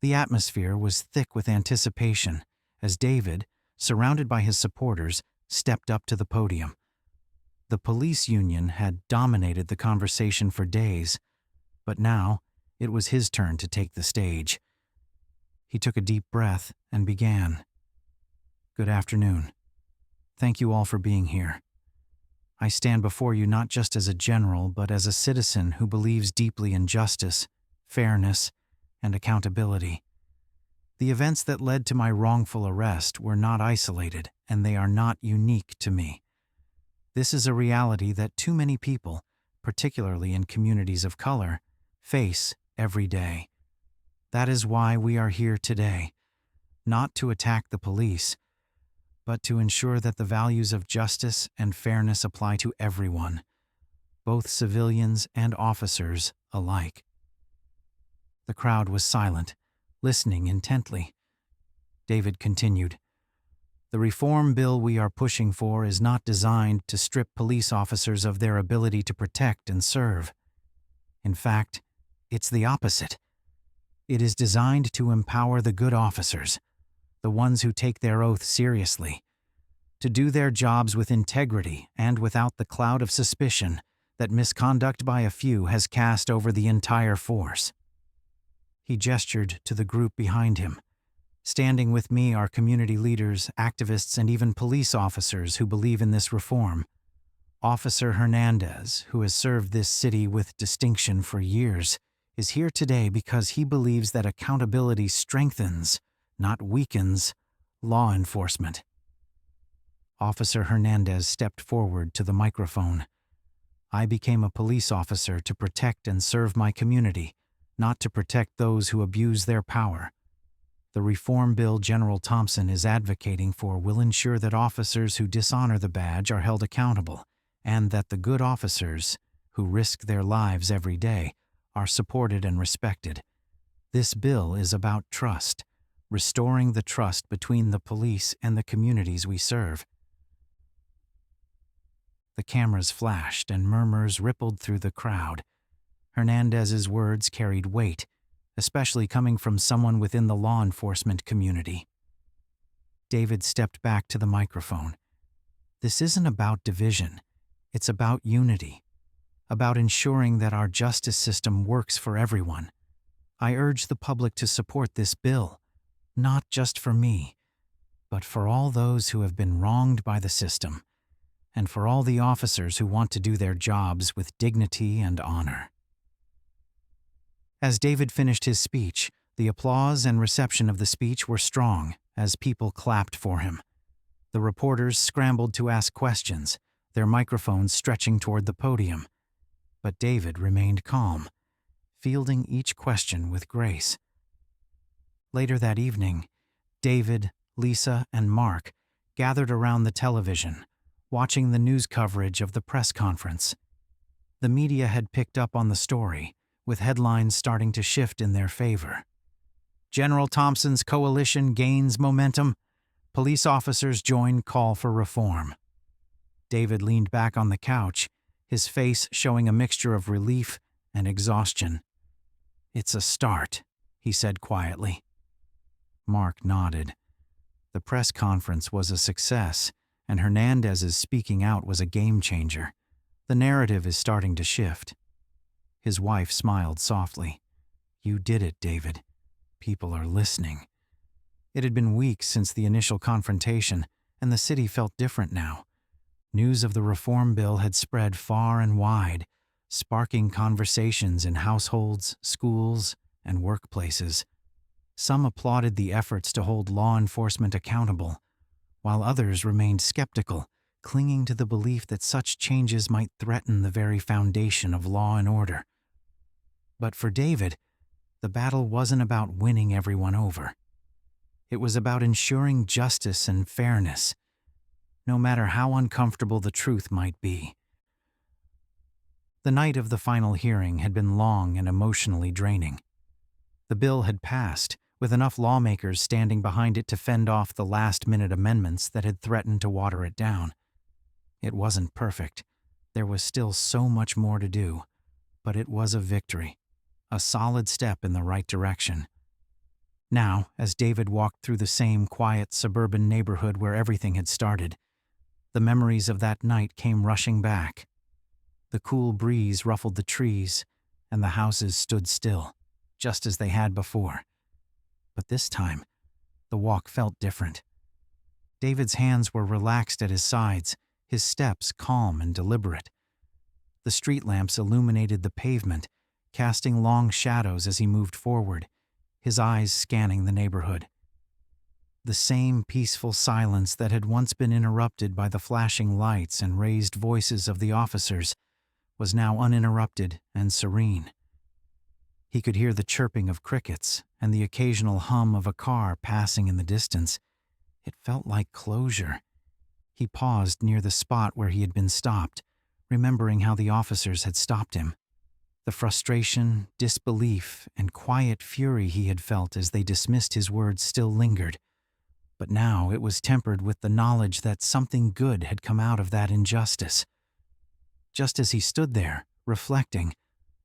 The atmosphere was thick with anticipation as David, surrounded by his supporters, stepped up to the podium. The police union had dominated the conversation for days, but now it was his turn to take the stage. He took a deep breath and began. "Good afternoon. Thank you all for being here. I stand before you not just as a general, but as a citizen who believes deeply in justice, fairness, and accountability. The events that led to my wrongful arrest were not isolated, and they are not unique to me. This is a reality that too many people, particularly in communities of color, face every day. That is why we are here today, not to attack the police, but to ensure that the values of justice and fairness apply to everyone, both civilians and officers alike." The crowd was silent, listening intently. David continued, "The reform bill we are pushing for is not designed to strip police officers of their ability to protect and serve. In fact, it's the opposite. It is designed to empower the good officers, the ones who take their oath seriously, to do their jobs with integrity and without the cloud of suspicion that misconduct by a few has cast over the entire force." He gestured to the group behind him. "Standing with me are community leaders, activists, and even police officers who believe in this reform. Officer Hernandez, who has served this city with distinction for years, is here today because he believes that accountability strengthens, not weakens, law enforcement." Officer Hernandez stepped forward to the microphone. I became a police officer to protect and serve my community, not to protect those who abuse their power. The reform bill General Thompson is advocating for will ensure that officers who dishonor the badge are held accountable, and that the good officers, who risk their lives every day, are supported and respected. This bill is about trust, restoring the trust between the police and the communities we serve. The cameras flashed and murmurs rippled through the crowd. Hernandez's words carried weight, especially coming from someone within the law enforcement community. David stepped back to the microphone. This isn't about division. It's about unity, about ensuring that our justice system works for everyone. I urge the public to support this bill, not just for me, but for all those who have been wronged by the system, and for all the officers who want to do their jobs with dignity and honor. As David finished his speech, the applause and reception of the speech were strong as people clapped for him. The reporters scrambled to ask questions, their microphones stretching toward the podium. But David remained calm, fielding each question with grace. Later that evening, David, Lisa, and Mark gathered around the television, watching the news coverage of the press conference. The media had picked up on the story, with headlines starting to shift in their favor. General Thompson's coalition gains momentum. Police officers join call for reform. David leaned back on the couch, his face showing a mixture of relief and exhaustion. "It's a start," he said quietly. Mark nodded. The press conference was a success, and Hernandez's speaking out was a game changer. The narrative is starting to shift. His wife smiled softly. "You did it, David. People are listening." It had been weeks since the initial confrontation, and the city felt different now. News of the reform bill had spread far and wide, sparking conversations in households, schools, and workplaces. Some applauded the efforts to hold law enforcement accountable, while others remained skeptical, clinging to the belief that such changes might threaten the very foundation of law and order. But for David, the battle wasn't about winning everyone over. It was about ensuring justice and fairness, no matter how uncomfortable the truth might be. The night of the final hearing had been long and emotionally draining. The bill had passed, with enough lawmakers standing behind it to fend off the last-minute amendments that had threatened to water it down. It wasn't perfect. There was still so much more to do, but it was a victory, a solid step in the right direction. Now, as David walked through the same quiet suburban neighborhood where everything had started, the memories of that night came rushing back. The cool breeze ruffled the trees, and the houses stood still, just as they had before. But this time, the walk felt different. David's hands were relaxed at his sides, his steps calm and deliberate. The street lamps illuminated the pavement, casting long shadows as he moved forward, his eyes scanning the neighborhood. The same peaceful silence that had once been interrupted by the flashing lights and raised voices of the officers was now uninterrupted and serene. He could hear the chirping of crickets and the occasional hum of a car passing in the distance. It felt like closure. He paused near the spot where he had been stopped, remembering how the officers had stopped him. The frustration, disbelief, and quiet fury he had felt as they dismissed his words still lingered, but now it was tempered with the knowledge that something good had come out of that injustice. Just as he stood there, reflecting,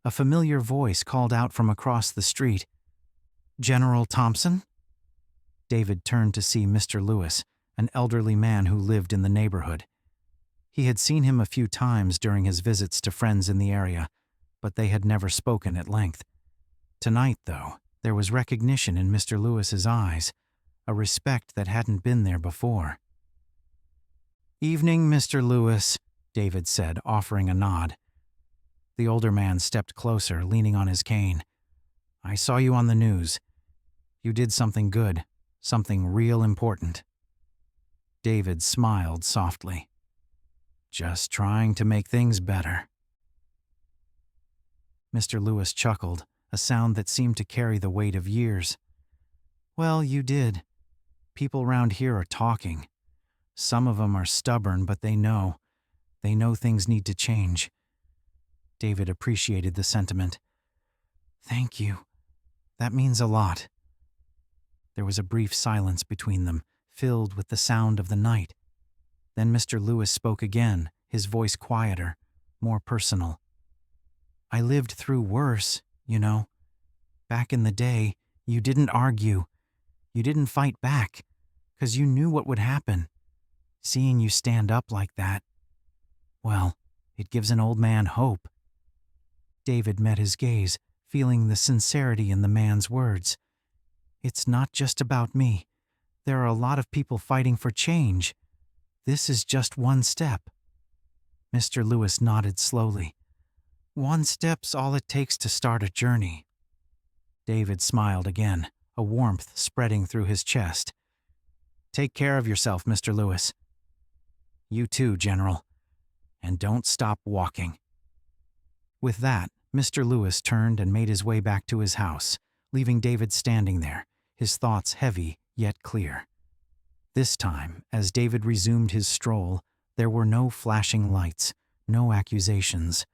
a familiar voice called out from across the street, "General Thompson?" David turned to see Mr. Lewis, an elderly man who lived in the neighborhood. He had seen him a few times during his visits to friends in the area, but they had never spoken at length. Tonight, though, there was recognition in Mr. Lewis's eyes, a respect that hadn't been there before. "Evening, Mr. Lewis," David said, offering a nod. The older man stepped closer, leaning on his cane. "I saw you on the news. You did something good, something real important." David smiled softly. "Just trying to make things better." Mr. Lewis chuckled, a sound that seemed to carry the weight of years. Well, you did. People round here are talking. Some of 'em are stubborn, but they know. They know things need to change. David appreciated the sentiment. Thank you. That means a lot. There was a brief silence between them, filled with the sound of the night. Then Mr. Lewis spoke again, his voice quieter, more personal. I lived through worse, you know. Back in the day, you didn't argue. You didn't fight back, 'cause you knew what would happen. Seeing you stand up like that, well, it gives an old man hope. David met his gaze, feeling the sincerity in the man's words. It's not just about me. There are a lot of people fighting for change. This is just one step. Mr. Lewis nodded slowly. One step's all it takes to start a journey. David smiled again, a warmth spreading through his chest. Take care of yourself, Mr. Lewis. You too, General. And don't stop walking. With that, Mr. Lewis turned and made his way back to his house, leaving David standing there, his thoughts heavy yet clear. This time, as David resumed his stroll, there were no flashing lights, no accusations,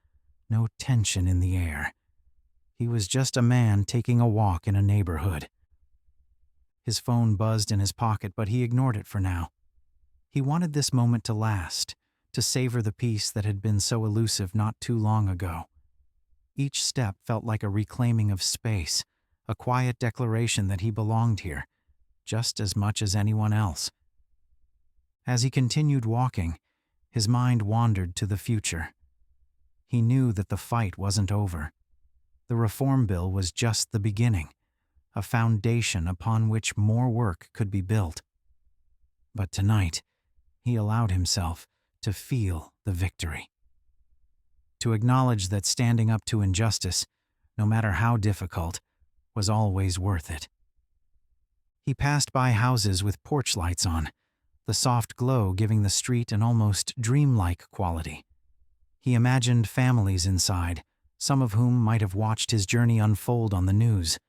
no tension in the air. He was just a man taking a walk in a neighborhood. His phone buzzed in his pocket, but he ignored it for now. He wanted this moment to last, to savor the peace that had been so elusive not too long ago. Each step felt like a reclaiming of space, a quiet declaration that he belonged here, just as much as anyone else. As he continued walking, his mind wandered to the future. He knew that the fight wasn't over. The reform bill was just the beginning, a foundation upon which more work could be built. But tonight, he allowed himself to feel the victory. To acknowledge that standing up to injustice, no matter how difficult, was always worth it. He passed by houses with porch lights on, the soft glow giving the street an almost dreamlike quality. He imagined families inside, some of whom might have watched his journey unfold on the news,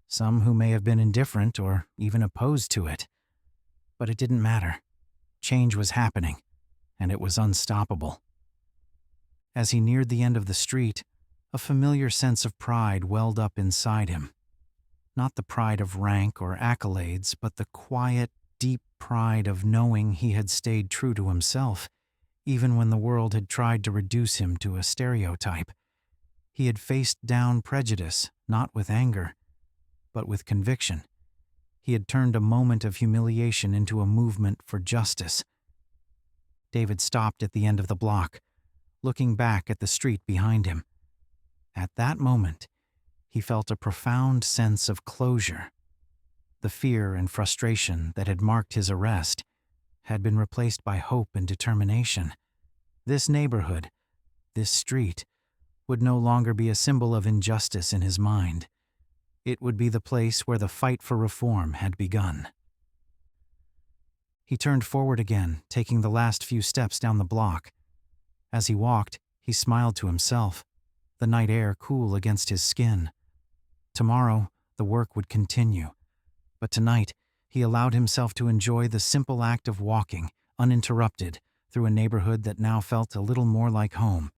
some who may have been indifferent or even opposed to it. But it didn't matter. Change was happening, and it was unstoppable. As he neared the end of the street, a familiar sense of pride welled up inside him. Not the pride of rank or accolades, but the quiet, deep pride of knowing he had stayed true to himself, even when the world had tried to reduce him to a stereotype. He had faced down prejudice, not with anger, but with conviction. He had turned a moment of humiliation into a movement for justice. David stopped at the end of the block, looking back at the street behind him. At that moment, he felt a profound sense of closure. The fear and frustration that had marked his arrest had been replaced by hope and determination. This neighborhood, this street, would no longer be a symbol of injustice in his mind. It would be the place where the fight for reform had begun. He turned forward again, taking the last few steps down the block. As he walked, he smiled to himself, the night air cool against his skin. Tomorrow, the work would continue. But tonight, he allowed himself to enjoy the simple act of walking, uninterrupted, through a neighborhood that now felt a little more like home.